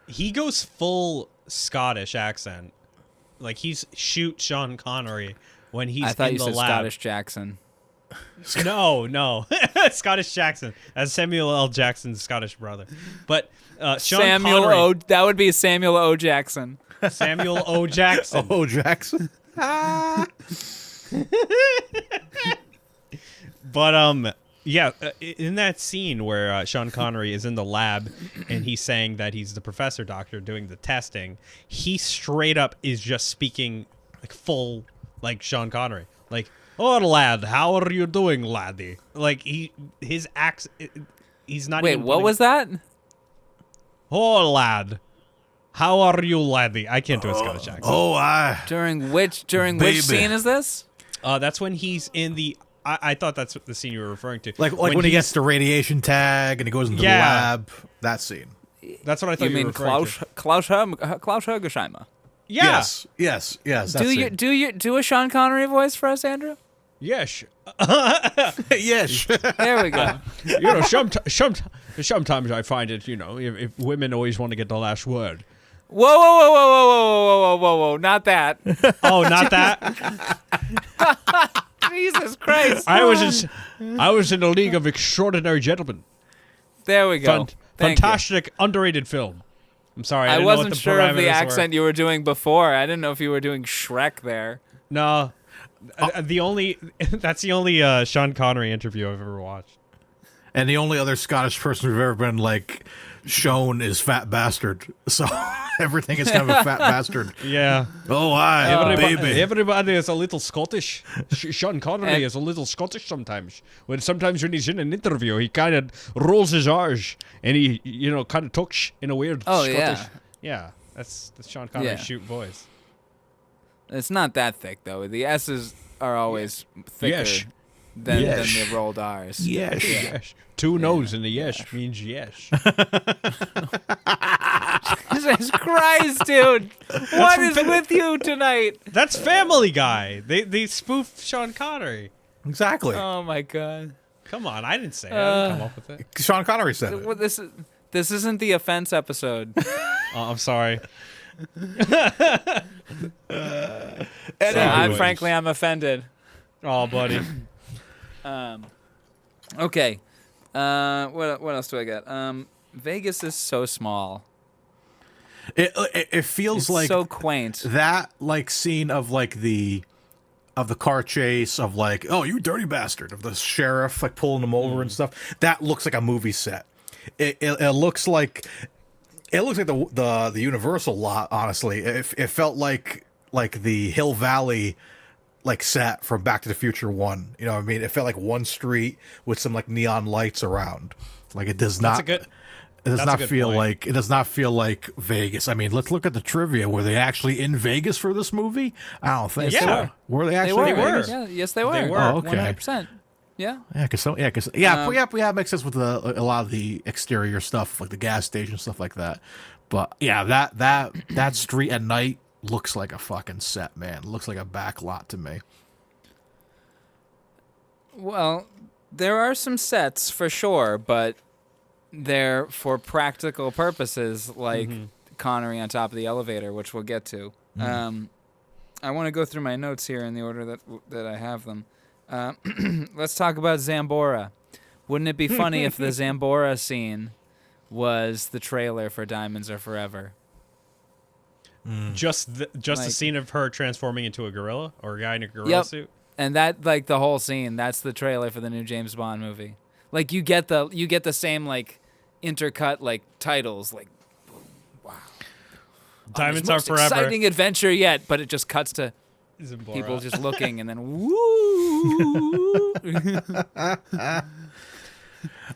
He goes full Scottish accent. Like he's shoot Sean Connery when he's I thought in you the said lab. Scottish Jackson. No. Scottish Jackson. That's Samuel L. Jackson's Scottish brother. But Sean Connery. That would be Samuel O. Jackson. Samuel O. Jackson. Oh, Jackson. But yeah, in that scene where Sean Connery is in the lab and he's saying that he's the professor doctor doing the testing, he straight up is just speaking like full like Sean Connery. Like, "Oh lad, how are you doing, laddie?" Like his accent, he's not. Wait, what was that? "Oh lad, how are you, laddie?" I can't do a Scottish accent. During which scene is this? That's when he's in the. I thought that's the scene you were referring to. Like when he gets the radiation tag and he goes into the lab. That scene. That's what I thought you were referring to. Klaus Hergesheimer. Yeah. Yes. That do a Sean Connery voice for us, Andrew? Yes. Yes. There we go. You know, sometimes I find it, you know, if women always want to get the last word. Whoa, not that. Oh, not that? Jesus Christ. I was in a league of extraordinary gentlemen. There we go. Thank you. Fantastic, underrated film. I'm sorry, I didn't know what wasn't the sure of the parameters accent you were doing before. I didn't know if you were doing Shrek there. No, that's the only Sean Connery interview I've ever watched. And the only other Scottish person who've ever been like shown is fat bastard. So everything is kind of a fat bastard. Yeah. Oh, baby. Everybody is a little Scottish. Sean Connery is a little Scottish sometimes. Sometimes when he's in an interview, he kind of rolls his R's and he, kind of talks in a weird Scottish. Yeah. Yeah, that's Sean Connery's shoot voice. It's not that thick though. The S's are always thicker than the rolled R's. Yes. Two no's in the yes means yes. Jesus Christ, dude! What is with you tonight? That's Family Guy. They spoof Sean Connery. Exactly. Oh my God! Come on, I didn't say it. I didn't come up with it. Sean Connery said it. Well, this isn't the offense episode. I'm sorry. Frankly, I'm offended. Oh, buddy. Okay. What else do I got? Vegas is so small. It feels It's like so quaint. that like scene of like the car chase of like, oh, you dirty bastard, of the sheriff like pulling him over and stuff. That looks like a movie set. It looks like the Universal lot. Honestly, it felt like the Hill Valley like set from Back to the Future 1. You know what I mean? It felt like one street with some like neon lights around. Like it does not. It does not feel like Vegas. I mean, let's look at the trivia. Were they actually in Vegas for this movie? I don't think Yes, so. they were. Were they actually? They were. in Vegas? Yeah, yes, they were. They were. Oh, okay. 100%. Yeah. Yeah, it makes sense with a lot of the exterior stuff, like the gas station stuff like that. But yeah, that street at night looks like a fucking set, man. It looks like a back lot to me. Well, there are some sets for sure, but they're for practical purposes, like Connery on top of the elevator, which we'll get to. I want to go through my notes here in the order that I have them. Let's talk about Zambora. Wouldn't it be funny if the Zambora scene was the trailer for Diamonds Are Forever? Just the scene of her transforming into a gorilla or a guy in a gorilla suit. And that, like, the whole scene, that's the trailer for the new James Bond movie. Like, you get the same like intercut like titles, like, wow, Diamonds Are Forever, exciting adventure yet, but it just cuts to Zambora. people just looking and then woo.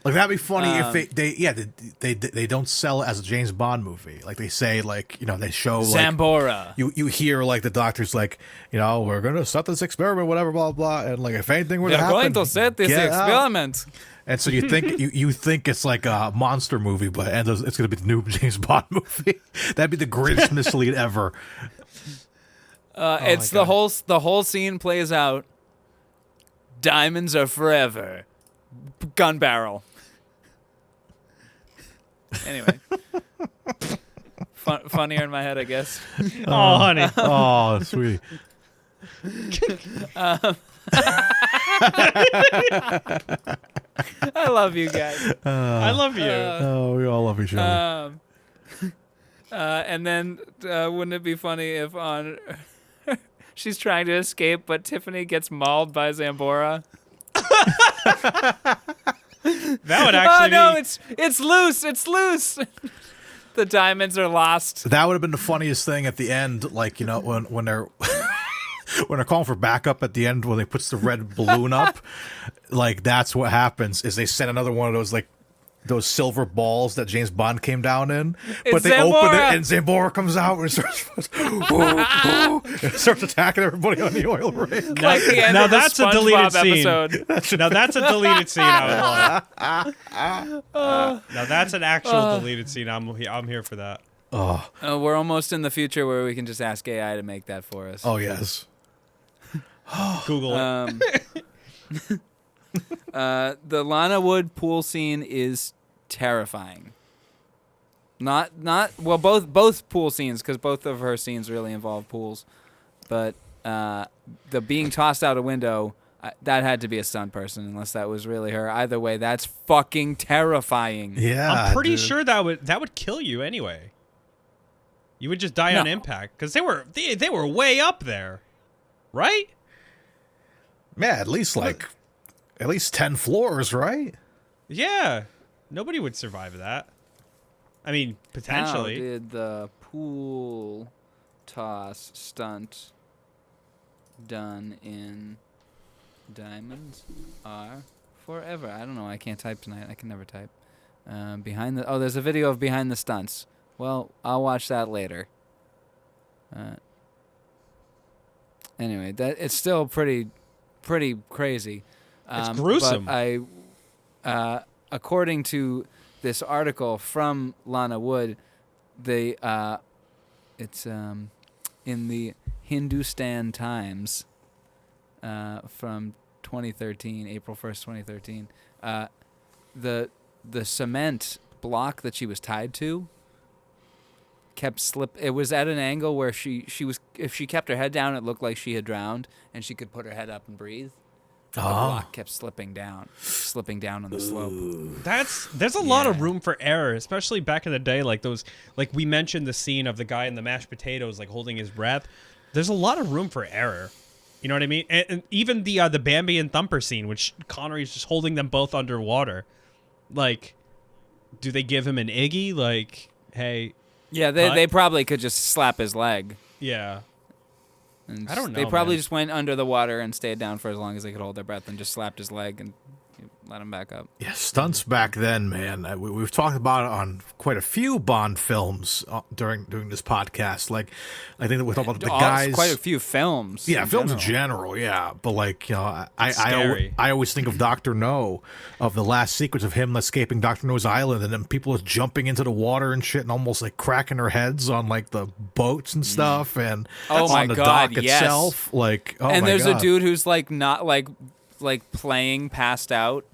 Like that'd be funny if they don't sell it as a James Bond movie. Like they say, like, they show like Zambora. You hear like the doctor's like, we're gonna set this experiment, whatever, blah blah, and like if anything were to happen, going to set this get experiment. out. And so you think you think it's like a monster movie, but it's gonna be the new James Bond movie. That'd be the greatest mislead ever. It's the whole scene plays out. Diamonds are forever. Gun barrel. Anyway, funnier in my head, I guess. Oh, honey. Oh, sweetie. I love you guys. I love you. We all love each other. And then, wouldn't it be funny if she's trying to escape, but Tiffany gets mauled by Zambora? That would actually. Oh no! It's loose! It's loose! The diamonds are lost. That would have been the funniest thing at the end, like when they're when they're calling for backup at the end when they puts the red balloon up. Like that's what happens is they send another one of those like those silver balls that James Bond came down in, but they Zambora. open it and Zambora comes out and starts attacking everybody on the oil rig. Like the end Now of the that's a deleted SpongeBob scene. Now that's a deleted scene I would love. Now that's an actual deleted scene. I'm here for that. We're almost in the future where we can just ask AI to make that for us. Oh yes. Google it. The Lana Wood pool scene is terrifying. Both pool scenes, because both of her scenes really involve pools, but the being tossed out a window that had to be a stunt person, unless that was really her. Either way, that's fucking terrifying. Yeah, I'm pretty sure that would kill you anyway. You would just die on impact because they were way up there, right? Yeah, at least 10 floors, right? Yeah, nobody would survive that. I mean, potentially. How did the pool toss stunt done in Diamonds Are Forever? I don't know. I can't type tonight. I can never type. There's a video of behind the stunts. Well, I'll watch that later. Anyway, it's still pretty crazy. It's gruesome. But according to this article from Lana Wood, it's in the Hindustan Times from 2013, April 1st, 2013. The cement block that she was tied to kept it was at an angle where she was, if she kept her head down, it looked like she had drowned, and she could put her head up and breathe. The block kept slipping down on the slope. There's a lot of room for error, especially back in the day. Like we mentioned the scene of the guy in the mashed potatoes, like holding his breath. There's a lot of room for error. You know what I mean? And even the Bambi and Thumper scene, which Connery's just holding them both underwater. Like, do they give him an Iggy? Like, hey. Yeah, they probably could just slap his leg. Yeah. I don't know. They probably just went under the water and stayed down for as long as they could hold their breath and just slapped his leg and let him back up. Yeah, stunts back then, man. We've talked about it on quite a few Bond films during this podcast. Like, I think that we talked about the guys. Quite a few films. Yeah, films in general. Yeah, but I always think of Dr. No, of the last sequence of him escaping Dr. No's island, and then people are jumping into the water and shit, and almost like cracking their heads on like the boats and stuff, and on the dock itself. Like, and there's a dude who's like not like playing passed out.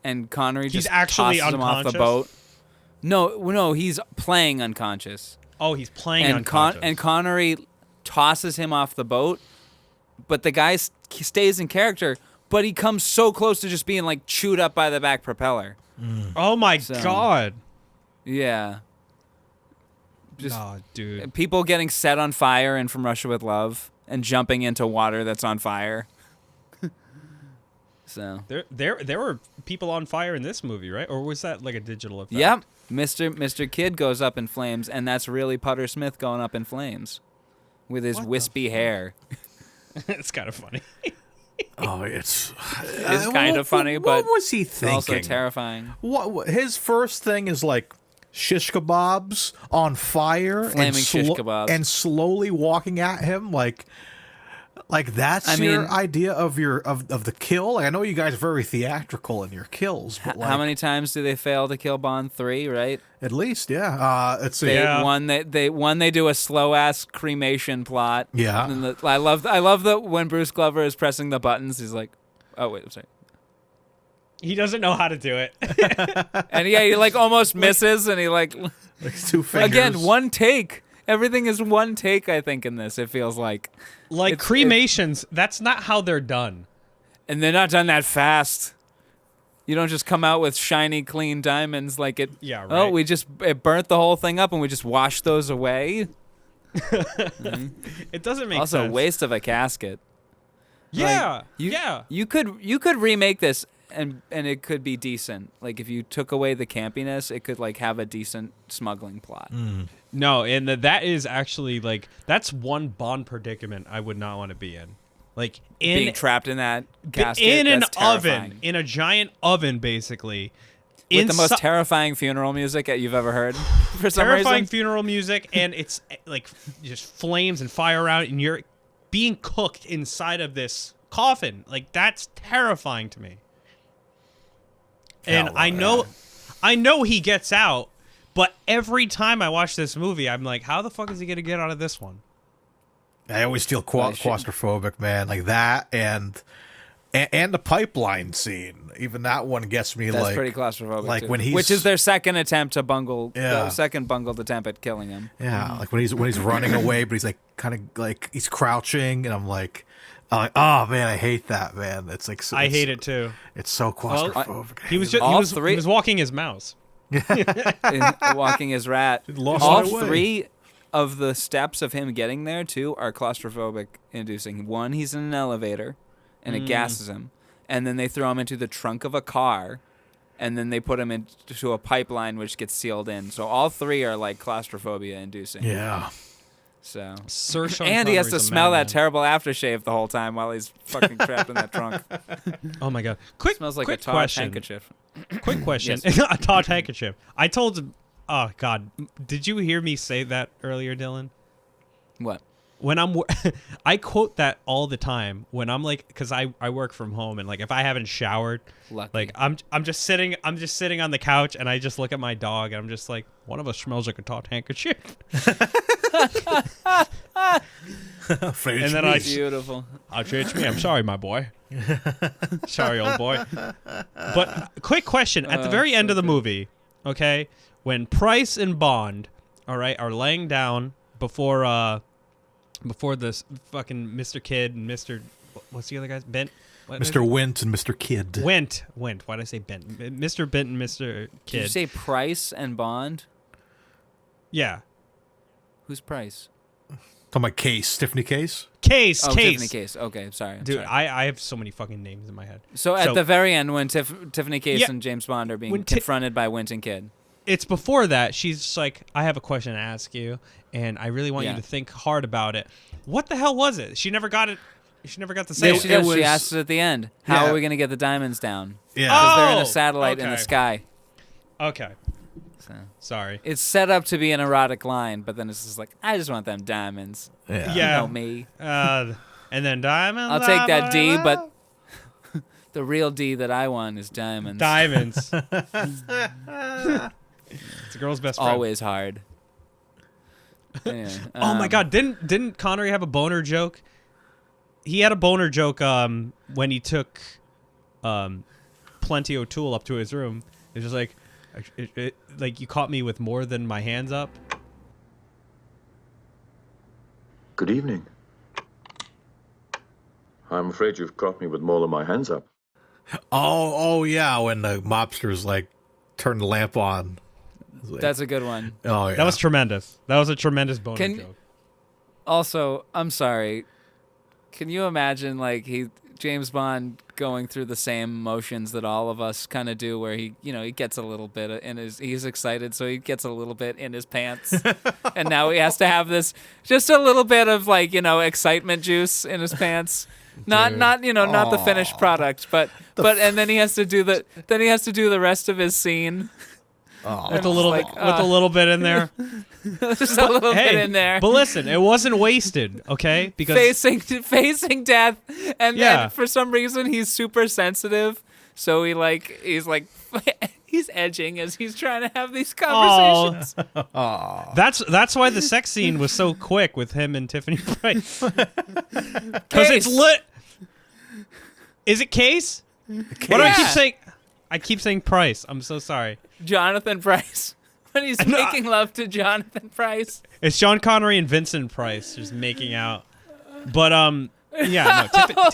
And Connery just actually tosses him off the boat. No, he's playing unconscious. Oh, he's playing unconscious. And Connery tosses him off the boat, but the guy stays in character, but he comes so close to just being like chewed up by the back propeller. Oh my God. Yeah. Dude. People getting set on fire in From Russia with Love and jumping into water that's on fire. So there were people on fire in this movie, right? Or was that like a digital effect? Yep. Mr. Kid goes up in flames, and that's really Putter Smith going up in flames with his wispy hair. It's kind of funny. It's kind of funny, but what was he thinking? Also terrifying. What his first thing is like shish kebabs on fire, flaming shish kebabs, and slowly walking at him like that's your idea of the kill. Like, I know you guys are very theatrical in your kills. But how many times do they fail to kill Bond? 3, right? At least, yeah. Let's see. They do a slow ass cremation plot. Yeah. And I love that when Bruce Glover is pressing the buttons, he's like, "Oh wait, I'm sorry." He doesn't know how to do it, and he like almost misses, and he like 2 fingers. Again, one take. Everything is one take, I think, in this. It feels like cremations. That's not how they're done, and they're not done that fast. You don't just come out with shiny, clean diamonds like it. Yeah, right. Oh, it burnt the whole thing up, and we just washed those away. It doesn't make sense. Also, waste of a casket. Yeah, You could remake this, and it could be decent. Like if you took away the campiness, it could like have a decent smuggling plot. No, and that is actually like that's one Bond predicament I would not want to be in. Like being trapped in that casket in an terrifying. oven, in a giant oven, basically. With the most terrifying funeral music you've ever heard. For some terrifying reason. funeral music, and it's like just flames and fire around, and you're being cooked inside of this coffin. Like that's terrifying to me. And I know he gets out, but every time I watch this movie, I'm like, how the fuck is he gonna get out of this one? I always feel claustrophobic, man. Like that, and the pipeline scene. Even that one gets me. That's pretty claustrophobic. Like too. when which is their second attempt to bungle. Yeah. The second bungled attempt at killing him. Yeah, like when he's running away, but he's like kind of like he's crouching, and I'm like, Oh man, I hate that, man. It's like I hate it too. It's so claustrophobic. He was walking his mouse. Walking his rat. Lost All my way. 3 of the steps of him getting there too are claustrophobic inducing. One, he's in an elevator and it gasses him, and then they throw him into the trunk of a car, and then they put him into a pipeline which gets sealed in. So all 3 are like claustrophobia inducing. Yeah. So Sir Sean and he has to Connery's a smell that madman. terrible aftershave the whole time while he's fucking trapped in that trunk. Oh my god! Smells like quick a Todd question. handkerchief. Quick question. Yes. A Todd handkerchief. I told him. Oh god! Did you hear me say that earlier, Dylan? What? When I quote that all the time when I'm like, because I work from home, and like if I haven't showered, Lucky. like I'm just sitting on the couch and I just look at my dog and I'm just like, one of us smells like a Todd handkerchief. And then Beautiful. it's me. I'm sorry, my boy. Sorry, old boy. But quick question: at the very end of the movie, okay, when Price and Bond, all right, are laying down before this fucking Mr. Kidd and Mr. What's the other guy's Bent? Mr. Wint and Mr. Kidd. Wint. Why'd I say Bent? Mr. Bent and Mr. Kidd. Did you say Price and Bond? Yeah. Who's Price? Talking about Case, Tiffany Case. Case. Tiffany Case. Okay, sorry. Dude, sorry. I have so many fucking names in my head. So at the very end, when Tiffany Case Yeah. and James Bond are being When confronted by Wint and Kidd. It's before that. She's just like, I have a question to ask you, and I really want you Yeah. to think hard about it. What the hell was it? She never got it. She never got to say Yeah, it. she does. was- She asks it at the end. How Yeah. are we going to get the diamonds down? Yeah. Because they're in Oh, a satellite in the okay. sky. Okay. So Sorry. it's set up to be an erotic line, but then it's just like, I just want them diamonds. Yeah. You Yeah. know me. And then diamonds. I'll take that D, but the real D that I want is diamonds. Diamonds. It's a girl's best friend. Always hard. Anyway, Oh my god! Didn't Connery have a boner joke? He had a boner joke when he took Plenty O'Toole up to his room. It's just like, like you caught me with more than my hands up. Good evening. I'm afraid you've caught me with more than my hands up. Oh yeah, when the mobsters like turn the lamp on. That's a good one. Oh yeah. That was tremendous. That was a tremendous boner Can- joke. Also, I'm sorry. Can you imagine James Bond going through the same motions that all of us kind of do, where he gets a little bit he's excited, so he gets a little bit in his pants, and now he has to have this just a little bit of excitement juice in his pants. Not the finished product, but and then he has to do the rest of his scene. With a little bit in there. Just a little bit in there. But listen, it wasn't wasted, okay? Because facing death, and Yeah. then for some reason he's super sensitive, so he's edging as he's trying to have these conversations. that's why the sex scene was so quick with him and Tiffany Price. Because it's Case. lit. Is it Case? What do I keep saying? I keep saying Price. I'm so sorry. Jonathan Price. When he's making love to Jonathan Price. It's Sean Connery and Vincent Price just making out. But yeah, no.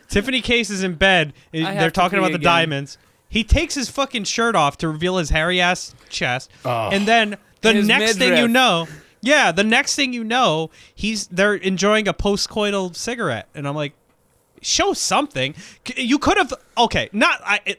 Tiffany Case is in bed. have They're to talking pee about the again. diamonds. He takes his fucking shirt off to reveal his hairy ass chest, and then the His next thing you midriff. know, the next thing you know, they're enjoying a postcoital cigarette, and I'm like, show something. You could have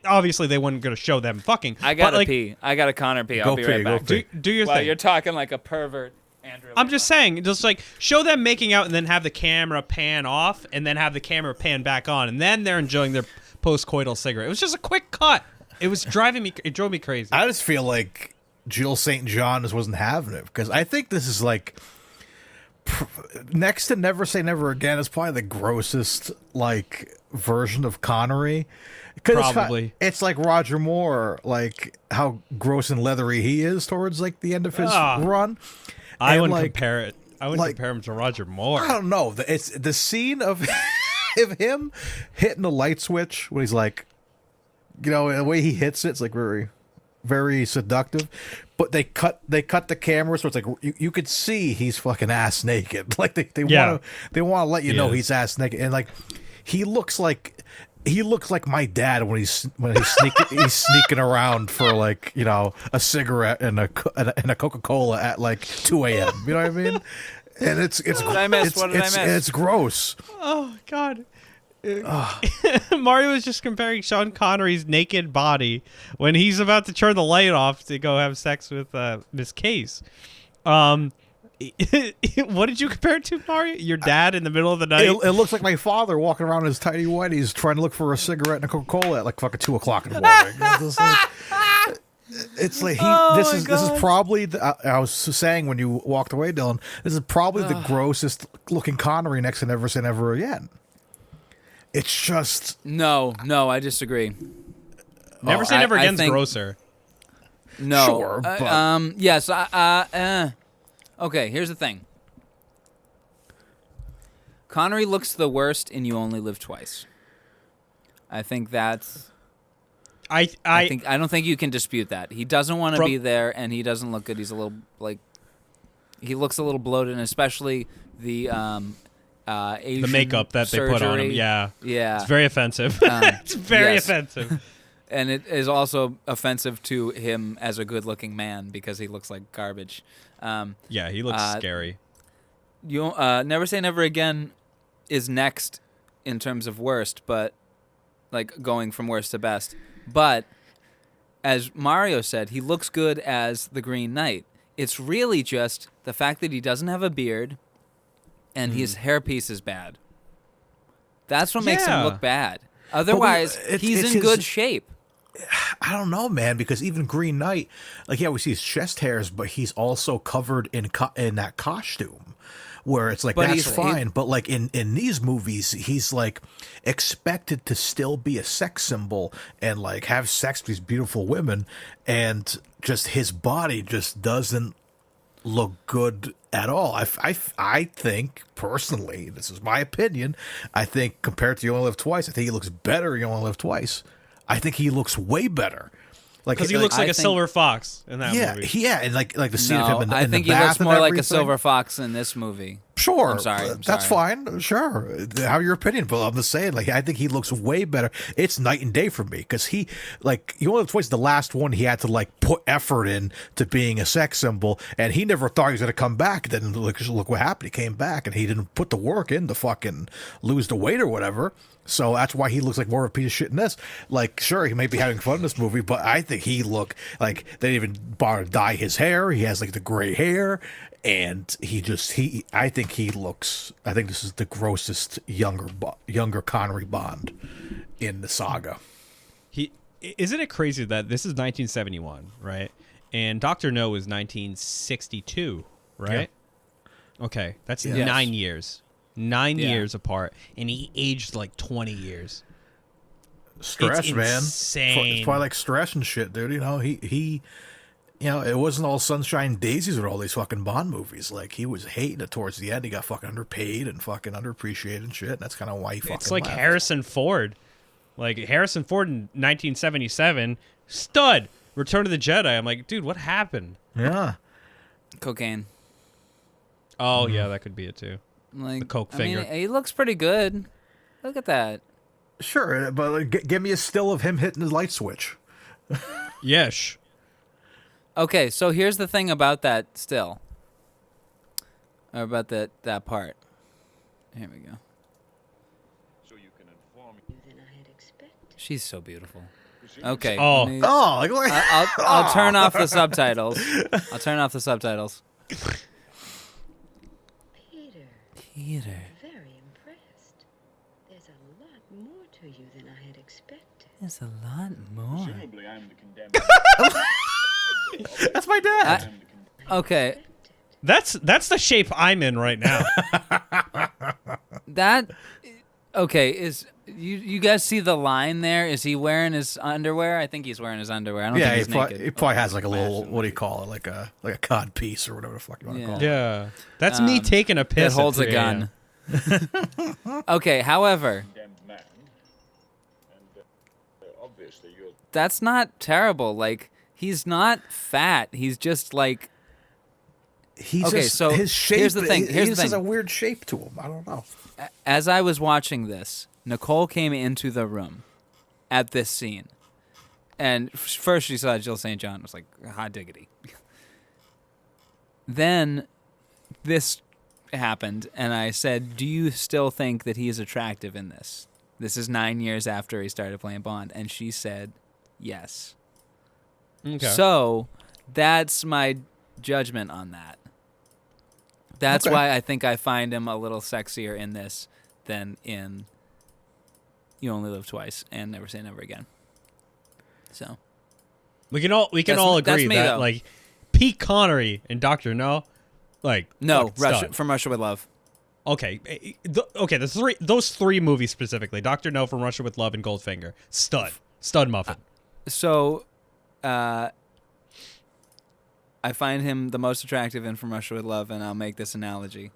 obviously they weren't gonna show them fucking. I gotta but, pee. I gotta Connor pee. I'll be right back. pee. Do your Wow, thing. you're talking like a pervert, Andrew. I'm just saying, just show them making out and then have the camera pan off and then have the camera pan back on and then they're enjoying their post-coital cigarette. It was just a quick cut. It drove me crazy. I just feel like Jill St. John just wasn't having it because I think this is next to Never Say Never Again is probably the grossest version of Connery. 'Cause Probably. it's like Roger Moore, how gross and leathery he is towards the end of his run. I And, wouldn't compare it. I wouldn't compare him to Roger Moore. I don't know. It's the scene of him hitting the light switch when he's the way he hits it's very very seductive, but they cut the camera so it's like you could see he's fucking ass naked. Like they want to let you know he's ass naked, and like he looks like my dad when he's sneaking around for like, you know, a cigarette and a Coca-Cola at like 2 a.m. You know what I mean? And it's What did I miss? It's gross. Oh God. Mario was just comparing Sean Connery's naked body when he's about to turn the light off to go have sex with Miss Case. What did you compare it to, Mario? Your dad in the middle of the night? It looks like my father walking around in his tiny whities trying to look for a cigarette and a Coca-Cola at like fucking 2 o'clock in the morning. It's like this is probably I was saying when you walked away, Dylan. This is probably the grossest looking Connery next to Never Say Never Again. It's just no. I disagree. Never Say Never Again's grosser. No, sure, but yes. Okay, here's the thing. Connery looks the worst in You Only Live Twice. I think that's. I don't think you can dispute that. He doesn't want to be there, and he doesn't look good. He's a little he looks a little bloated, and especially the Asian the makeup that surgery. they put on him. Yeah, it's very offensive. It's very offensive, and it is also offensive to him as a good-looking man because he looks like garbage. Yeah, he looks scary. You Never Say Never Again is next in terms of worst, but like going from worst to best. But as Mario said, he looks good as the Green Knight. It's really just the fact that he doesn't have a beard and his hairpiece is bad. That's what makes him look bad. Otherwise, he's in good shape. I don't know, man, because even Green Knight, like, we see his chest hairs, but he's also covered in that costume, where it's like, but that's fine. But like in these movies, he's like expected to still be a sex symbol and like have sex with these beautiful women, and just his body just doesn't look good at all. I think personally, this is my opinion, I think compared to You Only Live Twice, I think he looks better in You Only Live Twice. I think he looks way better. Because he looks like a silver fox in that movie. Yeah, and like the scene of him in the I think he looks more like a silver fox in this movie. Sure, I'm sorry. That's fine. Sure, have your opinion, but I'm just saying, like, I think he looks way better. It's night and day for me because he, like, You Only Live Twice, the last one, he had to like put effort in to being a sex symbol, and he never thought he was gonna come back. Then look what happened. He came back, and he didn't put the work in to fucking lose the weight or whatever. So that's why he looks like more of a piece of shit in this. Like, sure, he may be having fun in this movie, but I think he look like they didn't even bother to dye his hair. He has like the gray hair, and I think this is the grossest younger Connery Bond in the saga. Isn't it crazy that this is 1971, right? And Dr. No is 1962, right? Yeah. Okay, that's 9 years. 9 years apart, and he aged like 20 years. Stress, it's man. Insane. It's probably like stress and shit, dude. You know, he it wasn't all sunshine and daisies with all these fucking Bond movies. Like, he was hating it towards the end. He got fucking underpaid and fucking underappreciated and shit. And that's kind of why he fucking It's like left. Harrison Ford. Like, Harrison Ford in 1977, stud. Return of the Jedi. I'm like, dude, what happened? Yeah. Cocaine. Oh, yeah, that could be it, too. Like, the Coke finger. He looks pretty good. Look at that. Sure, but like, give me a still of him hitting the light switch. Yes. Okay, so here's the thing about that still. Or about that part. Here we go. So you can inform me than I had expected. She's so beautiful. Okay. I'll turn off the subtitles. I'll turn off the subtitles. Peter. Very impressed. There's a lot more to you than I had expected. There's a lot more. Presumably I'm the condemned. That's my dad. Okay. That's the shape I'm in right now. Is you guys see the line there? Is he wearing his underwear? I think he's wearing his underwear. I don't think he's naked. He probably has like a little, what do you call it, like a cod piece or whatever the fuck you want to call it. Yeah, that's me taking a piss. It holds a gun. Okay, however, Obviously you're that's not terrible. Like, He's not fat. He's just like. He's Okay, just, so his shape. here's the thing. He Here's the just has thing. a weird shape to him. I don't know. As I was watching this, Nicole came into the room at this scene. And first she saw Jill St. John and was like, hot diggity. Then this happened, and I said, do you still think that he is attractive in this? This is 9 years after he started playing Bond. And she said, yes. Okay. So that's my judgment on that. That's why I think I find him a little sexier in this than in You Only Live Twice and Never Say Never Again. So we can all agree me, that though. like Pete Connery and Dr. No, like no, fucking stud. From Russia with Love. Okay, those three movies specifically, Dr. No, From Russia with Love, and Goldfinger, stud muffin. So, I find him the most attractive in From Russia with Love, and I'll make this analogy.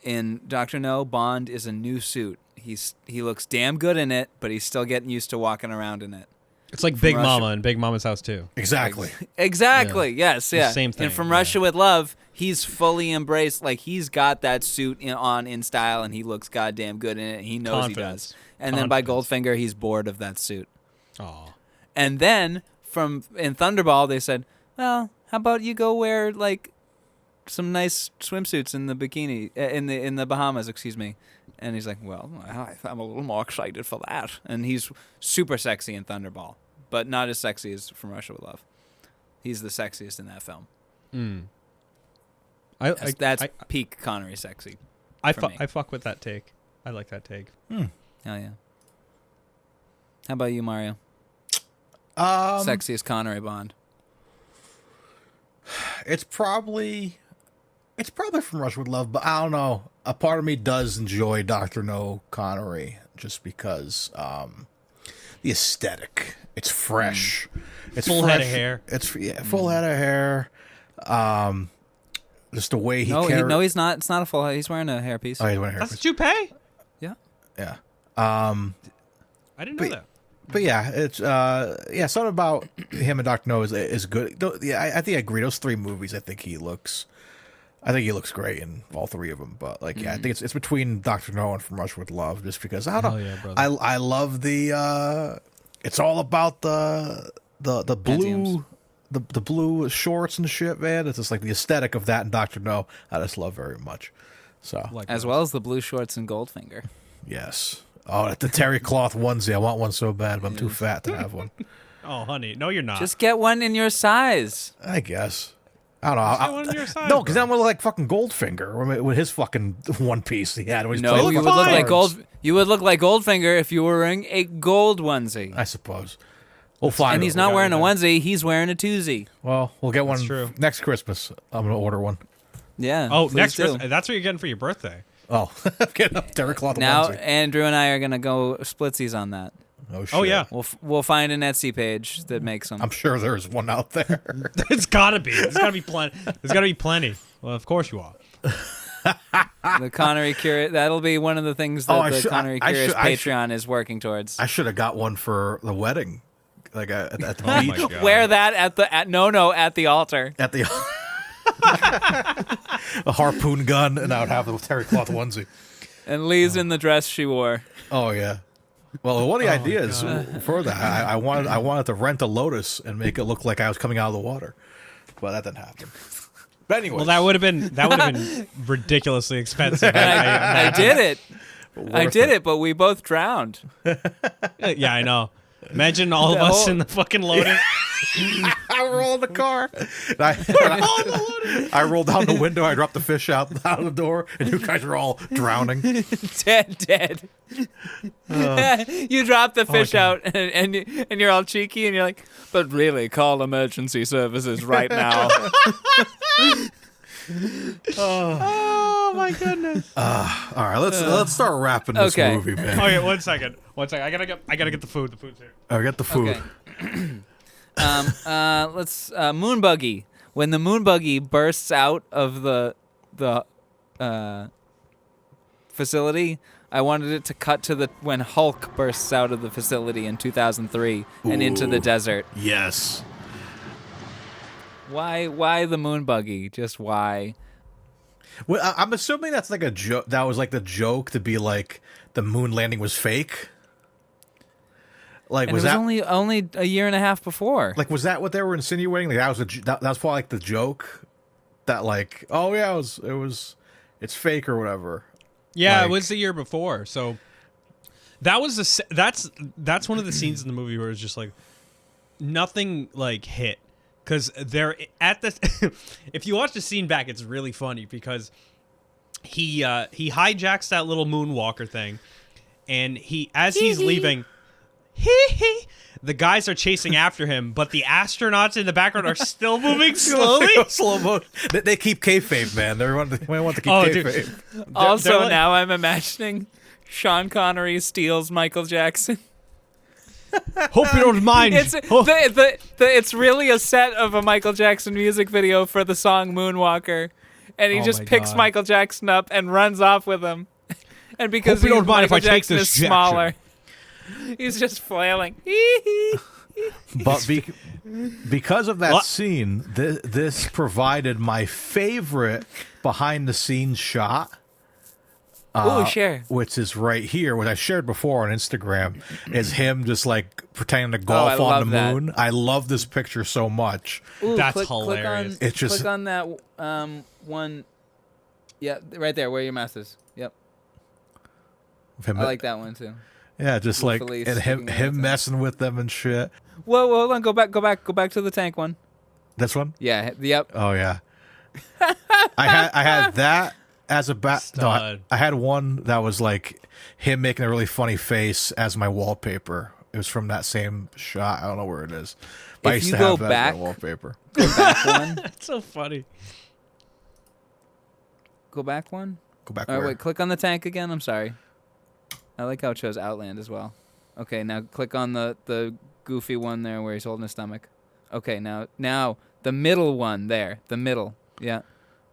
In Dr. No, Bond is a new suit. He looks damn good in it, but he's still getting used to walking around in it. It's like Big Mama and Big Mama's House too. Exactly. Exactly. Yeah. Yes. Yeah. Same thing. And From Russia with Love, he's fully embraced. Like he's got that suit on in style, and he looks goddamn good in it. And he knows Confidence. he does. And then by Goldfinger, he's bored of that suit. Oh. And then in Thunderball, they said, "Well, how about you go wear like some nice swimsuits in the bikini in the Bahamas, excuse me." And he's like, "Well, I'm a little more excited for that." And he's super sexy in Thunderball, but not as sexy as From Russia with Love. He's the sexiest in that film. That's peak Connery sexy. I fuck with that take. I like that take. Hell yeah. How about you, Mario? Sexiest Connery Bond. It's probably From Russia with Love, but I don't know. A part of me does enjoy Dr. No Connery just because the aesthetic. It's fresh. It's full fresh. head of hair. It's full head of hair. Just the way he carries. No, he's not. It's not a full head. He's wearing a hairpiece. Oh, he's wearing a hairpiece. That's a toupee? Yeah. Yeah. I didn't know that. But yeah, it's something about him and Dr. No is good. Yeah, I think I agree. Those three movies, I think he looks great in all three of them. But I think it's between Dr. No and From Russia with Love, just because I don't know. Yeah, brother. I love the. It's all about the blue. The blue shorts and shit, man. It's just like the aesthetic of that and Dr. No. I just love very much. So as well as the blue shorts and Goldfinger. Yes. Oh, the terry cloth onesie. I want one so bad, but I'm too fat to have one. Oh, honey. No, you're not. Just get one in your size. I guess. I don't know. Get one in your size, no, because bro. I'm gonna look like fucking Goldfinger with his fucking one piece he had. No, you would look like You would look like Goldfinger if you were wearing a gold onesie. I suppose. We'll find. And he's not wearing a onesie; he's wearing a twosie. Well, we'll get one That's true. next Christmas. I'm gonna order one. Yeah. Oh, please next do. Christmas. That's what you're getting for your birthday. Oh, I'm getting a terry cloth Now onesie. Andrew and I are gonna go splitsies on that. Oh shit. Oh yeah. We'll find an Etsy page that makes them. I'm sure there's one out there. It's gotta be. There's gotta be plenty. There's gotta be plenty. Well, of course you are. The Connery Curious. That'll be one of the things that the Connery Curious Patreon is working towards. I should have got one for the wedding, like at the Oh beach. my God. Wear that at the at the altar. At the a harpoon gun, and I would have the terry cloth onesie. And Lee's in the dress she wore. Oh yeah. Well, one of the ideas for that, I wanted to rent a Lotus and make it look like I was coming out of the water, but that didn't happen. But anyway, Well, that would have been ridiculously expensive. I did it. I did it, but we both drowned. Yeah, I know. Imagine all of us in the fucking Lotus. I roll in the car. I rolled down the window. I dropped the fish out of the door, and you guys are all drowning. Dead. You drop the fish out, and you're all cheeky, and you're like, but really, call emergency services right now. Oh my goodness. All right, let's start wrapping this movie, man. Okay, one second. I gotta get the food. The food's here. I got the food. Okay. Let's moon buggy. When the moon buggy bursts out of the facility, I wanted it to cut to when Hulk bursts out of the facility in 2003 and into the desert. Yes. Why the moon buggy? Just why? Well, I'm assuming that's like a joke. That was like the joke to be like the moon landing was fake. Like, And was it was that only a year and a half before? like was that what they were insinuating? Like that was probably like the joke that like, oh yeah, it's fake or whatever. Yeah, Like- it was the year before. So that was that's one of the scenes in the movie where it's just like nothing like hit, because they're at the. If you watch the scene back, it's really funny because he hijacks that little moonwalker thing, and he's leaving. The guys are chasing after him, but the astronauts in the background are still moving slowly. Slow mo. They keep kayfabe, man. They want to keep kayfabe. Also, they're like- now I'm imagining Sean Connery steals Michael Jackson. Hope you don't mind. It's it's really a set of a Michael Jackson music video for the song Moonwalker, and he Oh just my picks God. Michael Jackson up and runs off with him. And because Hope you don't mind if Michael I take Jackson this is smaller, he's just flailing. But because of that scene, this provided my favorite behind the scenes shot. Share. Which is right here, which I shared before on Instagram, is him just like pretending to golf I on love the that. moon. I love this picture so much. Ooh, That's hilarious. Click on, It's just- click on that one. Yeah, right there where your mouse is. Yep, Him, I like that one too. yeah, just like Goofily and him sticking out messing with them and shit. Whoa, hold on, go back to the tank one. This one? Yeah, yep. Oh yeah. I had that as a Stud. I had one that was like him making a really funny face as my wallpaper. It was from that same shot. I don't know where it is. But I If used you to go have that as back- my wallpaper. Go back one. That's so funny. Go back one. Go back All right, where? wait. Click on the tank again. I'm sorry. I like how it shows Outland as well. Okay, now click on the goofy one there where he's holding his stomach. Okay, now the middle one there. The middle. Yeah,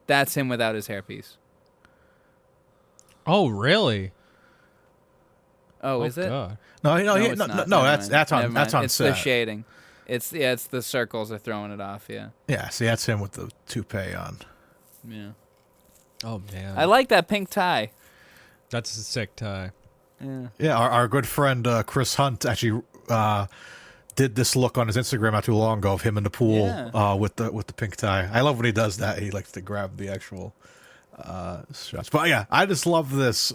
that's him without his hairpiece. Oh, really? Oh, is it? God. No, it's not. no, Never that's mind. on Never that's on mind. It's set. the shading. It's the circles are throwing it off. Yeah. Yeah, see, that's him with the toupee on. Yeah. Oh man. I like that pink tie. That's a sick tie. Yeah. Yeah, our good friend Chris Hunt actually did this look on his Instagram not too long ago of him in the pool with the pink tie. I love when he does that. He likes to grab the actual shots. But yeah, I just love this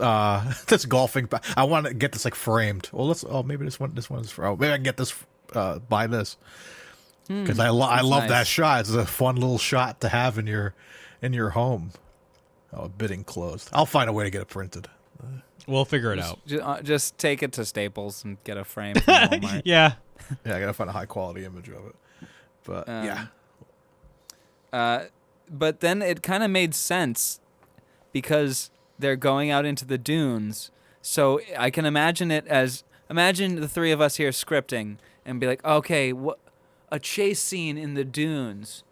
this golfing. I want to get this like framed. Well, maybe this one's for. Oh, maybe I can get this buy this because I love that nice. shot. It's a fun little shot to have in your home. Oh, bidding closed. I'll find a way to get it printed. We'll figure it out. Just take it to Staples and get a frame from Walmart. Yeah. Yeah, I gotta find a high quality image of it. But yeah. But then it kind of made sense because they're going out into the dunes. So I can imagine it as imagine the three of us here scripting and be like, okay, a chase scene in the dunes.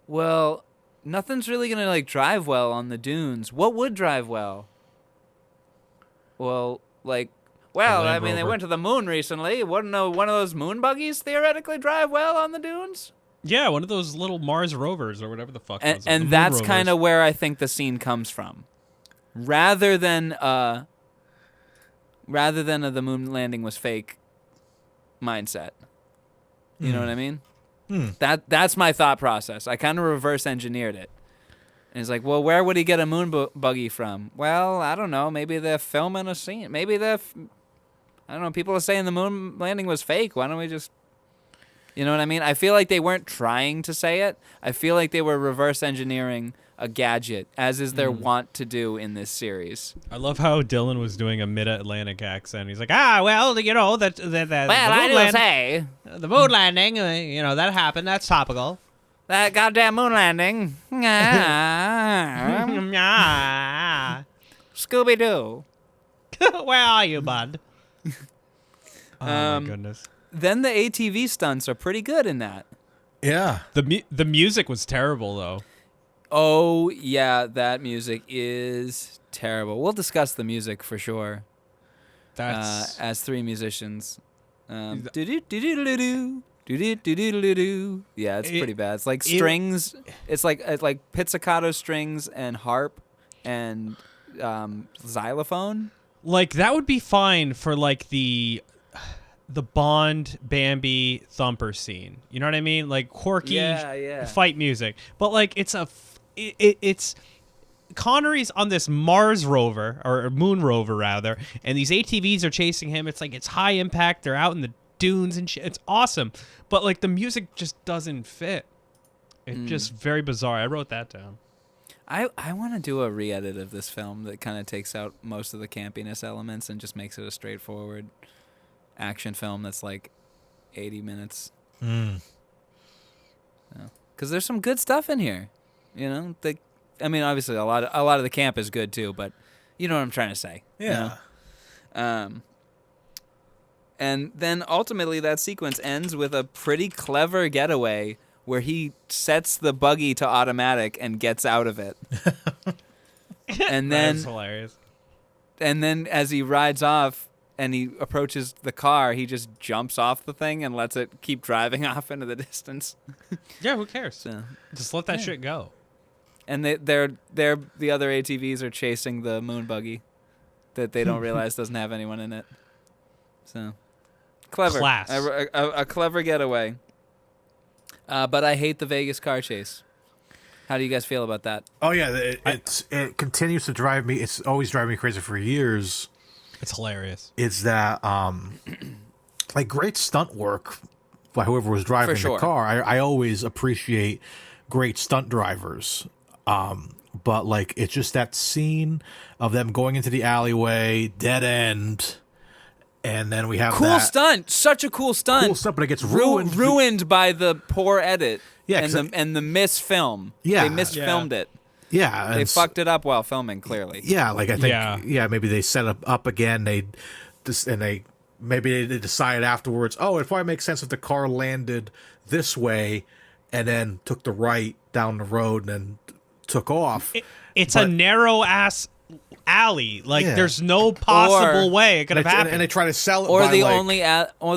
Well, nothing's really gonna like drive well on the dunes. What would drive well? Well, like, well, I Land mean, they Rover. went to the moon recently. Wouldn't one of those moon buggies theoretically drive well on the dunes? Yeah, one of those little Mars rovers or whatever the fuck. And, those are, the and moon that's rovers. kind of where I think the scene comes from, rather than the moon landing was fake mindset. You know what I mean? That's my thought process. I kind of reverse engineered it. And he's like, well, where would he get a moon buggy from? Well, I don't know. Maybe they're filming a scene. Maybe I don't know. People are saying the moon landing was fake. Why don't we just... You know what I mean? I feel like they weren't trying to say it. I feel like they were reverse engineering a gadget, as is their wont to do in this series. I love how Dylan was doing a mid-Atlantic accent. He's like, well, you know, that say the moon landing, you know, that happened. That's topical. that goddamn moon landing. Scooby-Doo. Where are you, bud? Oh, my goodness. Then the ATV stunts are pretty good in that. Yeah. The music was terrible, though. Oh, yeah, that music is terrible. We'll discuss the music for sure. That's As three musicians. Do-do-do-do-do-do. Yeah, it's pretty bad. It's like strings. It's like pizzicato strings and harp and xylophone. like that would be fine for like the Bond Bambi thumper scene. You know what I mean? Like quirky fight music. But like it's Connery's on this Mars rover or moon rover rather, and these ATVs are chasing him. It's like it's high impact. They're out in the dunes and shit. It's awesome. But like the music just doesn't fit. It's just very bizarre. I wrote that down. I want to do a re-edit of this film that kind of takes out most of the campiness elements and just makes it a straightforward action film that's like 80 minutes. Because there's some good stuff in here. You know, obviously a lot of the camp is good too, but you know what I'm trying to say. Yeah. You know? And then ultimately that sequence ends with a pretty clever getaway where he sets the buggy to automatic and gets out of it. And then That's hilarious. And then as he rides off and he approaches the car, he just jumps off the thing and lets it keep driving off into the distance. Yeah, who cares? So, just let that shit go. And the other ATVs are chasing the moon buggy that they don't realize doesn't have anyone in it. So clever. Class. A clever getaway. But I hate the Vegas car chase. How do you guys feel about that? Oh yeah, it continues to drive me. It's always driving me crazy for years. It's hilarious. Is that like great stunt work by whoever was driving the car? I always appreciate great stunt drivers. But like it's just that scene of them going into the alleyway, dead end. And then we have cool stunt, such a cool stunt. Cool stunt, but it gets ruined by the poor edit. Yeah, and the misfilm. Yeah, they misfilmed it. Yeah, they fucked it up while filming. Clearly. Yeah, like I think. Yeah, maybe they set it up again. Maybe they decided afterwards. Oh, it probably makes sense if the car landed this way, and then took the right down the road and then took off. It's a narrow ass alley. Like there's no possible way it could have happened. And they try to sell it. Or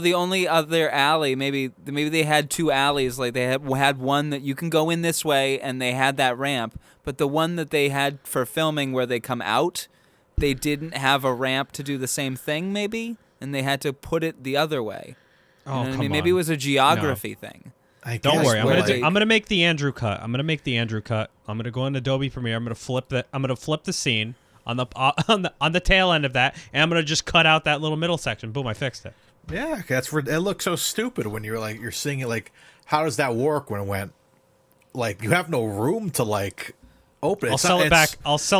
the only other alley. Maybe they had two alleys. Like they had one that you can go in this way, and they had that ramp. But the one that they had for filming where they come out, they didn't have a ramp to do the same thing. Maybe, and they had to put it the other way. Oh, come on. Maybe it was a geography thing. Don't worry. I'm gonna make the Andrew cut. I'm gonna go in Adobe Premiere. I'm gonna flip the scene on the tail end of that, and I'm gonna just cut out that little middle section. Boom! I fixed it. Yeah, it looks so stupid when you're seeing it. Like, how does that work when it went? Like, you have no room to like open it. I'll sell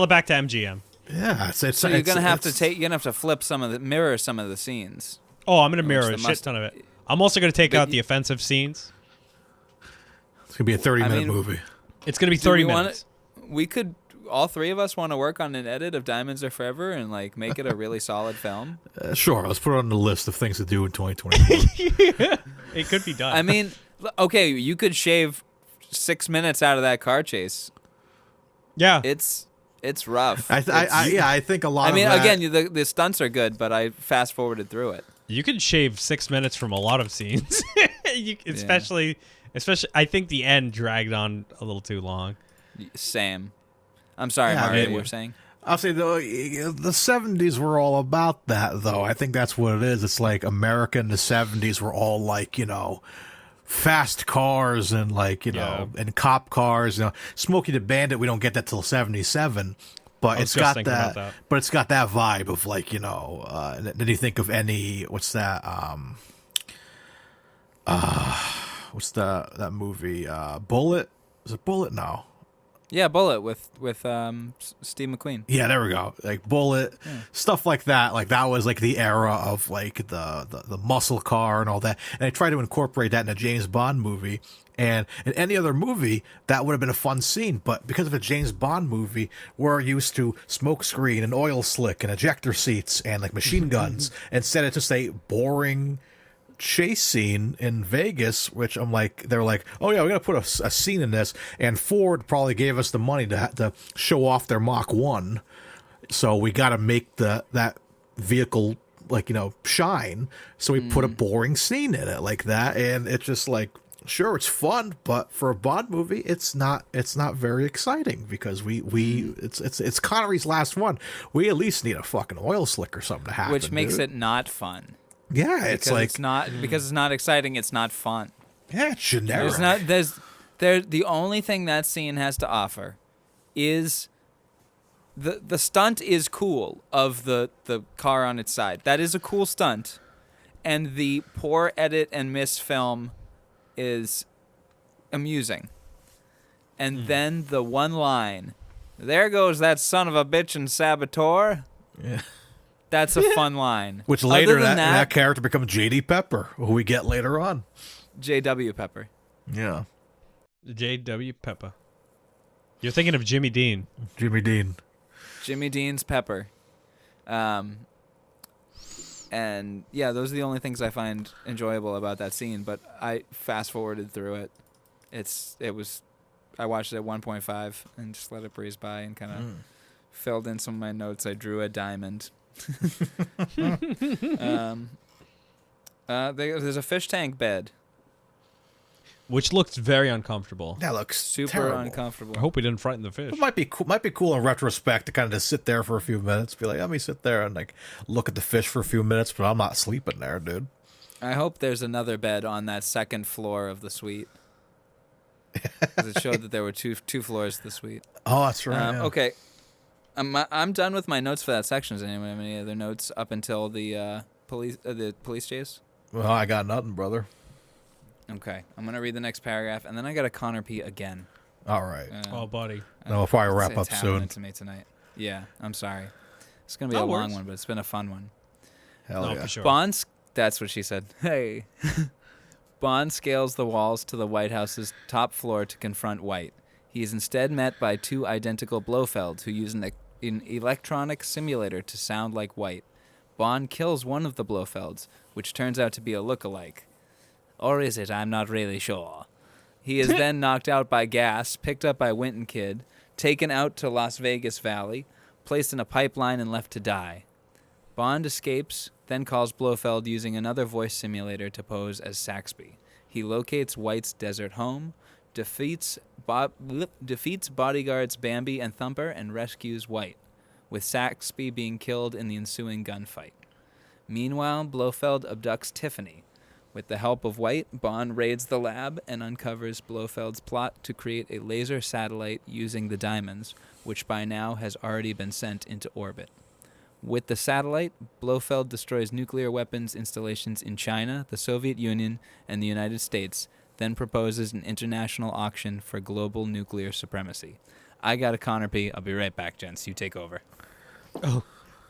it back to MGM. Yeah, so you're gonna have to flip mirror some of the scenes. Oh, I'm gonna mirror a shit ton of it. I'm also gonna take out the offensive scenes. It's gonna be a 30-minute movie. It's gonna be 30 minutes. We could. All three of us want to work on an edit of Diamonds Are Forever and like make it a really solid film. Sure, let's put it on the list of things to do in 2024. It could be done. I mean, okay, you could shave 6 minutes out of that car chase. Yeah, it's rough. I think a lot. I mean, of that, again, the stunts are good, but I fast forwarded through it. You could shave 6 minutes from a lot of scenes, especially. I think the end dragged on a little too long. Same. I'm sorry, Mario, you were saying? I'll say the 70s were all about that, though. I think that's what it is. It's like America in the 70s were all like, fast cars and like, and cop cars. Smokey the Bandit, we don't get that till 77. But it's got that. But it's got that vibe of like, then you think of any, what's that? What's that movie? Bullet? Is it Bullet? No. Yeah, Bullet with Steve McQueen. Yeah, there we go. Like Bullet, stuff like that. Like that was like the era of like the muscle car and all that. And I tried to incorporate that in a James Bond movie. And in any other movie, that would have been a fun scene. But because of a James Bond movie, we're used to smoke screen and oil slick and ejector seats and like machine guns. Instead, it's just a boring chase scene in Vegas, which I'm like, they're like, oh yeah, we're gonna put a scene in this, and Ford probably gave us the money to show off their Mach 1, so we got to make that vehicle shine. So we put a boring scene in it like that, and it's just like, sure, it's fun, but for a Bond movie, it's not very exciting because it's Connery's last one. We at least need a fucking oil slick or something to happen, which makes it not fun. Yeah, it's like because it's not exciting. It's not fun. Yeah, it's generic. The only thing that scene has to offer is the stunt is cool of the car on its side. That is a cool stunt, and the poor edit and miss film is amusing. And then the one line, "There goes that son of a bitch and saboteur." Yeah. That's a fun line. Which later that character becomes J.D. Pepper, who we get later on. J.W. Pepper. Yeah. J.W. Pepper. You're thinking of Jimmy Dean. Jimmy Dean. Jimmy Dean's Pepper. And yeah, those are the only things I find enjoyable about that scene, but I fast forwarded through it. I watched it at 1.5 and just let it breeze by and kind of filled in some of my notes. I drew a diamond. There's a fish tank bed, which looks very uncomfortable. That looks super terrible. uncomfortable. I hope we didn't frighten the fish. It might be cool in retrospect to kind of just sit there for a few minutes, be like, let me sit there and like look at the fish for a few minutes, but I'm not sleeping there, dude. I hope there's another bed on that second floor of the suite, because it showed that there were two floors to the suite. Oh, that's right. Yeah. Okay. I'm done with my notes for that section. Does anyone have any other notes up until the police chase? Well, I got nothing, brother. Okay, I'm gonna read the next paragraph, and then I got a Connor P again. All right. Oh, buddy. No, we'll probably wrap up it's soon. happening to me tonight. Yeah, I'm sorry. It's gonna be a long one, but it's been a fun one. Hell yeah. For sure. That's what she said. Hey. Bond scales the walls to the White House's top floor to confront White. He is instead met by two identical Blofelds who use an electronic simulator to sound like White. Bond kills one of the Blofelds, which turns out to be a look-alike. Or is it? I'm not really sure. He is then knocked out by gas, picked up by Winton Kid, taken out to Las Vegas Valley, placed in a pipeline and left to die. Bond escapes, then calls Blofeld using another voice simulator to pose as Saxby. He locates White's desert home, defeats bodyguards Bambi and Thumper, and rescues White, with Saxby being killed in the ensuing gunfight. Meanwhile, Blofeld abducts Tiffany. With the help of White, Bond raids the lab and uncovers Blofeld's plot to create a laser satellite using the diamonds, which by now has already been sent into orbit. With the satellite, Blofeld destroys nuclear weapons installations in China, the Soviet Union, and the United States, then proposes an international auction for global nuclear supremacy. I got a Connor P. I'll be right back, gents. You take over. Oh.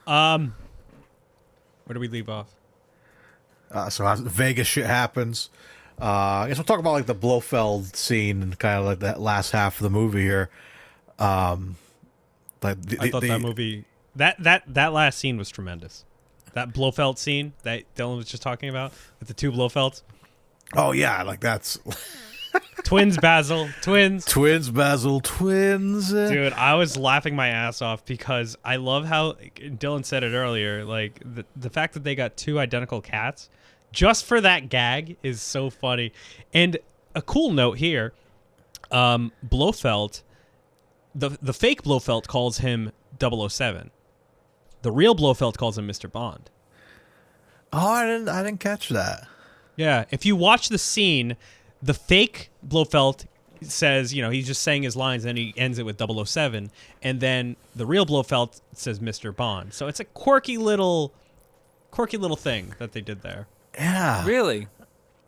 Where do we leave off? So Vegas shit happens. I guess we'll talk about like the Blofeld scene and kind of like that last half of the movie here. I thought that movie that last scene was tremendous. That Blofeld scene that Dylan was just talking about with the two Blofelds. Oh yeah, like that's twins, Basil, twins. Dude, I was laughing my ass off because I love how Dylan said it earlier. Like the fact that they got two identical cats just for that gag is so funny. And a cool note here, Blofeld, the fake Blofeld calls him 007. The real Blofeld calls him Mr. Bond. Oh, I didn't catch that. Yeah, if you watch the scene, the fake Blofeld says, he's just saying his lines, and he ends it with 007, and then the real Blofeld says Mr. Bond. So it's a quirky little thing that they did there. Yeah. Really?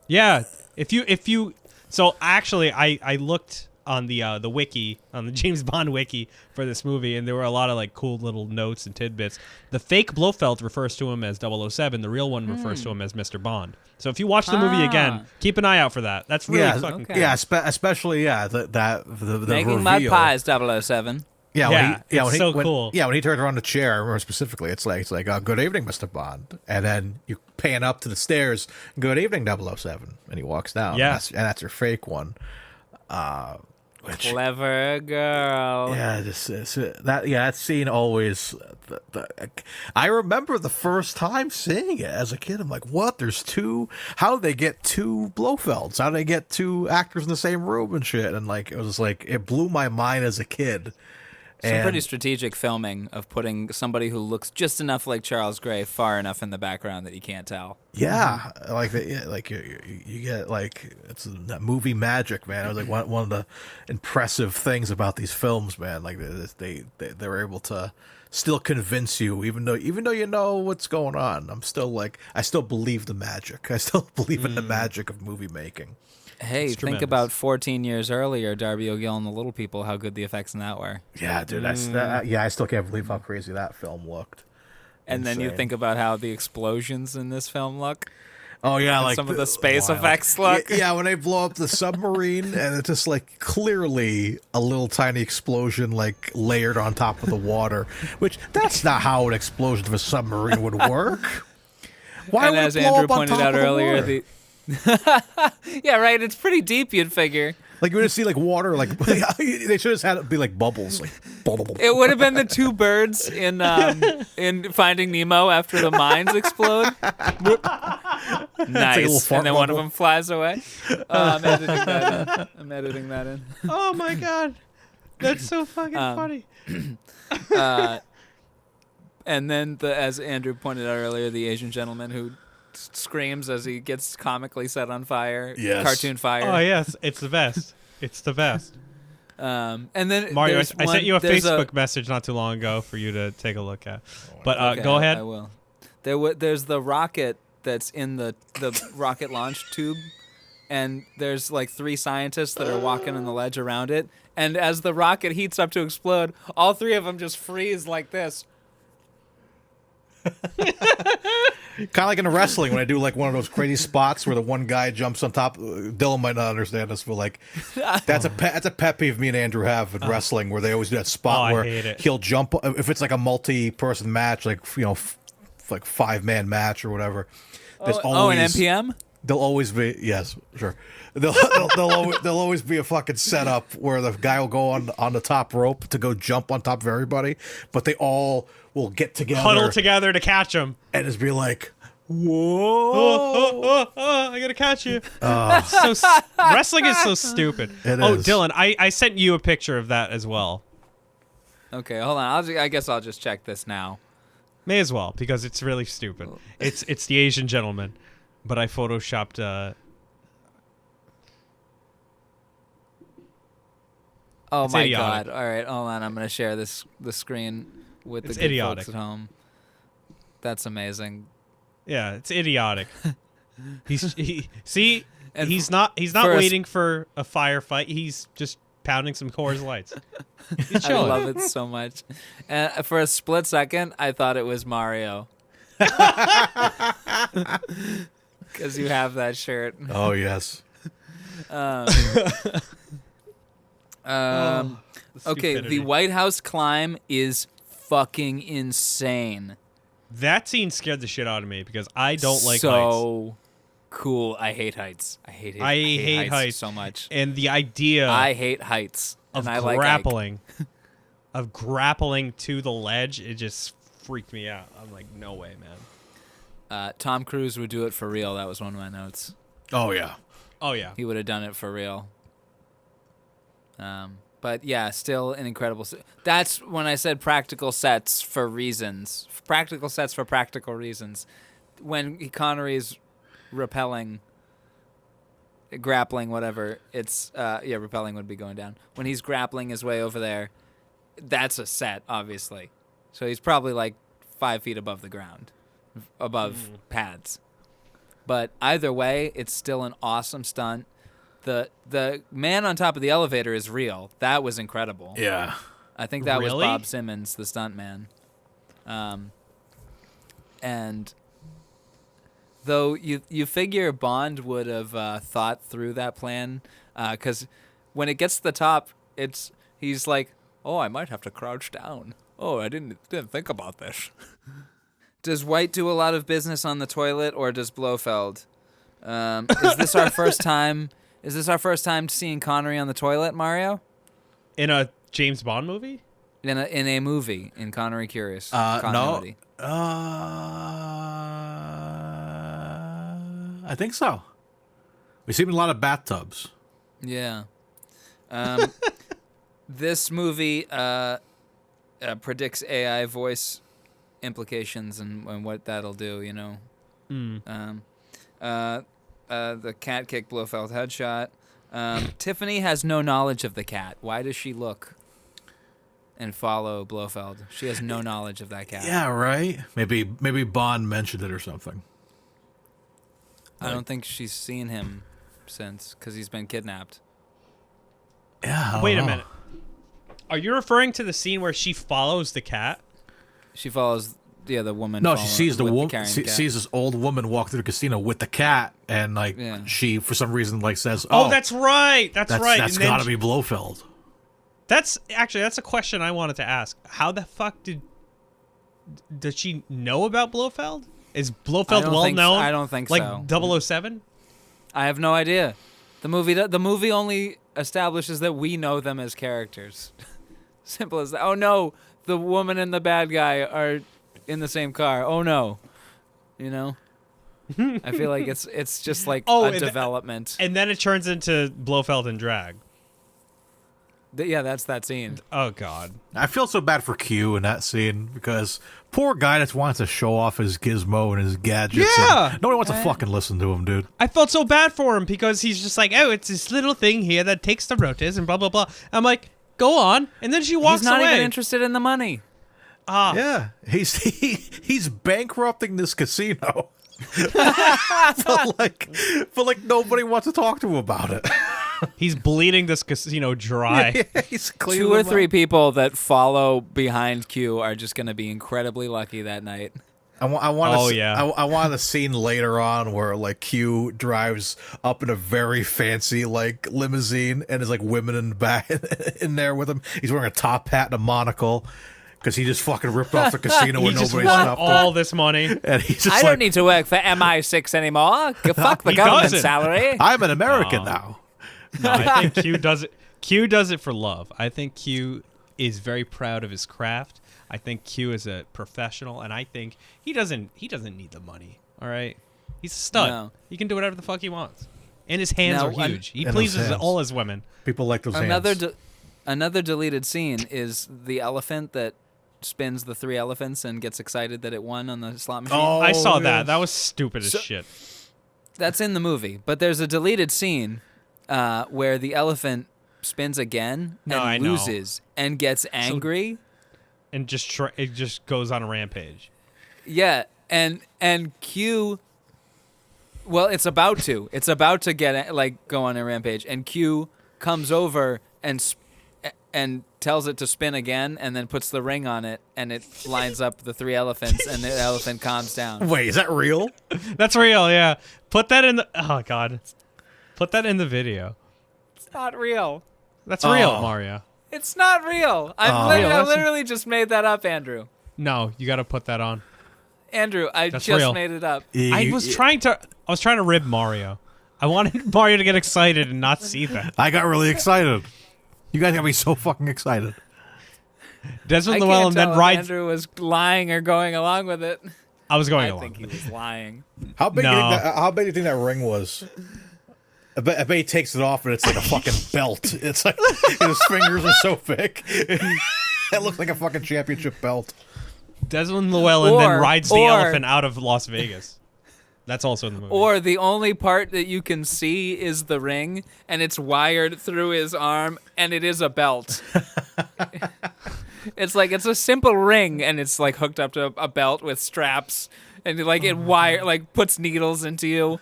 Yeah. If you so actually I looked on the wiki, on the James Bond wiki for this movie, and there were a lot of like cool little notes and tidbits. The fake Blofeld refers to him as 007. The real one refers to him as Mr. Bond. So if you watch the movie again, keep an eye out for that. That's really fucking cool. Yeah, especially the making reveal. mud pies 007. Yeah, it's so cool. Yeah, when he turns around the chair, I remember specifically, it's like good evening, Mr. Bond. And then you pan up to the stairs, good evening, 007. And he walks down. Yeah. And that's your fake one. Clever girl. Yeah, that scene always. I remember the first time seeing it as a kid. I'm like, what? There's two. How did they get two Blofelds? How did they get two actors in the same room and shit? And like, it was like it blew my mind as a kid. Some pretty strategic filming of putting somebody who looks just enough like Charles Gray far enough in the background that you can't tell. Yeah, like you get like it's that movie magic, man. It was like one of the impressive things about these films, man. Like they were able to still convince you, even though you know what's going on. I still believe the magic. I still believe in the magic of movie making. Hey, think about 14 years earlier, Darby O'Gill and the Little People, how good the effects in that were. Yeah, dude, I still can't believe how crazy that film looked. And then you think about how the explosions in this film look. Oh yeah, like some of the space effects look. Yeah, when they blow up the submarine and it's just like clearly a little tiny explosion like layered on top of the water, which that's not how an explosion of a submarine would work. Why and would as it blow Andrew up on pointed top out of the earlier, water? yeah, right. It's pretty deep, you'd figure. Like you would see like water, like they should have had it be like bubbles, like. It would have been the two birds in Finding Nemo after the mines explode. Nice, and then one of them flies away. I'm editing that in. Oh my god, that's so fucking funny. And then, as Andrew pointed out earlier, the Asian gentleman who screams as he gets comically set on fire. Yes. Cartoon fire. Oh yes, it's the best. It's the best. And then Mario, I sent you a Facebook message not too long ago for you to take a look at. But okay, go ahead. I will. There's the rocket that's in the rocket launch tube, and there's like 3 scientists that are walking on the ledge around it. And as the rocket heats up to explode, all 3 of them just freeze like this. Kind of like in wrestling when I do like one of those crazy spots where the one guy jumps on top. Dylan might not understand this, but like that's a pet peeve me and Andrew have in wrestling where they always do that spot where he'll jump if it's like a multi-person match, like like 5-man match or whatever. There's always, an NPM. There'll always be sure. There'll always be a fucking setup where the guy will go on the top rope to go jump on top of everybody, but they all will get together, huddle together to catch him, and just be like, "Whoa, I gotta catch you!" Wrestling is so stupid. It is. Dylan, I sent you a picture of that as well. Okay, hold on. I guess I'll just check this now. May as well because it's really stupid. It's the Asian gentleman, but I photoshopped. Oh it's my idiotic. god! All right, hold on. I'm gonna share the screen with the good folks at home. That's amazing. Yeah, it's idiotic. He's not waiting for a firefight. He's just pounding some Coors Lights. He's I chilling. love it so much. And for a split second, I thought it was Mario. Because you have that shirt. Oh yes. Okay, the White House climb is fucking insane. That scene scared the shit out of me because I don't like heights. So cool. I hate heights. I hate heights so much. And the idea I hate heights. of and grappling of grappling to the ledge, it just freaked me out. I'm like, no way, man. Tom Cruise would do it for real. That was one of my notes. Oh yeah. Oh yeah. He would have done it for real. But yeah, still an incredible. That's when I said practical sets for reasons. Practical sets for practical reasons. When Connery's grappling, whatever, it's rappelling would be going down. When he's grappling his way over there, that's a set, obviously. So he's probably like 5 feet above the ground, above pads. But either way, it's still an awesome stunt. The man on top of the elevator is real. That was incredible. Yeah. I think that was Really? Bob Simmons, the stunt man. And though you figure Bond would have thought through that plan, because when it gets to the top, he's like, Oh, I might have to crouch down. Oh, I didn't think about this. Does White do a lot of business on the toilet, or does Blofeld? Is this our first time? Is this our first time seeing Connery on the toilet, Mario? In a James Bond movie? In a movie, in Connery Curious. No. Continuity. I think so. We see him in a lot of bathtubs. Yeah. This movie predicts AI voice implications and what that'll do, you know. The cat kicked Blofeld headshot. Tiffany has no knowledge of the cat. Why does she look and follow Blofeld? She has no knowledge of that cat. Yeah, right? Maybe Bond mentioned it or something. I don't think she's seen him since, because he's been kidnapped. Yeah. Wait a minute. Are you referring to the scene where she follows the cat? She follows, the woman. No, she sees the woman. woman. Sees this old woman walk through the casino with the cat, and she for some reason says, "Oh, that's right. That's right. That's got to be Blofeld." That's a question I wanted to ask. How the fuck does she know about Blofeld? Is Blofeld well known? I don't think like so. 007? I have no idea. The movie only establishes that we know them as characters. Simple as that. Oh no, the woman and the bad guy are in the same car. Oh no, you know. I feel like it's just like a development. And then it turns into Blofeld in drag. Yeah, that's that scene. Oh god, I feel so bad for Q in that scene because poor guy just wants to show off his gizmo and his gadgets. Yeah, and nobody wants to fucking listen to him, dude. I felt so bad for him because he's just like, oh, it's this little thing here that takes the rotas and blah blah blah. I'm like, go on, and then she walks away. He's not even interested in the money. Yeah, he's bankrupting this casino. but like nobody wants to talk to him about it. He's bleeding this casino dry. Yeah, he's 2 or 3 people that follow behind Q are just going to be incredibly lucky that night. I want a scene later on where like Q drives up in a very fancy like limousine and there's like women in the back in there with him. He's wearing a top hat and a monocle. Because he just fucking ripped off the casino where nobody stopped all this money. And he's just I don't need to work for MI6 anymore. Fuck the government salary. I'm an American now. No, I think Q does it. Q does it for love. I think Q is very proud of his craft. I think Q is a professional, and I think he doesn't need the money. All right, he's a stud. No. He can do whatever the fuck he wants, and his hands are huge. He pleases all his women. People like those hands. Another deleted scene is the elephant that spins the 3 elephants and gets excited that it won on the slot machine. Oh, I saw that. That was stupid as shit. That's in the movie, but there's a deleted scene where the elephant spins again and loses and gets angry, and it just goes on a rampage. Yeah, and Q. Well, it's about to get go on a rampage, and Q comes over and tells it to spin again, and then puts the ring on it, and it lines up the 3 elephants, and the elephant calms down. Wait, is that real? That's real, yeah. Put that in the... Oh, God. Put that in the video. It's not real. That's real, Mario. It's not real. I literally just made that up, Andrew. No, you got to put that on. Andrew, I That's just real. made it up. I was trying to rib Mario. I wanted Mario to get excited and not see that. I got really excited. You guys got me so fucking excited. Desmond Llewellyn then rides. Andrew was lying or going along with it. I was going along. I think he was lying. How big do you think that ring was? I bet he takes it off and it's like a fucking belt. It's like his fingers are so thick. It looks like a fucking championship belt. Desmond Llewellyn then rides the elephant out of Las Vegas. That's also in the movie. Or the only part that you can see is the ring, and it's wired through his arm, and it is a belt. It's a simple ring, and it's like hooked up to a belt with straps, and it puts needles into you.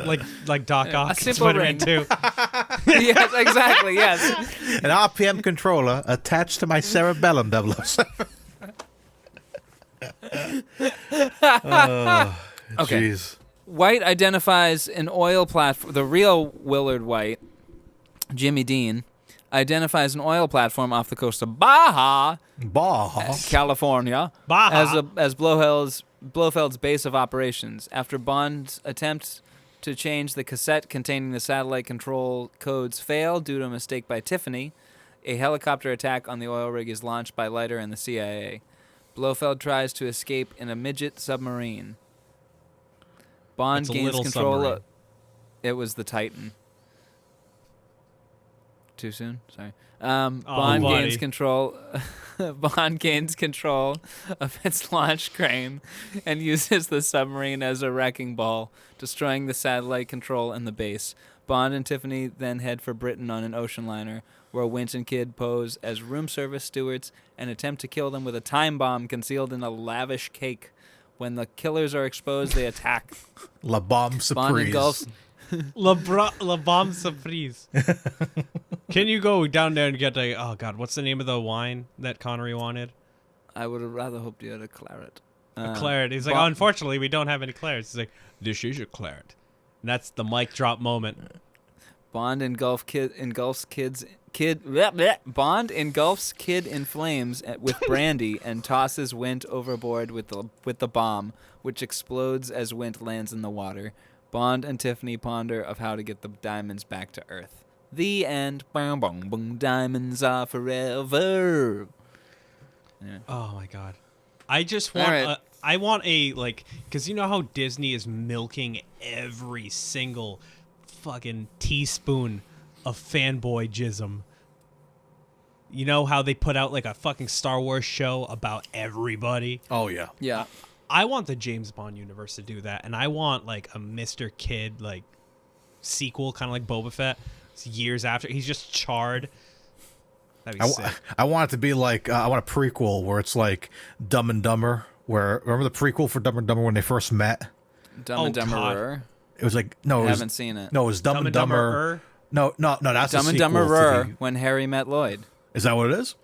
Like Doc Ock in simple Spider-Man 2. Yes, exactly, yes. An RPM controller attached to my cerebellum 007. Okay. Jeez. White identifies an oil platform. The real Willard White, Jimmy Dean, identifies an oil platform off the coast of Baja, California, as Blofeld's base of operations. After Bond's attempts to change the cassette containing the satellite control codes fail due to a mistake by Tiffany, a helicopter attack on the oil rig is launched by Leiter and the CIA. Blofeld tries to escape in a midget submarine. Bond gains control. It was the Titan. Too soon? Sorry. Bond gains control. Bond gains control of its launch crane and uses the submarine as a wrecking ball, destroying the satellite control and the base. Bond and Tiffany then head for Britain on an ocean liner, where Wint and Kidd pose as room service stewards and attempt to kill them with a time bomb concealed in a lavish cake. When the killers are exposed, they attack. La bombe surprise. Bond engulfs. La bombe surprise. Can you go down there and get a... Oh, God, what's the name of the wine that Connery wanted? I would have rather hoped you had a claret. A claret. He's like, oh, unfortunately, we don't have any clarets. He's like, this is a claret. And that's the mic drop moment. Bond engulfs Kidd in flames with brandy and tosses Wint overboard with the bomb, which explodes as Wint lands in the water. Bond and Tiffany ponder of how to get the diamonds back to Earth. The end. Boom, boom, boom. Diamonds are forever. Yeah. Oh my God, I just want I want a because you know how Disney is milking every single fucking teaspoon of fanboy jism. You know how they put out like a fucking Star Wars show about everybody? Oh yeah. Yeah. I want the James Bond universe to do that, and I want like a Mr. Kidd like sequel, kind of like Boba Fett. It's years after he's just charred. That'd be sick. I want it to be like I want a prequel where it's like Dumb and Dumber. Where remember the prequel for Dumb and Dumber when they first met? Dumb and Dumberer. It was like no, I haven't seen it. No, it was Dumb and Dumber. No, that's Dumb and Dumberer when Harry met Lloyd. Is that what it is?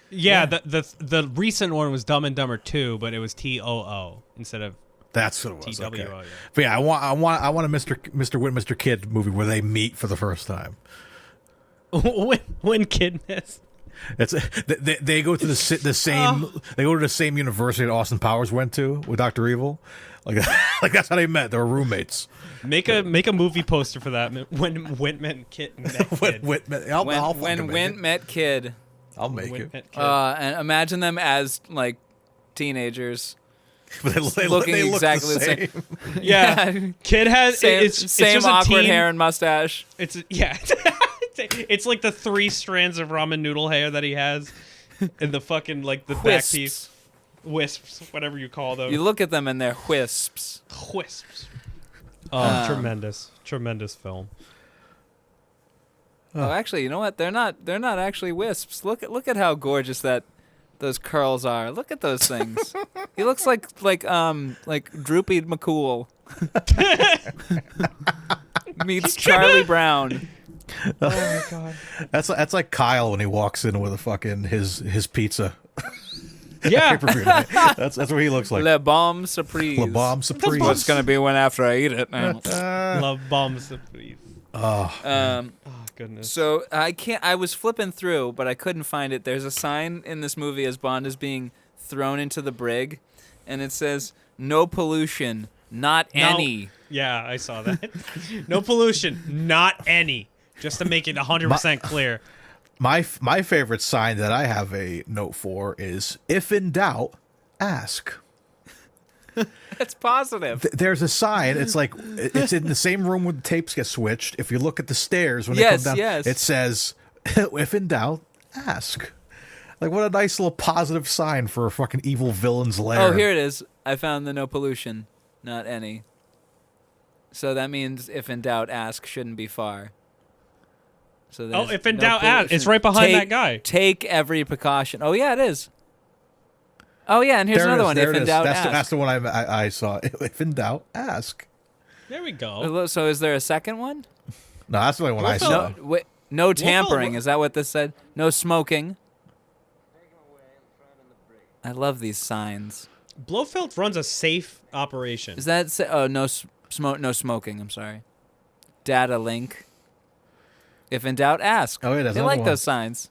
Yeah, the recent one was Dumb and Dumber 2, but it was TOO instead of that's what it was. TWO. Okay. Yeah. But yeah, I want a Mr. Wint, Mr. Kidd movie where they meet for the first time. when Kidd missed. It's they go to the same they go to the same university that Austin Powers went to with Dr. Evil, like that's how they met. They were roommates. Make a movie poster for that. When Wint met Kidd. When Wint met Kidd. I'll make it. And imagine them as like teenagers. They looking look exactly the same. Yeah. Kidd has same just awkward a hair and mustache. It's like the 3 strands of ramen noodle hair that he has, and the fucking like the back piece, wisps, whatever you call those. You look at them and they're wisps. Wisps. Oh, tremendous film. Oh, actually, you know what? They're not actually wisps. Look at how gorgeous those curls are. Look at those things. He looks like Droopy McCool meets Charlie Brown. Oh my God. That's like Kyle when he walks in with a fucking his pizza. Yeah. That's what he looks like. Le Bombe Surprise. Le Bombe Surprise. What's gonna be when after I eat it? Le Bombe Surprise. Oh. Goodness. So I was flipping through, but I couldn't find it. There's a sign in this movie as Bond is being thrown into the brig, and it says "No pollution, not any." Yeah, I saw that. No pollution, not any. Just to make it 100% clear. My favorite sign that I have a note for is "If in doubt, ask." That's positive. There's a sign. It's like it's in the same room where the tapes get switched. If you look at the stairs when they come down, it says, "If in doubt, ask." Like what a nice little positive sign for a fucking evil villain's lair. Oh, here it is. I found the "no pollution, not any." So that means if in doubt, ask shouldn't be far. So if in doubt, ask. It's right behind that guy. Take every precaution. Oh yeah, it is. Oh yeah, and here's another one. If in doubt, ask. That's the one I saw. If in doubt, ask. There we go. So is there a second one? No, that's the only one I saw. No tampering. Is that what this said? No smoking. I love these signs. Blofeld runs a safe operation. Is that no smoking? I'm sorry. Data link. If in doubt, ask. Oh, yeah, that's they another like one. those signs.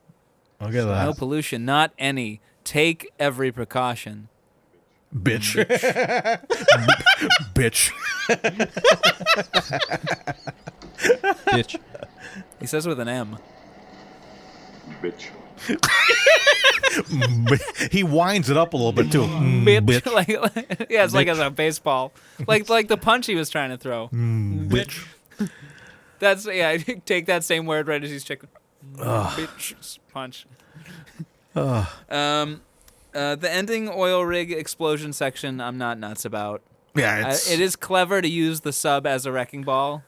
I'll get that. No pollution, not any. Take every precaution. Bitch. Bitch. Bitch. He says with an M. Bitch. He winds it up a little bit too. Bitch. Yeah, it's like as a baseball. Like the punch he was trying to throw. Bitch. That's take that same word right as he's checking. Bitch punch. The ending oil rig explosion section, I'm not nuts about. Yeah, it is clever to use the sub as a wrecking ball,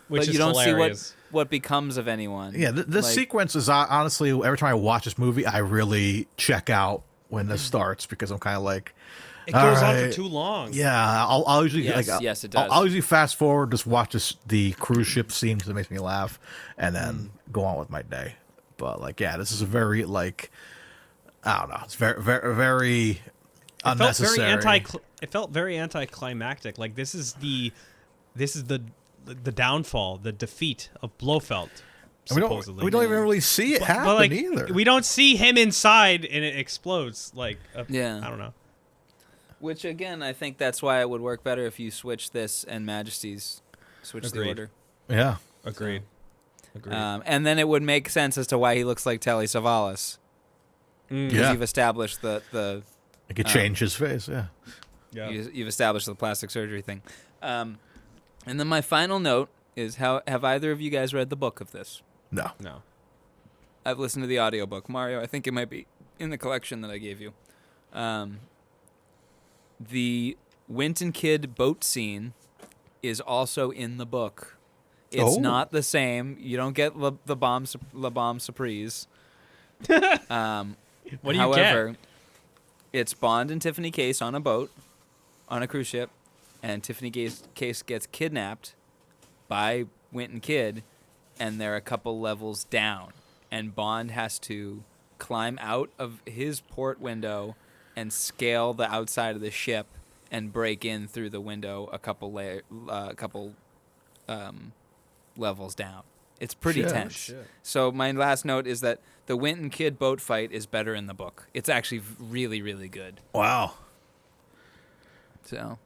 Which but is you don't hilarious. see what becomes of anyone. Yeah, this sequence is honestly, every time I watch this movie, I really check out when this starts because I'm kind of like, It goes on alright. for too long. Yeah, I'll usually Yes, it does. I'll usually fast forward, just watch the cruise ship scene because it makes me laugh, and then go on with my day. But this is a very I don't know, it's very very very unnecessary. It felt very anticlimactic. Like this is the downfall, the defeat of Blofeld. Supposedly, we don't even really see it happen either. We don't see him inside, and it explodes. I don't know. Which again, I think that's why it would work better if you switch this and Majesty's switch the order. Yeah, agreed. And then it would make sense as to why he looks like Telly Savalas. Because you've established the it could change his face. Yeah. You've established the plastic surgery thing. And then my final note is: have either of you guys read the book of this? No. I've listened to the audiobook. Mario, I think it might be in the collection that I gave you. The Winton Kid boat scene is also in the book. It's not the same. You don't get La Bombe Surprise. What do you However, get? it's Bond and Tiffany Case on a boat, on a cruise ship, and Tiffany Case gets kidnapped by Winton Kid, and they're a couple levels down. And Bond has to climb out of his port window and scale the outside of the ship and break in through the window a couple levels down. It's pretty tense. Shit. So my last note is that the Winton Kid boat fight is better in the book. It's actually really, really good. Wow. So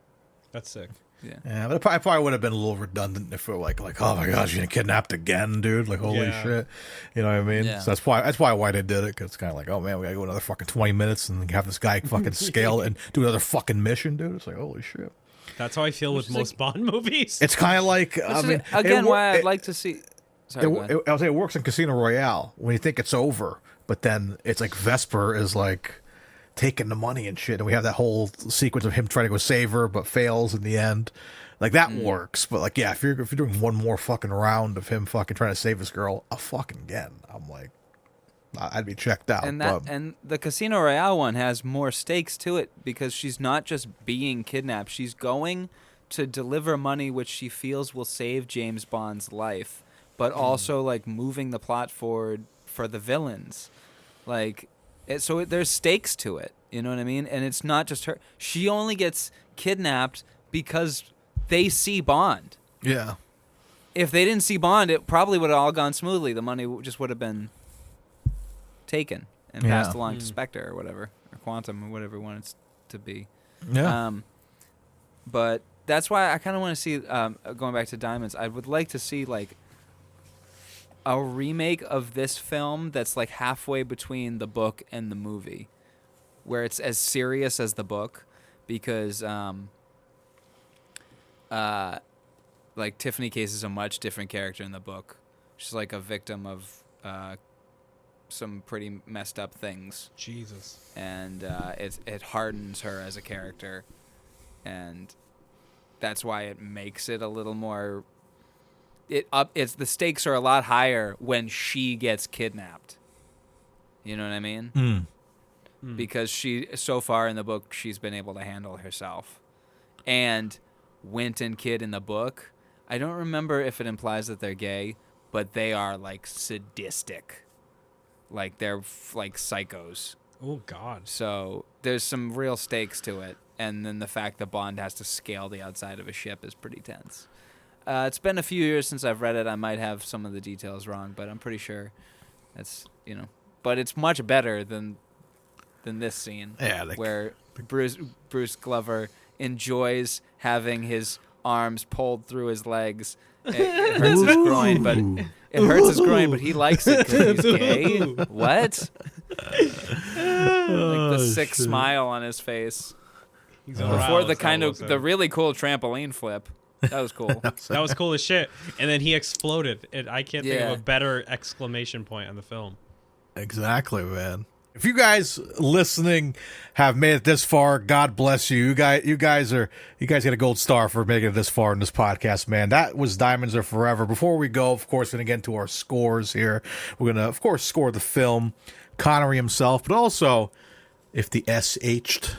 That's sick. Yeah, but it probably would have been a little redundant if it were like, oh my gosh, you're getting kidnapped again, dude! Like, holy shit, you know what I mean? Yeah. So that's probably why they did it, because it's kind of like, oh man, we gotta go another fucking 20 minutes and have this guy fucking scale and do another fucking mission, dude. It's like, holy shit. That's how I feel with most Bond movies. It's kind of like, I mean, why I'd like to see. Sorry, go ahead. I'll say it works in Casino Royale when you think it's over, but then it's like Vesper is like taking the money and shit, and we have that whole sequence of him trying to go save her but fails in the end. Like that works, but like, yeah, if you're doing one more fucking round of him fucking trying to save this girl fucking again, I'm like, I'd be checked out. And the Casino Royale one has more stakes to it because she's not just being kidnapped; she's going to deliver money which she feels will save James Bond's life, but also like moving the plot forward for the villains. Like, there's stakes to it. You know what I mean? And it's not just her. She only gets kidnapped because they see Bond. Yeah. If they didn't see Bond, it probably would have all gone smoothly. The money just would have been taken and passed along to Spectre or whatever, or Quantum or whatever it wanted to be. Yeah. But that's why I kind of want to see, going back to Diamonds, I would like to see like a remake of this film that's like halfway between the book and the movie, where it's as serious as the book, because like Tiffany Case is a much different character in the book. She's like a victim of some pretty messed up things. Jesus. And it hardens her as a character, and that's why it makes it a little more. It's the stakes are a lot higher when she gets kidnapped. You know what I mean? Because she so far in the book she's been able to handle herself, and Winton Kid in the book, I don't remember if it implies that they're gay, but they are like sadistic, like they're like psychos. Oh God. So there's some real stakes to it, and then the fact that Bond has to scale the outside of a ship is pretty tense. It's been a few years since I've read it. I might have some of the details wrong, but I'm pretty sure it's, but it's much better than this scene. Yeah, where Bruce Glover enjoys having his arms pulled through his legs. It hurts his groin, but he likes it because he's gay. What? Like the sick smile on his face. Before the really cool trampoline flip. That was cool. That was cool as shit. And then he exploded. I can't think of a better exclamation point on the film. Exactly, man. If you guys listening have made it this far, God bless you. You guys get a gold star for making it this far in this podcast, man. That was Diamonds Are Forever. Before we go, of course, we're going to get into our scores here. We're going to, of course, score the film, Connery himself, but also if the SH'd,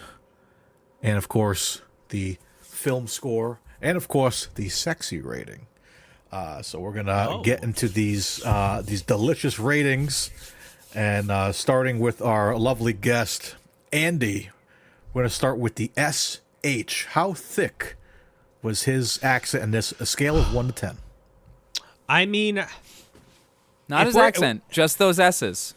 and, of course, the film score, and, of course, the sexy rating. So we're going to get into these delicious ratings. And starting with our lovely guest, Andy, we're going to start with the SH. How thick was his accent in this? A scale of 1 to 10. I mean... Not his accent, just those S's.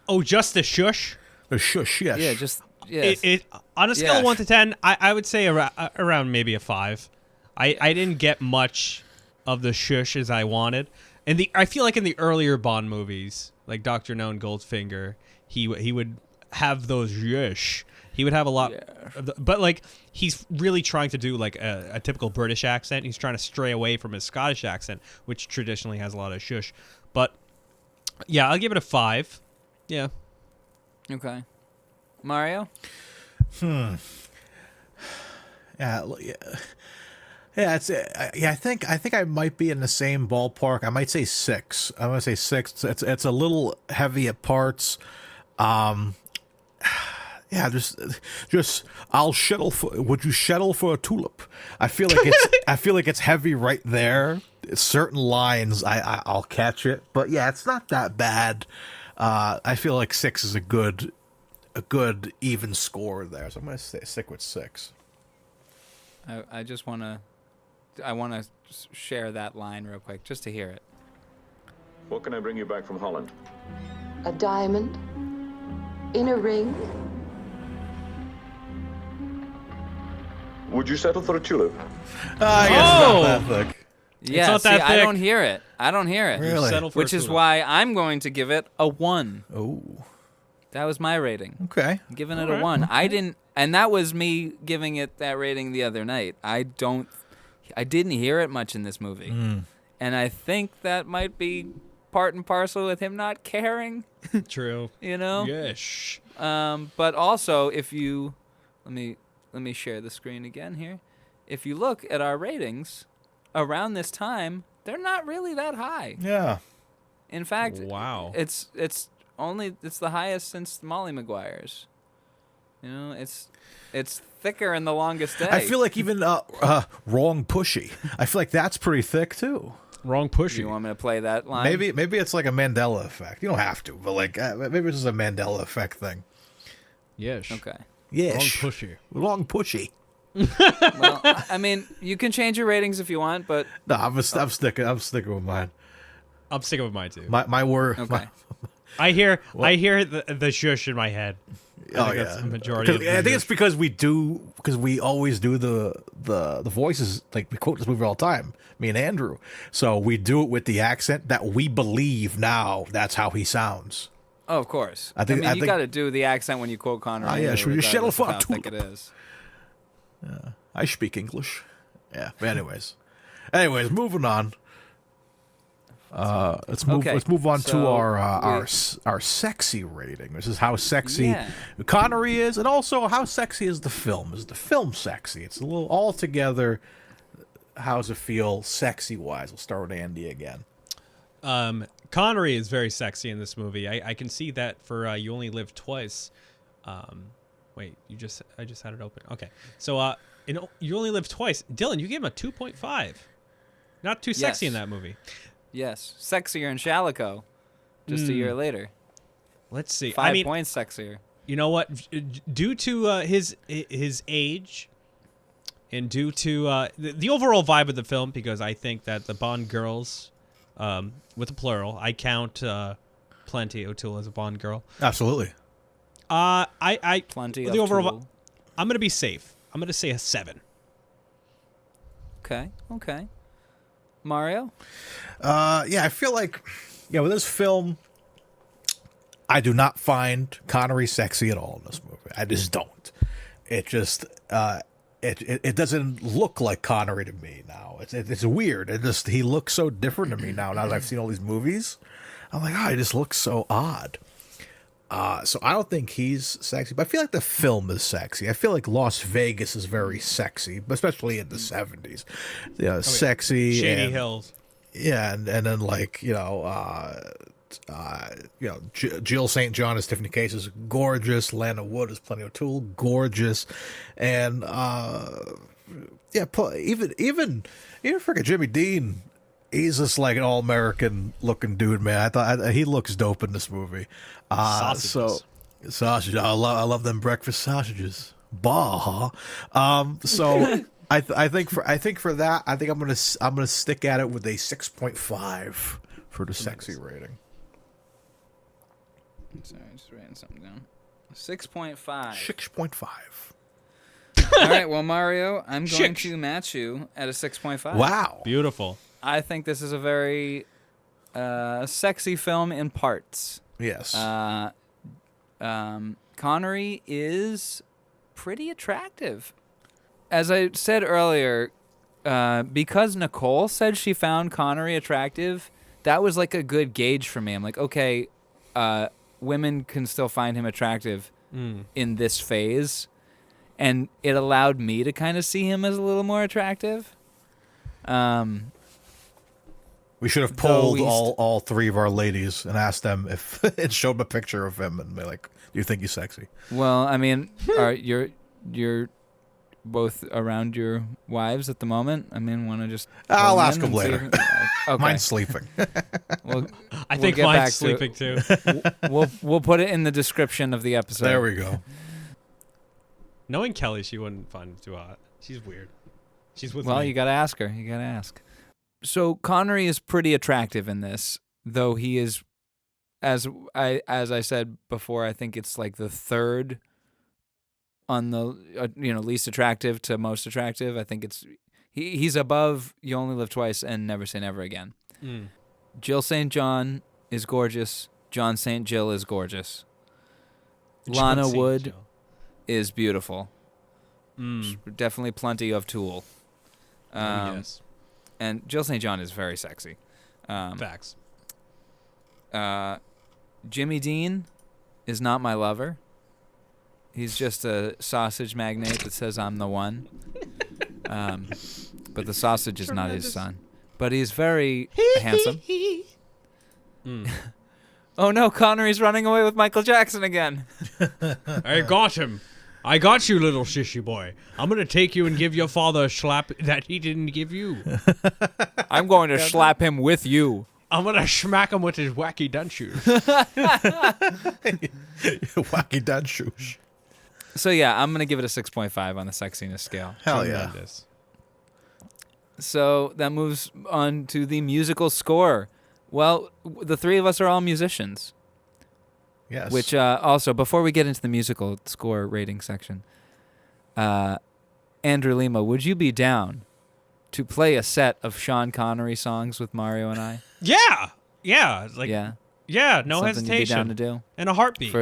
Oh, just the shush? The shush, yes. Yeah, just... Yes. On a scale of 1 to 10, I would say around maybe a 5. I didn't get much of the shush as I wanted. And I feel like in the earlier Bond movies, like Dr. No and Goldfinger, he would have those yush. He would have a lot, but like he's really trying to do like a typical British accent. He's trying to stray away from his Scottish accent, which traditionally has a lot of shush. But yeah, I'll give it a 5. Yeah. Okay. Mario? Yeah. Yeah, I think I might be in the same ballpark. I might say 6. I'm gonna say 6. It's a little heavy at parts. Yeah, just I'll settle for. Would you settle for a tulip? I feel like it's heavy right there. Certain lines I'll catch it, but yeah, it's not that bad. I feel like 6 is a good even score there. So I'm gonna stick with 6. I just I want to share that line real quick, just to hear it. What can I bring you back from Holland? A diamond in a ring. Would you settle for a tulip? I guess it's not that thick. Yeah, it's not that thick. I don't hear it. Really? Which is why I'm going to give it a 1. Oh. That was my rating. Okay. I'm giving it a 1. I didn't, and that was me giving it that rating the other night. I didn't hear it much in this movie. And I think that might be part and parcel with him not caring. True. Yes. But also, if you let me share the screen again here. If you look at our ratings around this time, they're not really that high. Yeah. In fact, wow. It's the highest since Molly Maguire's. It's thicker in The Longest Day. I feel like even Wrong Pushy. I feel like that's pretty thick too. Wrong Pushy. You want me to play that line? Maybe it's like a Mandela effect. You don't have to, but like maybe it's just a Mandela effect thing. Yes. Okay. Yes. Wrong Pushy. Wrong Pushy. Well, I mean, you can change your ratings if you want, but No, I'm sticking with mine. I'm sticking with mine too. My word. okay. I hear the shush in my head. I think that's the majority of I think it's because we always do the voices, like we quote this movie all the time, me and Andrew. So we do it with the accent that we believe now that's how he sounds. Oh, of course. I think you got to do the accent when you quote Connery. Oh, yeah, should we just settle for how a thick it tulip? is. I speak English. Yeah. But anyways, moving on. Let's move on to our sexy rating. This is how sexy Connery is, and also how sexy is the film. Is the film sexy? It's a little altogether. How does it feel sexy wise? We'll start with Andy again. Connery is very sexy in this movie. I can see that for You Only Live Twice. Wait, I just had it open. Okay, so in You Only Live Twice, Dylan, you gave him a 2.5. Not too sexy in that movie. Yes, sexier in Shallico. Just a year later. Let's see. 5 points sexier. You know what? Due to his age, And due to the overall vibe of the film, because I think that the Bond girls, with a plural, I count Plenty O'Toole as a Bond girl. Absolutely. Plenty the of overall, Toole. I'm going to be safe. I'm going to say a 7. Okay. Mario? Yeah, I feel like, with this film, I do not find Connery sexy at all in this movie. I just don't. It just, it doesn't look like Connery to me now. It's weird. He looks so different to me now that I've seen all these movies. I'm like, he just looks so odd. So I don't think he's sexy, but I feel like the film is sexy. I feel like Las Vegas is very sexy, especially in the 70s. Sexy. Shady Hills. Yeah, and then like, Jill St. John as Tiffany Case is gorgeous. Lana Wood as Plenty O'Toole, gorgeous. And even freaking Jimmy Dean, he's just like an all-American looking dude, man. I thought he looks dope in this movie. Sausages. Sausage. I love them breakfast sausages. Bah. So I think for that, I think I'm gonna stick at it with a 6.5 for the sexy rating. Sorry, just writing something down. 6.5. 6.5. All right, well, Mario, I'm going to match you at a 6.5. Wow. Beautiful. I think this is a very sexy film in parts. Yes. Connery is pretty attractive. As I said earlier, because Nicole said she found Connery attractive, that was like a good gauge for me. I'm like, okay, women can still find him attractive in this phase. And it allowed me to kind of see him as a little more attractive. We should have polled all three of our ladies and asked them if and showed them a picture of him and be like, "Do you think he's sexy?" Well, I mean, you're both around your wives at the moment. I mean, want to just? I'll ask them later. Okay. Mine's sleeping. I think mine's sleeping too. We'll put it in the description of the episode. There we go. Knowing Kelly, she wouldn't find him too hot. She's weird. She's with me. Well, you got to ask her. You got to ask. So Connery is pretty attractive in this, though he is, as I said before, I think it's like the third on the least attractive to most attractive. I think he's above You Only Live Twice and Never Say Never Again. Jill St. John is gorgeous. John St. Jill is gorgeous. Lana Wood is beautiful. Definitely plenty of Toole. Yes. And Jill St. John is very sexy. Facts. Jimmy Dean is not my lover. He's just a sausage magnate that says I'm the one. But the sausage is not his son. But he's very handsome. Oh no, Connery's running away with Michael Jackson again. I got him. I got you, little shishy boy. I'm going to take you and give your father a slap that he didn't give you. I'm going to slap him with you. I'm going to smack him with his wacky dun shoes. Wacky dun shoes. So yeah, I'm going to give it a 6.5 on the sexiness scale. Hell yeah. Tremendous. So that moves on to the musical score. Well, the three of us are all musicians. Yes. Which also, before we get into the musical score rating section, Andrew Lima, would you be down to play a set of Sean Connery songs with Mario and I? Yeah. Like, yeah. No Something hesitation. You'd be down to do? In a heartbeat.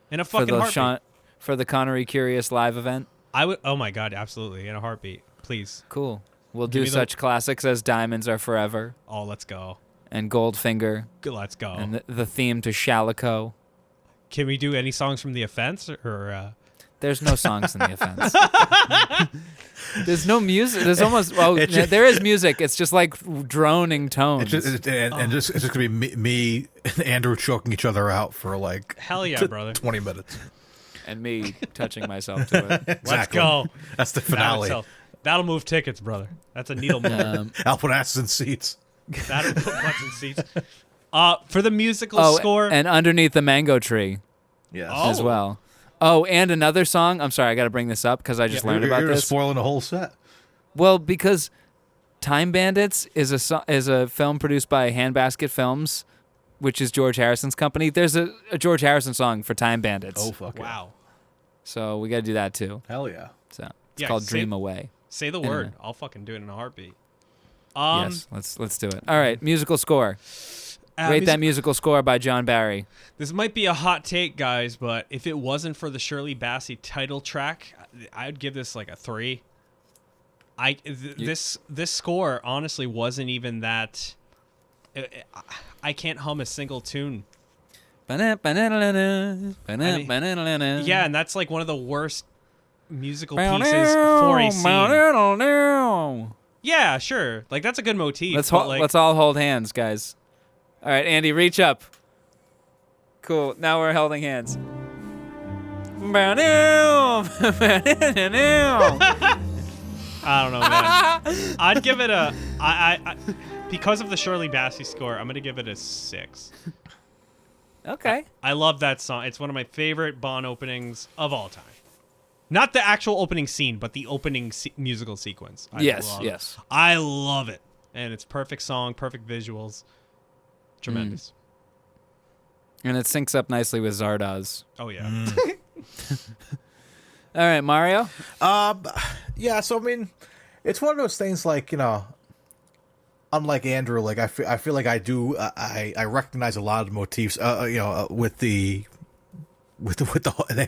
In a fucking heartbeat. For the Connery Curious live event? I would. Oh my God, absolutely. In a heartbeat. Please. Cool. We'll do such classics as Diamonds Are Forever. Oh, let's go. And Goldfinger. Let's go. And the theme to Shallico. Can we do any songs from The Offense? Or There's no songs in The Offense. There's no music. There's almost... Oh, there is music. It's just like droning tones. It's just going to be me and Andrew choking each other out for like... Hell yeah, brother. 20 minutes. And me touching myself to it. Exactly. Let's go. That's the finale. That'll move tickets, brother. That's a needle move. I'll put asses in seats. That'll put butts in seats. For the musical score... and Underneath the Mango Tree. Yes. As well. Oh, and another song. I'm sorry, I got to bring this up because I just learned about you're this. Spoiling the whole set. Well, because Time Bandits is a film produced by Handbasket Films, which is George Harrison's company. There's a George Harrison song for Time Bandits. Oh, fuck. Wow. So we got to do that too. Hell yeah. So it's called say- Dream Away. Say the Anyway. word. I'll fucking do it in a heartbeat. Yes, let's do it. All right, musical score. Rate that musical score by John Barry. This might be a hot take, guys, but if it wasn't for the Shirley Bassey title track, I'd give this like a 3. This score honestly wasn't even that. I can't hum a single tune. Yeah, and that's like one of the worst musical pieces for a scene. Yeah, sure. Like that's a good motif. Let's all hold hands, guys. All right, Andy, reach up. Cool. Now we're holding hands. I don't know, man. I'd give it a. I because of the Shirley Bassey score, I'm gonna give it a 6. Okay. I love that song. It's one of my favorite Bond openings of all time. Not the actual opening scene, but the opening musical sequence. Yes. I love it, and it's perfect song, perfect visuals, tremendous. And it syncs up nicely with Zardoz. Oh yeah. All right, Mario. Yeah. So I mean, it's one of those things like, you know, unlike Andrew, like I feel like I recognize a lot of the motifs. You know, with the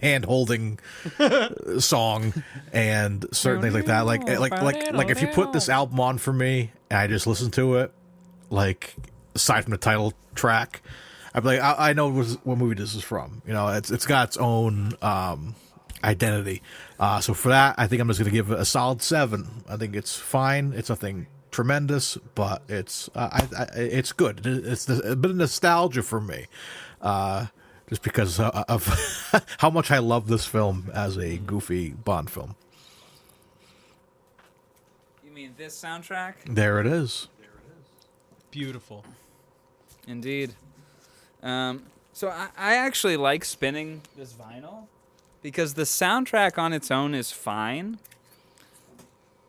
hand holding song and certain things like that. Like if you put this album on for me and I just listen to it, like aside from the title track, I'd be like, I know what movie this is from. You know, it's got its own identity. So for that, I think I'm just going to give it a solid 7. I think it's fine. It's nothing tremendous, but it's good. It's a bit of nostalgia for me, just because of how much I love this film as a goofy Bond film. You mean this soundtrack? There it is. Beautiful. Indeed. So I actually like spinning this vinyl because the soundtrack on its own is fine.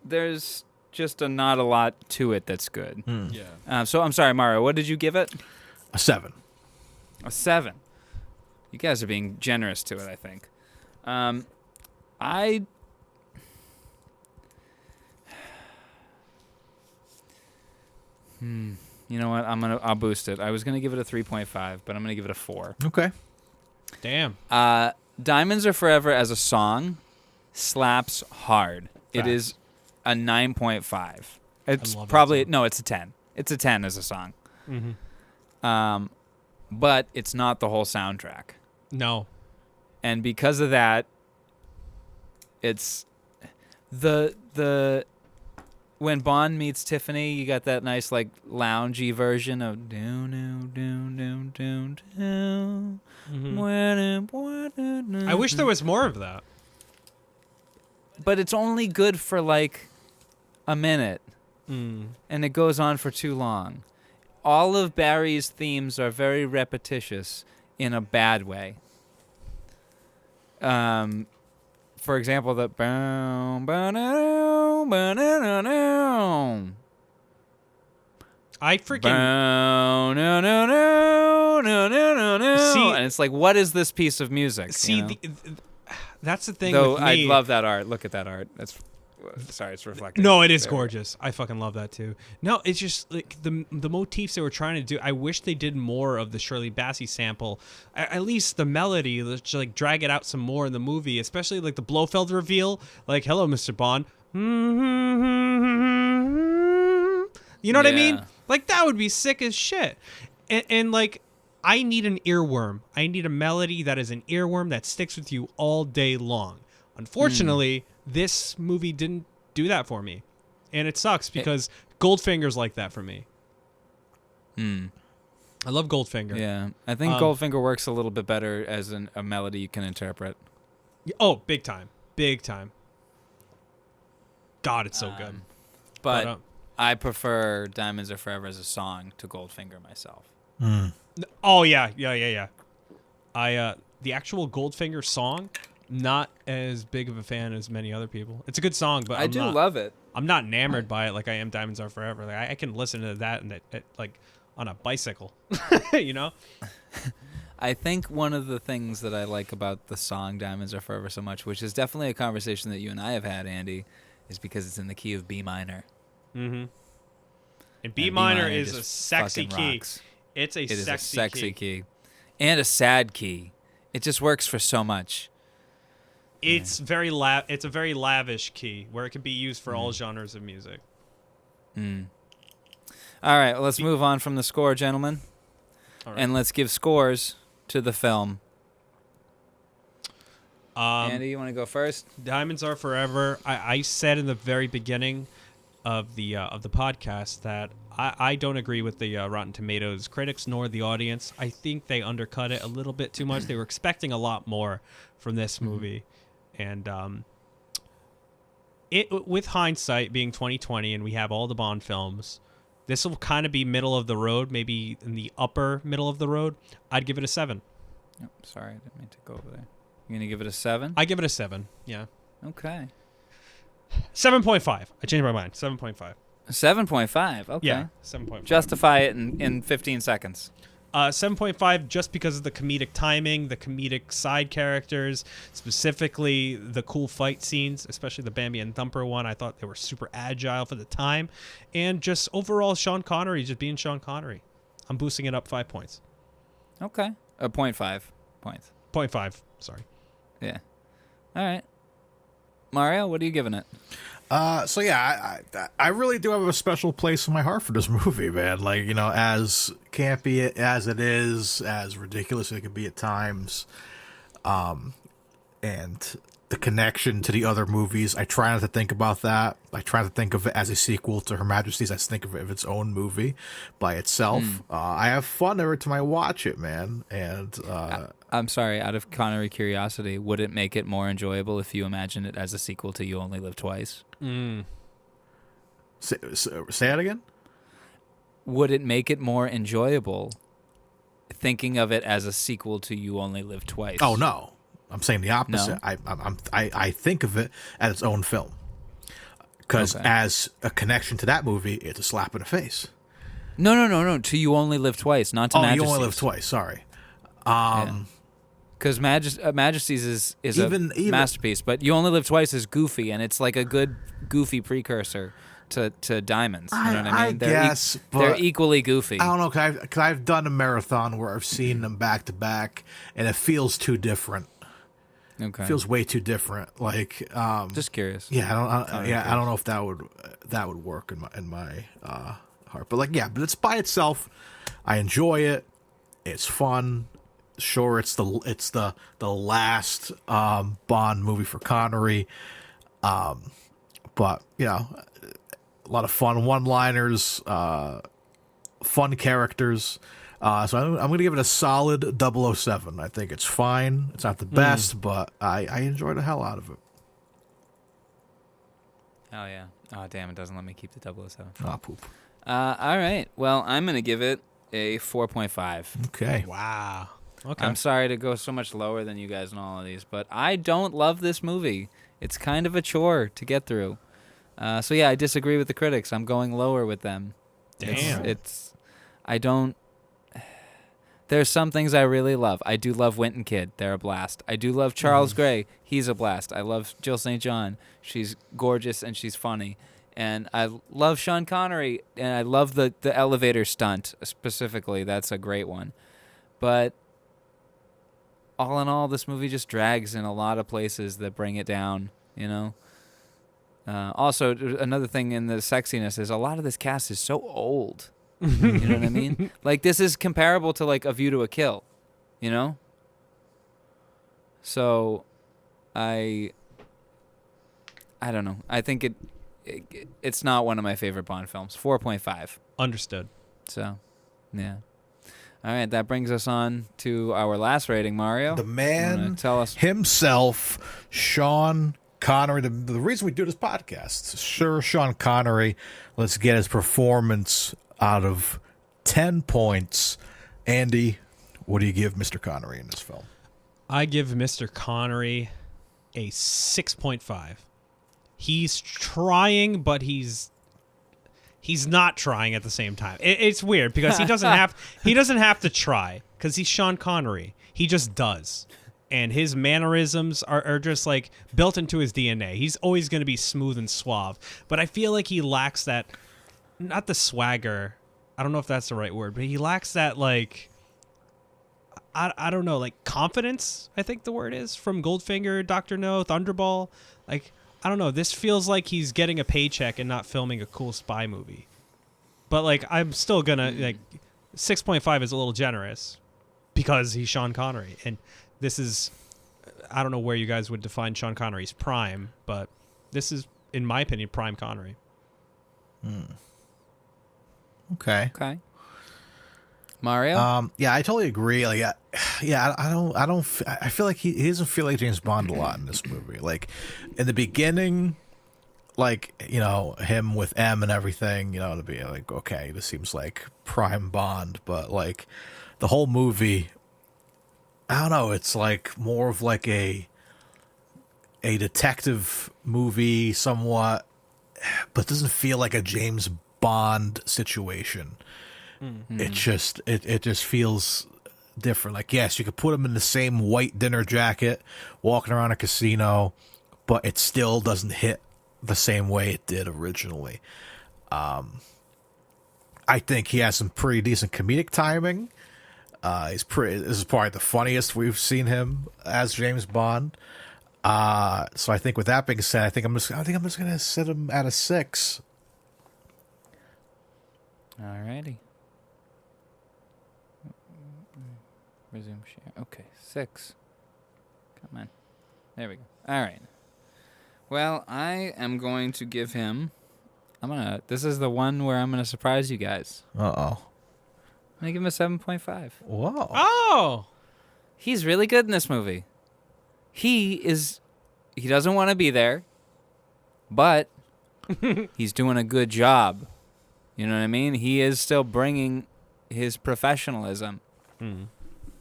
There's just not a lot to it that's good. Yeah. So I'm sorry, Mario. What did you give it? A 7. A 7. You guys are being generous to it, I think. You know what? I'll boost it. I was gonna give it a 3.5, but I'm gonna give it a 4. Okay. Damn. Diamonds Are Forever as a song slaps hard. It is a 9.5. It's probably no, it's a 10. It's a 10 as a song. Mm-hmm. But it's not the whole soundtrack. No. And because of that, it's the when Bond meets Tiffany, you got that nice like loungy version of I wish there was more of that. But it's only good for like a minute. And it goes on for too long. All of Barry's themes are very repetitious in a bad way. For example, the I freaking see, and it's like, what is this piece of music? See, you know? that's the thing. Though with I me. love that art. Look at that art. That's sorry, it's reflective. No, it is gorgeous. I fucking love that too. No, it's just like the motifs they were trying to do. I wish they did more of the Shirley Bassey sample. At least the melody. Let's like drag it out some more in the movie, especially like the Blofeld reveal. Like, hello, Mr. Bond. You know what I mean? Like that would be sick as shit. And like, I need an earworm. I need a melody that is an earworm that sticks with you all day long. Unfortunately, this movie didn't do that for me. And it sucks because Goldfinger's like that for me. I love Goldfinger. Yeah, I think Goldfinger works a little bit better as a melody you can interpret. Oh, big time. Big time. God, it's so good. But I prefer Diamonds Are Forever as a song to Goldfinger myself. Oh, yeah. The actual Goldfinger song, not as big of a fan as many other people. It's a good song, but I do love it. I'm not enamored by it like I am Diamonds Are Forever. Like I can listen to that and like on a bicycle, you know. I think one of the things that I like about the song Diamonds Are Forever so much, which is definitely a conversation that you and I have had, Andy, is because it's in the key of B minor. Mm-hmm. And B minor is a sexy key. Rocks. It is a sexy key. And a sad key. It just works for so much. It's it's a very lavish key where it can be used for all genres of music. All right, well, let's move on from the score, gentlemen. All right. And let's give scores to the film. Andy, you want to go first? Diamonds Are Forever. I said in the very beginning of the podcast that I don't agree with the Rotten Tomatoes critics nor the audience. I think they undercut it a little bit too much. They were expecting a lot more from this movie, and with hindsight being 2020, and we have all the Bond films, this will kind of be middle of the road, maybe in the upper middle of the road. I'd give it a 7. Oh, sorry, I didn't mean to go over there. You're gonna give it a 7? I give it a 7. Yeah. Okay. 7.5. I changed my mind. 7.5. 7.5. Okay. Yeah. 7.5. Justify it in 15 seconds. 7.5 just because of the comedic timing, the comedic side characters, specifically the cool fight scenes, especially the Bambi and Thumper one. I thought they were super agile for the time. And just overall, Sean Connery just being Sean Connery. I'm boosting it up 5 points. Okay. 0.5 points. 0.5, sorry. Yeah. All right. Mario, what are you giving it? So yeah, I really do have a special place in my heart for this movie, man. Like, you know, as campy as it is, as ridiculous as it can be at times, and the connection to the other movies, I try not to think about that. I try to think of it as a sequel to Her Majesty's. I think of it as its own movie by itself. I have fun every time I watch it, man. And I'm sorry, out of Connery curiosity, would it make it more enjoyable if you imagine it as a sequel to You Only Live Twice? Say that again? Would it make it more enjoyable thinking of it as a sequel to You Only Live Twice? Oh, no. I'm saying the opposite. No? I think of it as its own film. Because as a connection to that movie, it's a slap in the face. No. To You Only Live Twice, not to Majesty's. You Only Live Twice, sorry. Because Majesty's is even a masterpiece, but You Only Live Twice is goofy, and it's like a good goofy precursor to Diamonds. You know what I mean? They're equally goofy. I don't know, because I've done a marathon where I've seen them back to back, and it feels too different. Okay. It feels way too different. Like, just curious. Yeah, I don't know if that would work in my heart. But like, yeah, but it's by itself. I enjoy it. It's fun. Sure, it's the last Bond movie for Connery, but you know, a lot of fun one-liners, fun characters. So I'm going to give it a solid 007. I think it's fine. It's not the best, but I enjoy the hell out of it. Oh yeah. Oh damn! It doesn't let me keep the 007. Ah, poop. All right. Well, I'm going to give it a 4.5. Okay. Wow. Okay. I'm sorry to go so much lower than you guys in all of these, but I don't love this movie. It's kind of a chore to get through. So yeah, I disagree with the critics. I'm going lower with them. Damn. I don't. There's some things I really love. I do love Winton Kid. They're a blast. I do love Charles Gray. He's a blast. I love Jill St. John. She's gorgeous and she's funny. And I love Sean Connery, and I love the elevator stunt specifically. That's a great one. But all in all, this movie just drags in a lot of places that bring it down, you know? Also, another thing in the sexiness is a lot of this cast is so old. You know what I mean? Like, this is comparable to, like, A View to a Kill, you know? So, I don't know. I think it's not one of my favorite Bond films. 4.5. Understood. So, yeah. All right, that brings us on to our last rating, Mario. The man himself, Sean Connery. The reason we do this podcast, sure, Sean Connery. Let's get his performance out of 10 points. Andy, what do you give Mr. Connery in this film? I give Mr. Connery a 6.5. he's trying, but he's not trying at the same time. It's weird because he doesn't have to try because he's Sean Connery. He just does. And his mannerisms are just like built into his DNA. He's always going to be smooth and suave. But I feel like he lacks that, not the swagger. I don't know if that's the right word, but he lacks that, like, I don't know, like confidence, I think the word is, from Goldfinger, Dr. No, Thunderball. Like, I don't know. This feels like he's getting a paycheck and not filming a cool spy movie. But, like, I'm still going to, like, 6.5 is a little generous because he's Sean Connery. And this is, I don't know where you guys would define Sean Connery's prime, but this is, in my opinion, prime Connery. Okay. Mario? Yeah, I totally agree. Like, I feel like he doesn't feel like James Bond a lot in this movie. Like, in the beginning, like, you know, him with M and everything, you know, to be like, okay, this seems like prime Bond, but like the whole movie, I don't know, it's like more of like a detective movie somewhat, but doesn't feel like a James Bond situation. It just feels different. Like, yes, you could put him in the same white dinner jacket walking around a casino, but it still doesn't hit the same way it did originally. I think he has some pretty decent comedic timing. This is probably the funniest we've seen him as James Bond. So I think with that being said, I think I'm just gonna sit him at a 6. Alrighty. Resume share. Okay, 6. Come on. There we go. All right. Well, I am going to give him. This is the one where I'm gonna surprise you guys. Uh-oh. I'm gonna give him a 7.5. Whoa. Oh! He's really good in this movie. He doesn't want to be there, but he's doing a good job. You know what I mean? He is still bringing his professionalism.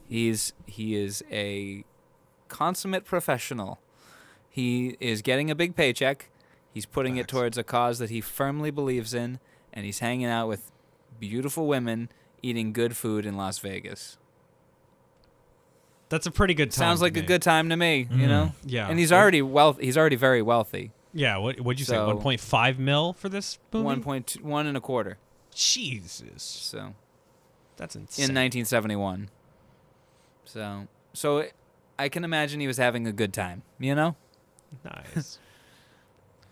He is a consummate professional. He is getting a big paycheck. He's putting it towards a cause that he firmly believes in, and he's hanging out with beautiful women, eating good food in Las Vegas. That's a pretty good time. Sounds like a good time to me, you know? Yeah. And he's already very wealthy. Yeah, what'd you say? 1.5 mil for this movie? 1.2, 1.25. Jesus. So that's insane. In 1971. So I can imagine he was having a good time, you know? Nice.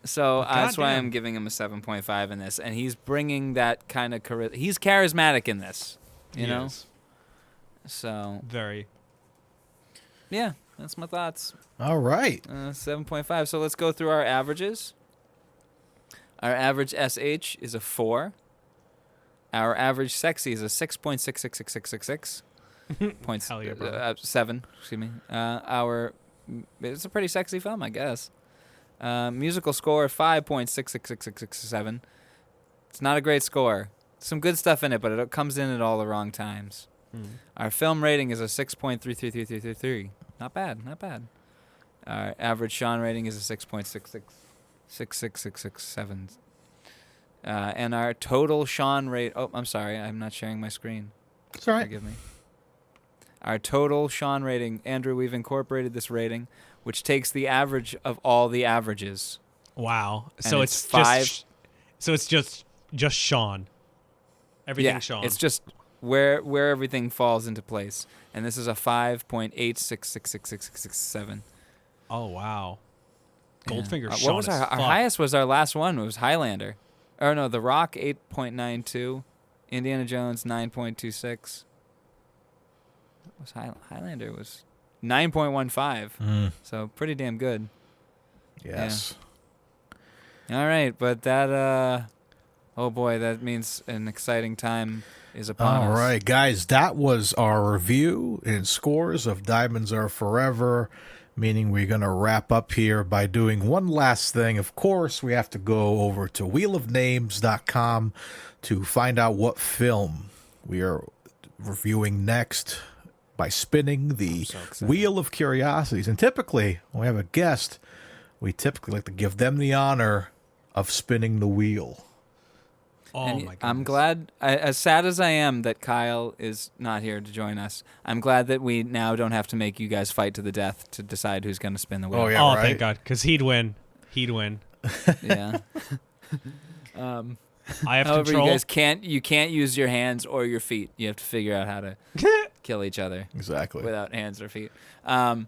So that's why I'm giving him a 7.5 in this, and he's bringing that kind of he's charismatic in this, you know? Is. So very. Yeah, that's my thoughts. All right. 7.5. So let's go through our averages. Our average SH is a 4. Our average sexy is a 6.6666666. Hell yeah, brother. 7, excuse me. It's a pretty sexy film, I guess. Musical score, 5.6666667. It's not a great score. Some good stuff in it, but it comes in at all the wrong times. Our film rating is a 6.33333. Not bad, not bad. Our average Sean rating is a 6.6666667. And our total Sean rate... Oh, I'm sorry. I'm not sharing my screen. It's all right. Forgive me. Our total Sean rating... Andrew, we've incorporated this rating, which takes the average of all the averages. Wow. And So it's it's 5... So it's just Sean. Everything Sean. It's just where everything falls into place. And this is a 5.8666667. Oh, wow. Goldfinger Yeah. Sean What was is our fucked. highest was our last one. It was Highlander. Or no, The Rock, 8.92. Indiana Jones, 9.26. Was Highlander was 9.15. So pretty damn good. Yes. Yeah. All right, but that oh boy, that means an exciting time is upon us. All right, guys, that was our review and scores of Diamonds Are Forever, meaning we're going to wrap up here by doing one last thing. Of course, we have to go over to wheelofnames.com to find out what film we are reviewing next by spinning the Wheel of Curiosities. And typically, when we have a guest, we typically like to give them the honor of spinning the wheel. Oh And my goodness. I'm glad, as sad as I am that Kyle is not here to join us, I'm glad that we now don't have to make you guys fight to the death to decide who's going to spin the wheel. Oh, yeah, Oh, right? thank God, because he'd win. He'd win. Yeah. I have However, control. you guys can't use your hands or your feet. You have to figure out how to kill each other Exactly. without hands or feet. And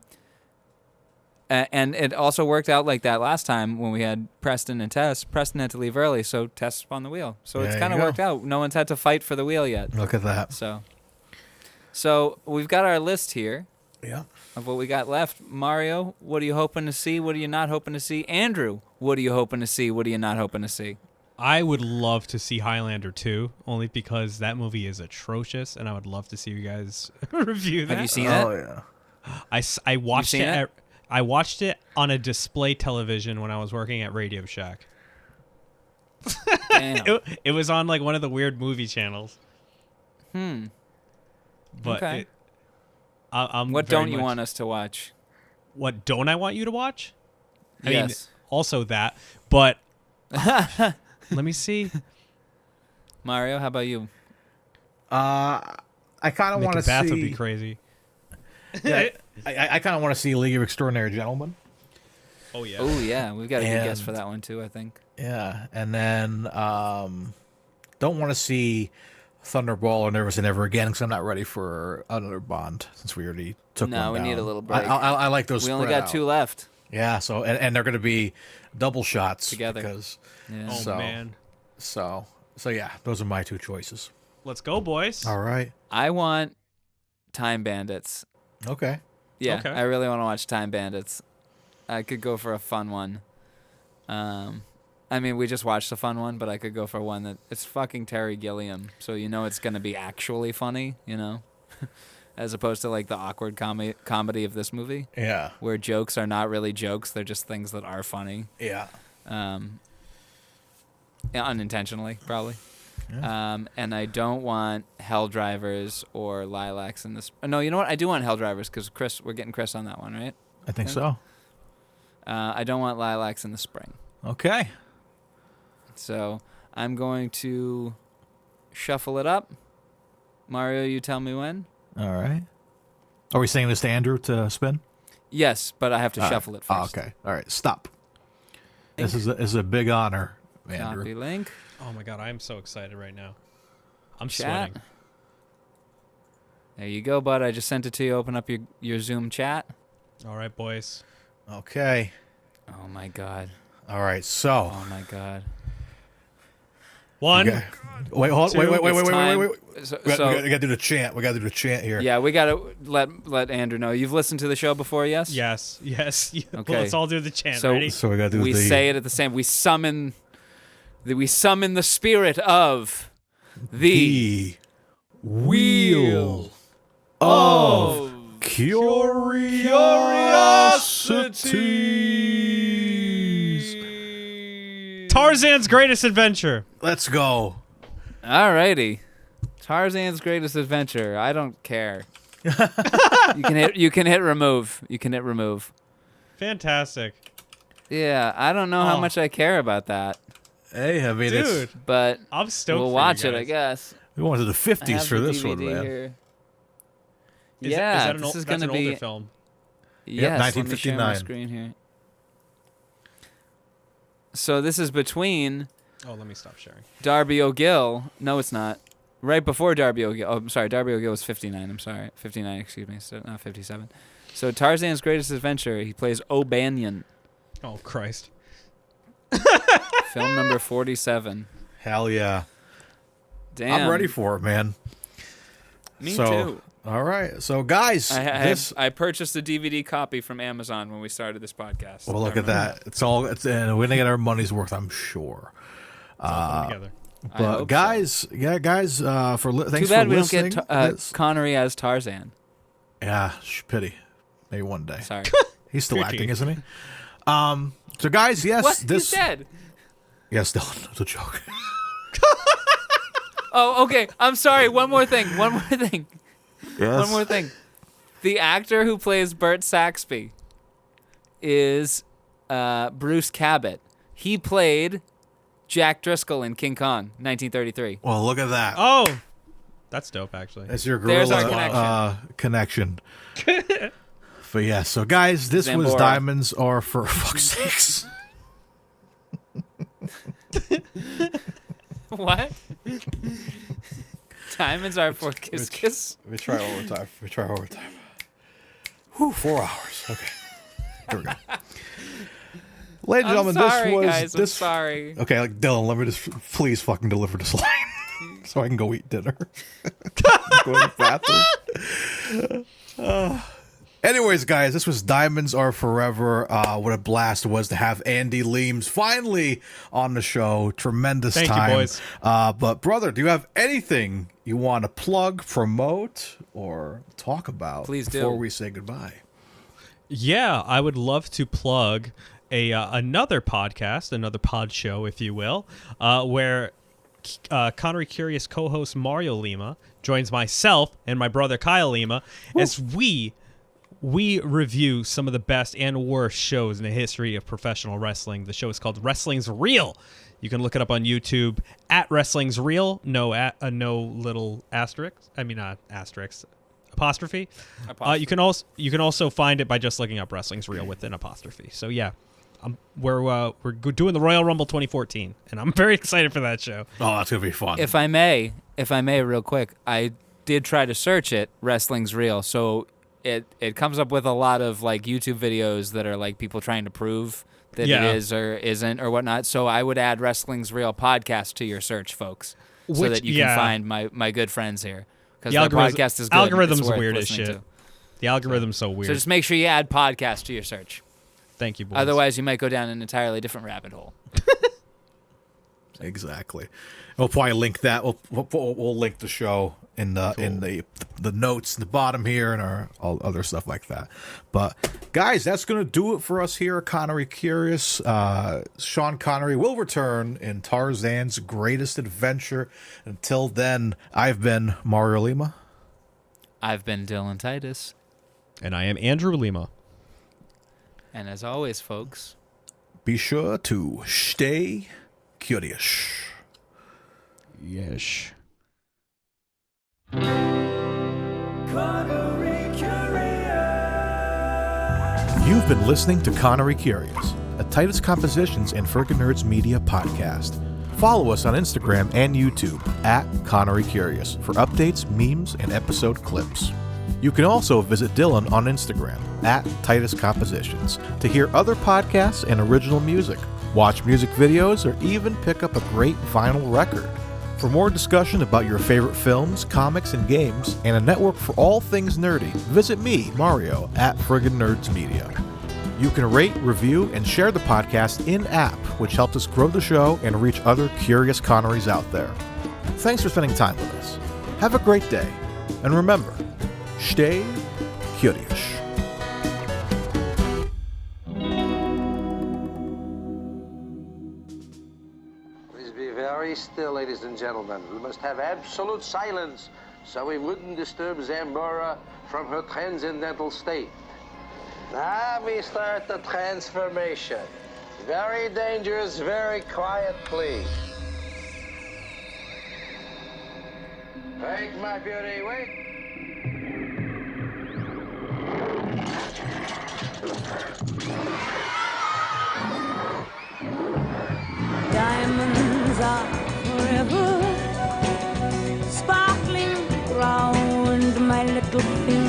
it also worked out like that last time when we had Preston and Tess. Preston had to leave early, so Tess spun the wheel. So it's There kind of you go. worked out. No one's had to fight for the wheel yet. Look at that. So we've got our list here Yeah. of what we got left. Mario, what are you hoping to see? What are you not hoping to see? Andrew, what are you hoping to see? What are you not hoping to see? I would love to see Highlander 2, only because that movie is atrocious, and I would love to see you guys review that. Have you seen Oh, it? yeah. I watched seen it? I watched it on a display television when I was working at Radio Shack. Damn. It was on like one of the weird movie channels. But Okay. I'm What very don't you much- want us to watch? What don't I want you to watch? I mean, Yes. also that, but let me see. Mario, how about you? I kind of Nick want to Bath see. would be crazy. Yeah, I kind of want to see League of Extraordinary Gentlemen. Oh yeah. Oh, yeah. We've got a good guess And- for that one, too, I think. Yeah, and then don't want to see Thunderball or Never Say Never Again because I'm not ready for another Bond since we already took one No, we down. need a little break. I like those. We only spread got out. 2 left. Yeah, so and they're going to be double shots Together. Because, Yeah. Oh so, man. So yeah, those are my 2 choices. Let's go, boys. All right. I want Time Bandits. Okay. Yeah, Okay. I really want to watch Time Bandits. I could go for a fun one. I mean, we just watched a fun one, but I could go for one that it's fucking Terry Gilliam, so you know it's gonna be actually funny, you know, as opposed to like the awkward comedy of this movie, Yeah. where jokes are not really jokes; they're just things that are funny, Yeah. yeah, unintentionally, probably. And I don't want Hell Drivers or Lilacs in this. No, you know what? I do want Hell Drivers because we're getting Chris on that one, right? I think so. I don't want Lilacs in the spring. Okay. So I'm going to shuffle it up. Mario, you tell me when. All right. Are we saying this to Andrew to spin? Yes, but I have to shuffle it first. Okay. All right. Stop. This is a big honor, Andrew. Copy link. Oh my god, I am so excited right now. I'm Chat. sweating. There you go, bud. I just sent it to you. Open up your Zoom chat. All right, boys. Okay. Oh my god. All right. So. Oh my god. One. Okay. Wait. Hold. Wait. It's time. Wait. So, We got to do the chant. We got to do the chant here. yeah, we gotta let Andrew know. You've listened to the show before, yes? Yes. Okay. Well, let's all do the chant. So- Ready? So we got to do We the. say it at the same. We summon the spirit of the wheel of curiosities. Tarzan's Greatest Adventure. Let's go. Alrighty. Tarzan's Greatest Adventure. I don't care. You can hit remove. You can hit remove. Fantastic. Yeah, I don't know how Oh. much I care about that, Hey, I mean, Dude, but I'm stoked we'll for watch you it, I guys. guess. we went to the I 50s have for the this one, DVD man. here. Is Yeah, that this is that's gonna an be older film. Yes, let me share my 1959. screen here. So this is between Oh, let me stop sharing. Darby O'Gill. No, it's not. Right before Darby O'Gill. Oh, I'm sorry. Darby O'Gill was 59. I'm sorry. 59, excuse me. So not 57. So Tarzan's Greatest Adventure. He plays O'Banion. Oh Christ. Film number 47. Hell yeah. Damn. I'm ready for it, man. Me So, too. All right. So, guys, I purchased a DVD copy from Amazon when we started this podcast. well, look at that. We're going to get our money's worth, I'm sure. It's all come together. I But hope guys, so. thanks Too for bad we don't listening. get Connery as Tarzan. Yeah, pity. Maybe one day. Sorry. He's still Pity. acting, isn't he? So, guys, yes, What? this. He's dead. Yes, still, it's a joke. Oh, okay. I'm sorry. One more thing. Yes. One more thing. The actor who plays Bert Saxby is Bruce Cabot. He played Jack Driscoll in King Kong, 1933. Well, look at that. Oh, that's dope, actually. That's your There's our gorilla connection. But yeah, so guys, this was Zambora. Diamonds Are for fuck's sakes. What? Diamonds are for kiss kiss. Let me try one more time. Whew, 4 hours. Okay. Here we go. Ladies and I'm gentlemen, sorry, this was guys. I'm this. sorry. Okay, like Dylan, let me just please fucking deliver this line so I can go eat dinner. Go to the bathroom. Anyways, guys, this was Diamonds Are Forever. What a blast it was to have Andy Leams finally on the show. Tremendous Thank time. you, boys. But brother, do you have anything you want to plug, promote, or talk about Please do. before we say goodbye? Yeah, I would love to plug another podcast, another pod show, if you will, where Connery Curious co-host Mario Lima joins myself and my brother Kyle Lima as we review some of the best and worst shows in the history of professional wrestling. The show is called Wrestling's Real. You can look it up on YouTube at Wrestling's Real. No little asterisk. I mean, not asterisk. Apostrophe. You can also find it by just looking up Wrestling's Real with an apostrophe. So yeah, we're doing the Royal Rumble 2014, and I'm very excited for that show. Oh, that's gonna be fun. If I may, real quick, I did try to search it. Wrestling's Real, so it comes up with a lot of like YouTube videos that are like people trying to prove that it is or isn't or whatnot. So I would add Wrestling's Real podcast to your search, folks, so that you can find my good friends here. Because the podcast is good. Algorithm's it's worth weird as listening shit. to. The algorithm's so weird. So just make sure you add podcast to your search. Thank you, boys. Otherwise, you might go down an entirely different rabbit hole. Exactly. We'll probably link that. We'll link the show in the notes in the bottom here and our all other stuff like that. But guys, that's gonna do it for us here at Connery Curious. Sean Connery will return in Tarzan's Greatest Adventure. Until then, I've been Mario Lima. I've been Dylan Titus. And I am Andrew Lima. And as always, folks, be sure to stay curious. Yes. Connery Curious. You've been listening to Connery Curious, a Titus Compositions and Friggin' Nerds Media podcast. Follow us on Instagram and YouTube at Connery Curious for updates, memes, and episode clips. You can also visit Dylan on Instagram at Titus Compositions to hear other podcasts and original music, watch music videos, or even pick up a great vinyl record. For more discussion about your favorite films, comics, and games, and a network for all things nerdy, visit me, Mario, at Friggin' Nerds Media. You can rate, review, and share the podcast in-app, which helps us grow the show and reach other curious Connerys out there. Thanks for spending time with us. Have a great day, and remember, stay curious. Very still, ladies and gentlemen. We must have absolute silence so we wouldn't disturb Zambora from her transcendental state. Now we start the transformation. Very dangerous, very quiet, please. Wait, my beauty, wait. Diamonds are forever sparkling round my little finger.